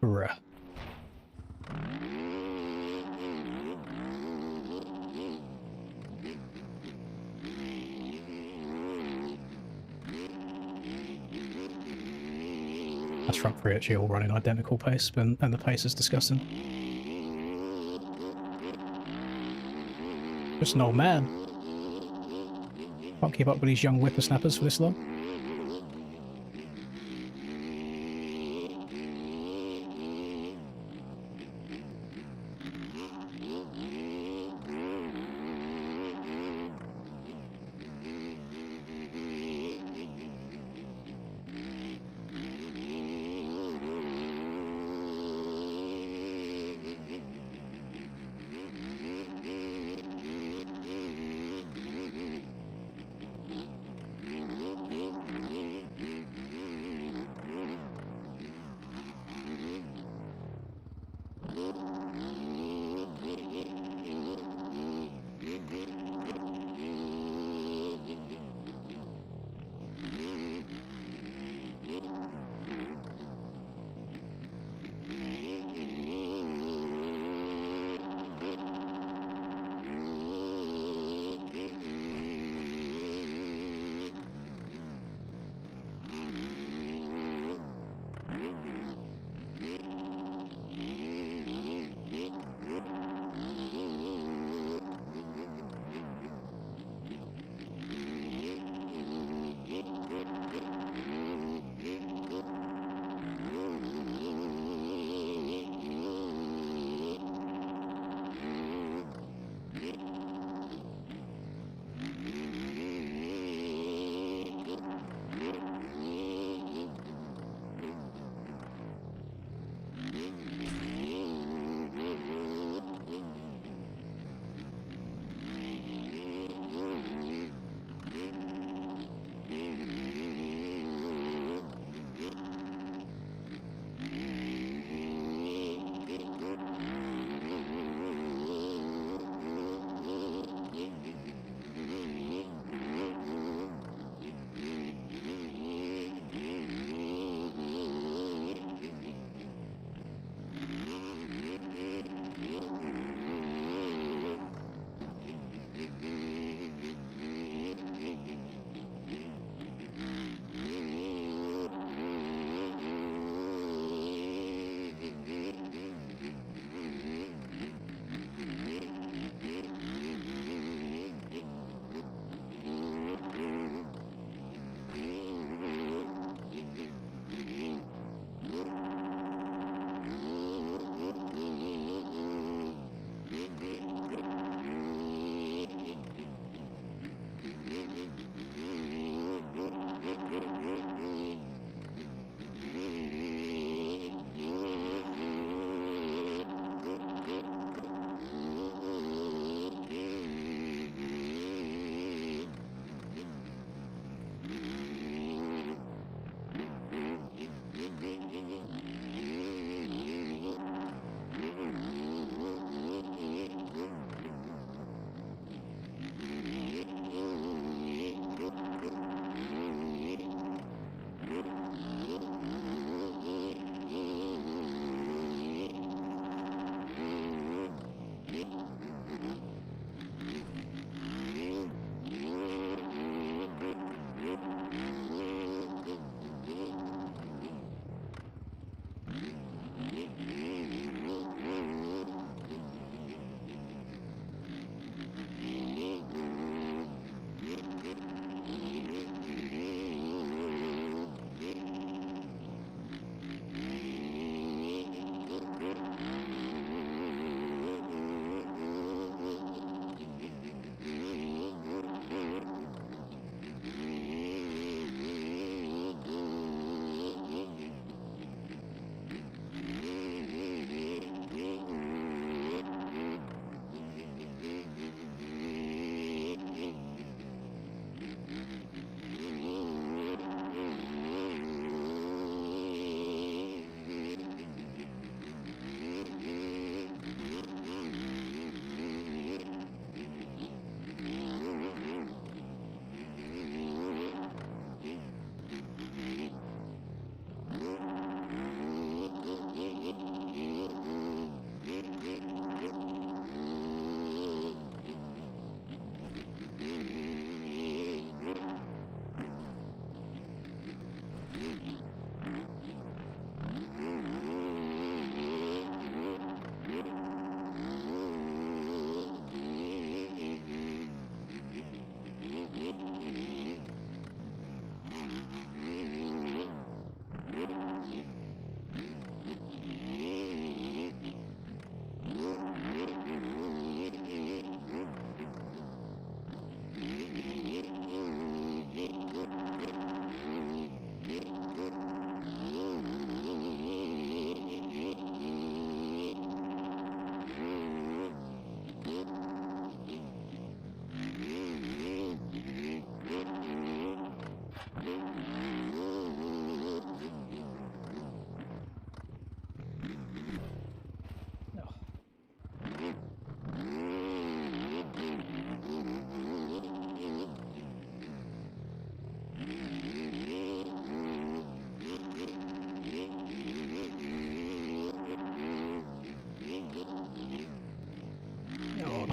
Bruh. That's front three actually all running identical pace, and the pace is disgusting. Just an old man. Can't keep up with these young whippersnappers for this long.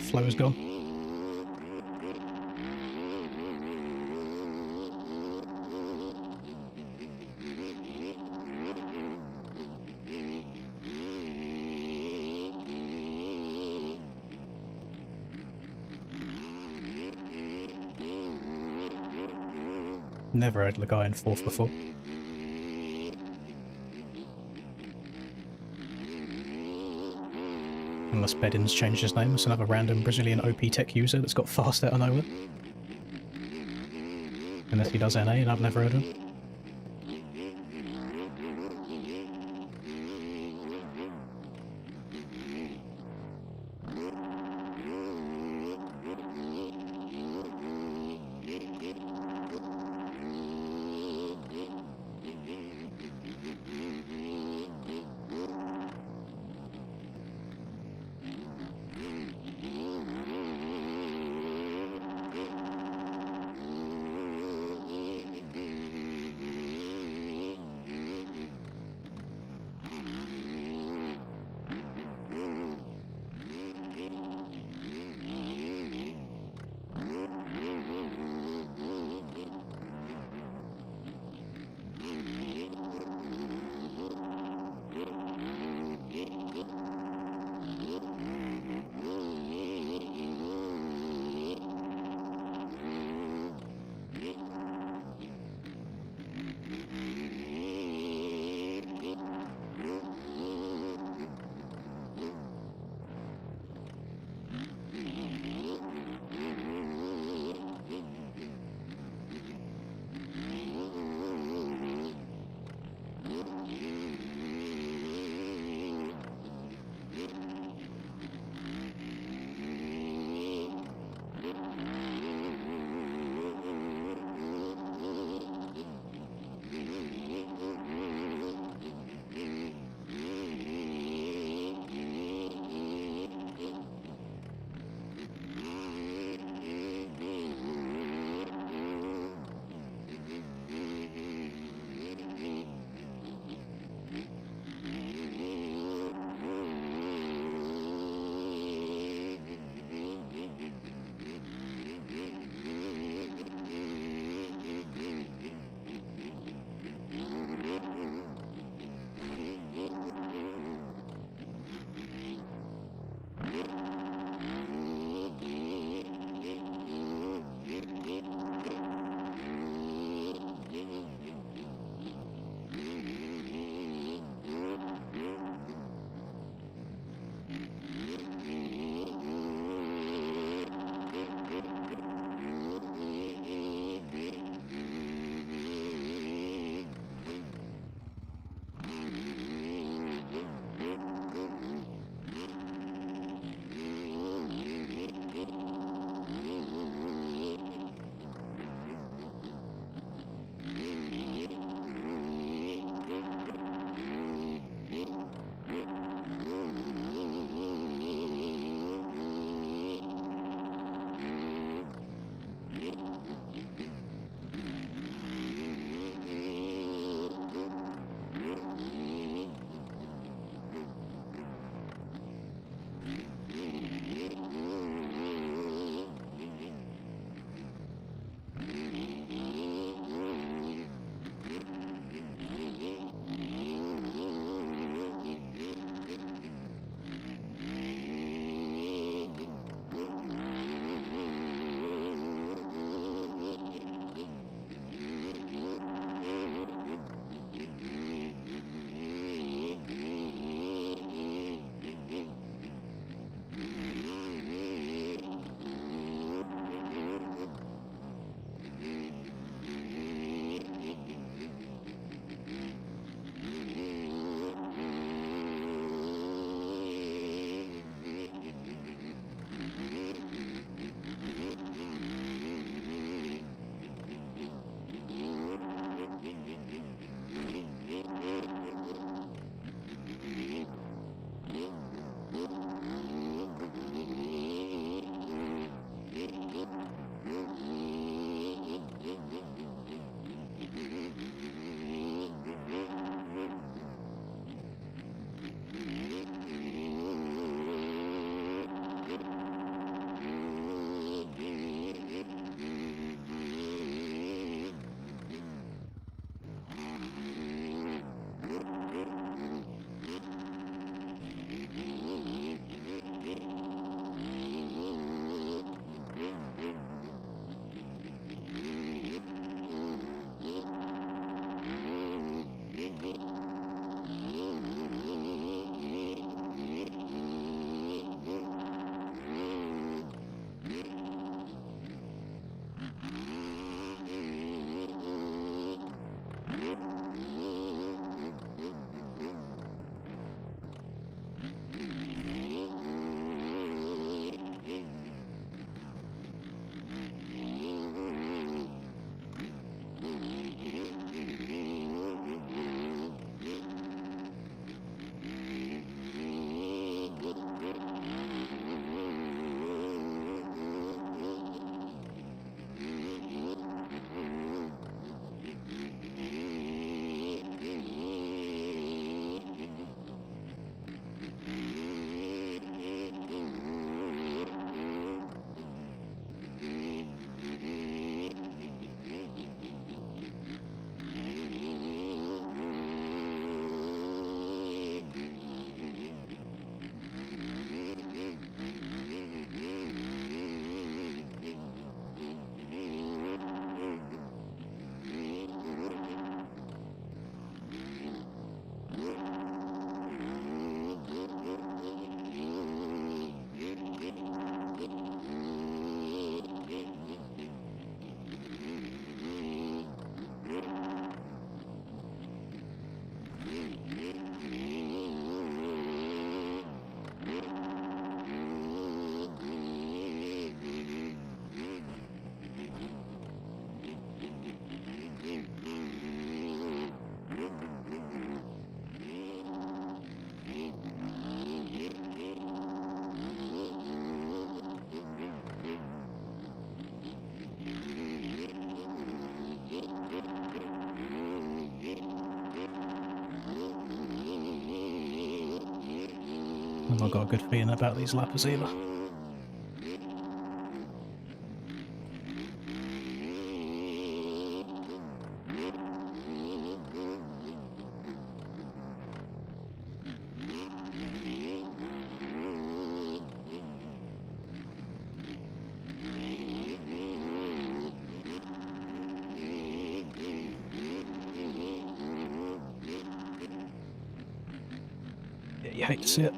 flow is gone. Never had the guy in fourth before. Unless Bedin's changed his name, it's another random Brazilian OP tech user that's got fast out of nowhere. Unless he does NA and I've never heard of him. I've not got a good feeling about these lappers either. Yeah, you hate to see it.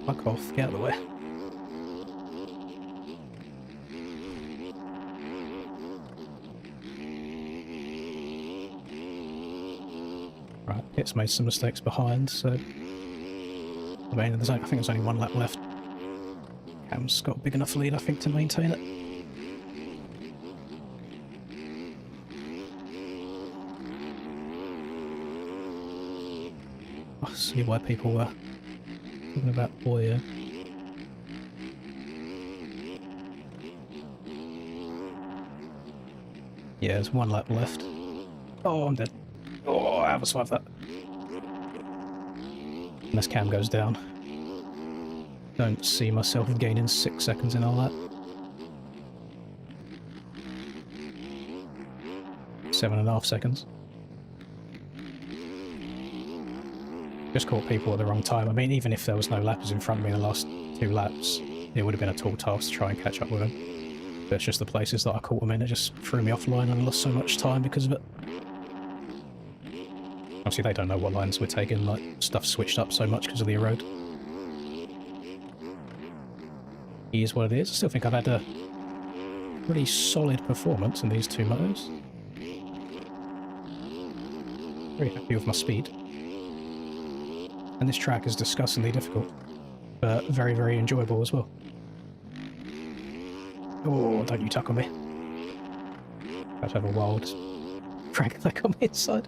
Fuck off, get out of the way. Right, it's made some mistakes behind, so... I mean, I think there's only one lap left. Cam's got a big enough lead, I think, to maintain it. I see why people were talking about Boyer. Yeah, there's one lap left. Oh, I'm dead. Oh, I haven't survived that. Unless Cam goes down. Don't see myself gaining 6 seconds in all that. 7.5 seconds. Just caught people at the wrong time. I mean, even if there was no lappers in front of me in the last 2 laps, it would have been a tall task to try and catch up with them. But it's just the places that I caught them in, it just threw me offline and lost so much time because of it. Obviously they don't know what lines we're taking, like, stuff switched up so much because of the erode. It is what it is. I still think I've had a pretty solid performance in these 2 motos. Very happy with my speed. And this track is disgustingly difficult, but very, very enjoyable as well. Oh, don't you tuck on me. About to have a wild drag back on the inside.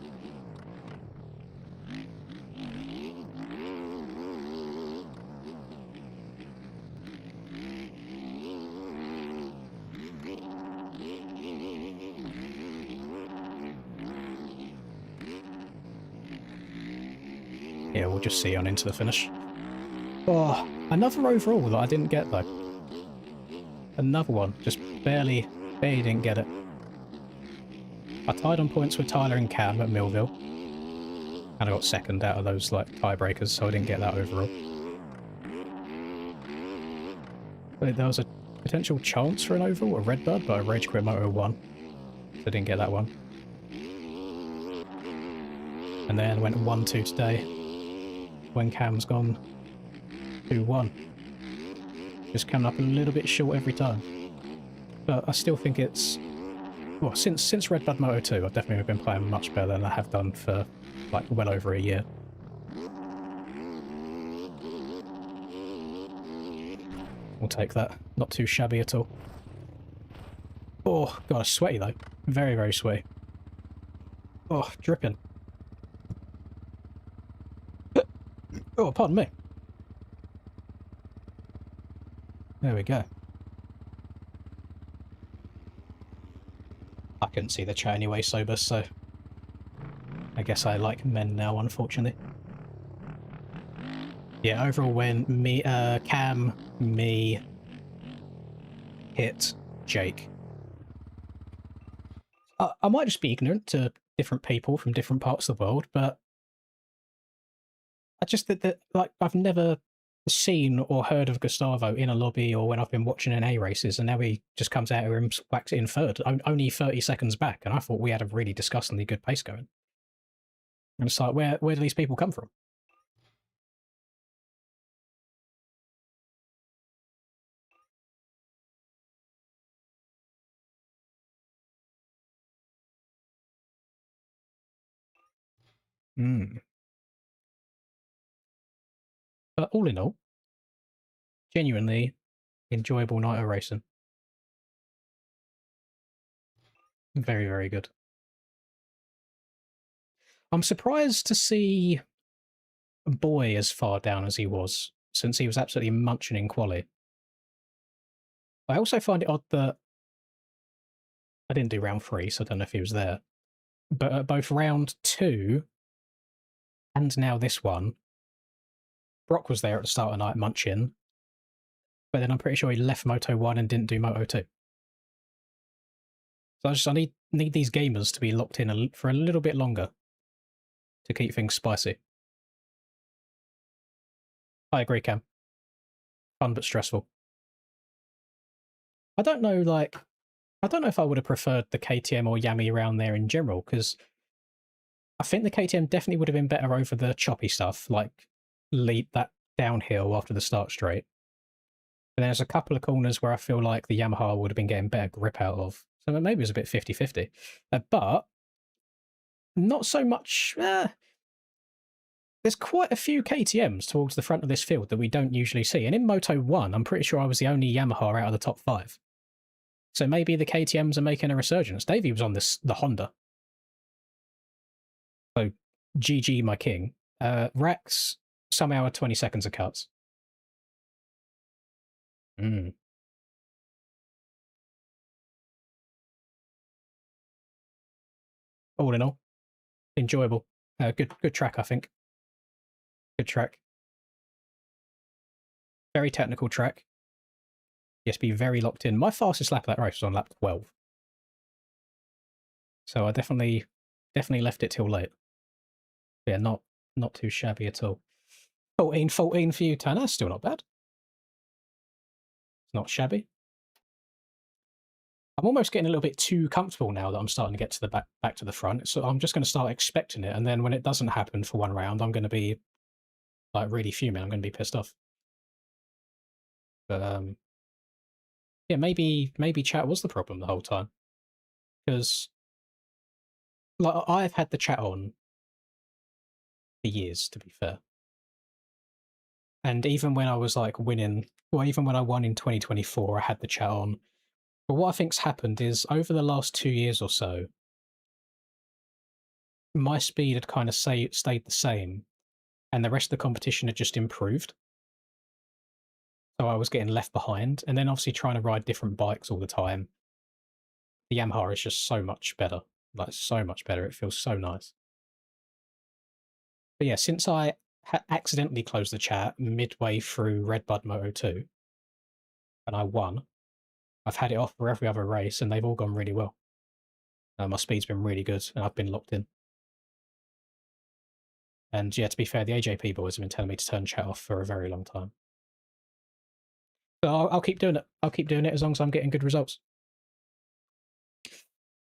Yeah, we'll just see on into the finish. Oh, another overall that I didn't get though. Another one, just barely didn't get it. I tied on points with Tyler and Cam at Millville. And I got second out of those like tiebreakers, so I didn't get that overall. But there was a potential chance for an overall at Redbud, but I Rage Quit Moto won. So I didn't get that one. And then went 1-2 today, when Cam's gone 2-1. Just coming up a little bit short every time. But I still think it's... Well, since Red Bud Moto 2, I've definitely been playing much better than I have done for, like, well over a year. We'll take that. Not too shabby at all. Oh, God, it's sweaty, though. Very, very sweaty. Oh, dripping. Oh, pardon me. There we go. I couldn't see the chat anyway, sober, so... I guess I like men now, unfortunately. Yeah, overall win, me, Cam, me, Hit, Jake. I might just be ignorant to different people from different parts of the world, but... I just that like I've never seen or heard of Gustavo in a lobby or when I've been watching NA races, and now he just comes out here and whacks it in third, only 30 seconds back, and I thought we had a really disgustingly good pace going. And it's like, where do these people come from? Hmm. But all in all, genuinely enjoyable night of racing. Very, very good. I'm surprised to see Boy as far down as he was, since he was absolutely munching in quali. I also find it odd that I didn't do round 3, so I don't know if he was there. But at both round 2 and now this one. Brock was there at the start of the night munching, but then I'm pretty sure he left Moto 1 and didn't do Moto 2. So I need these gamers to be locked in for a little bit longer to keep things spicy. I agree, Cam. Fun but stressful. I don't know, I don't know if I would have preferred the KTM or Yami around there in general, because I think the KTM definitely would have been better over the choppy stuff, like lead that downhill after the start straight. And there's a couple of corners where I feel like the Yamaha would have been getting better grip out of. So maybe it was a bit 50-50. But not so much. There's quite a few KTMs towards the front of this field that we don't usually see. And in Moto 1, I'm pretty sure I was the only Yamaha out of the top 5. So maybe the KTMs are making a resurgence. Davey was on the Honda. So GG, my king. Rex, somehow 20 seconds of cuts. All in all, enjoyable. Good track, I think. Good track. Very technical track. Yes, be very locked in. My fastest lap of that race was on lap 12. So I definitely left it till late. Yeah, not too shabby at all. 14 for you, Tanner. Still not bad. It's not shabby. I'm almost getting a little bit too comfortable now that I'm starting to get to the back to the front. So I'm just going to start expecting it, and then when it doesn't happen for one round, I'm going to be like really fuming. I'm going to be pissed off. But yeah, maybe chat was the problem the whole time, because like I've had the chat on for years, to be fair. And even when I was like winning, or even when I won in 2024, I had the chat on. But what I think's happened is over the last 2 years or so, my speed had kind of stayed the same, and the rest of the competition had just improved. So I was getting left behind, and then obviously trying to ride different bikes all the time. The Yamaha is just so much better, like so much better. It feels so nice. But yeah, since I accidentally closed the chat midway through Redbud Moto 2, and I won, I've had it off for every other race, and they've all gone really well. My speed's been really good, and I've been locked in. And yeah, to be fair, the AJP boys have been telling me to turn chat off for a very long time. So I'll keep doing it. I'll keep doing it as long as I'm getting good results.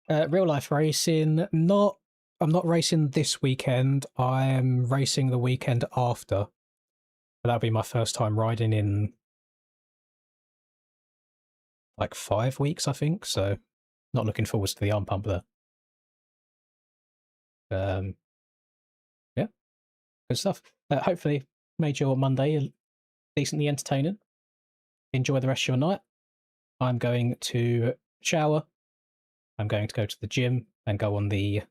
Real life racing, I'm not racing this weekend. I am racing the weekend after. That'll be my first time riding in like 5 weeks, I think. So not looking forward to the arm pump there. Yeah, good stuff. Hopefully made your Monday decently entertaining. Enjoy the rest of your night. I'm going to shower. I'm going to go to the gym and go on the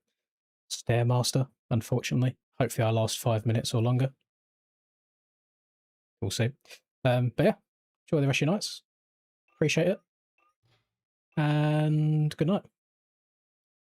Stairmaster, unfortunately. Hopefully I last 5 minutes or longer. We'll see. But yeah, enjoy the rest of your nights. Appreciate it. And good night.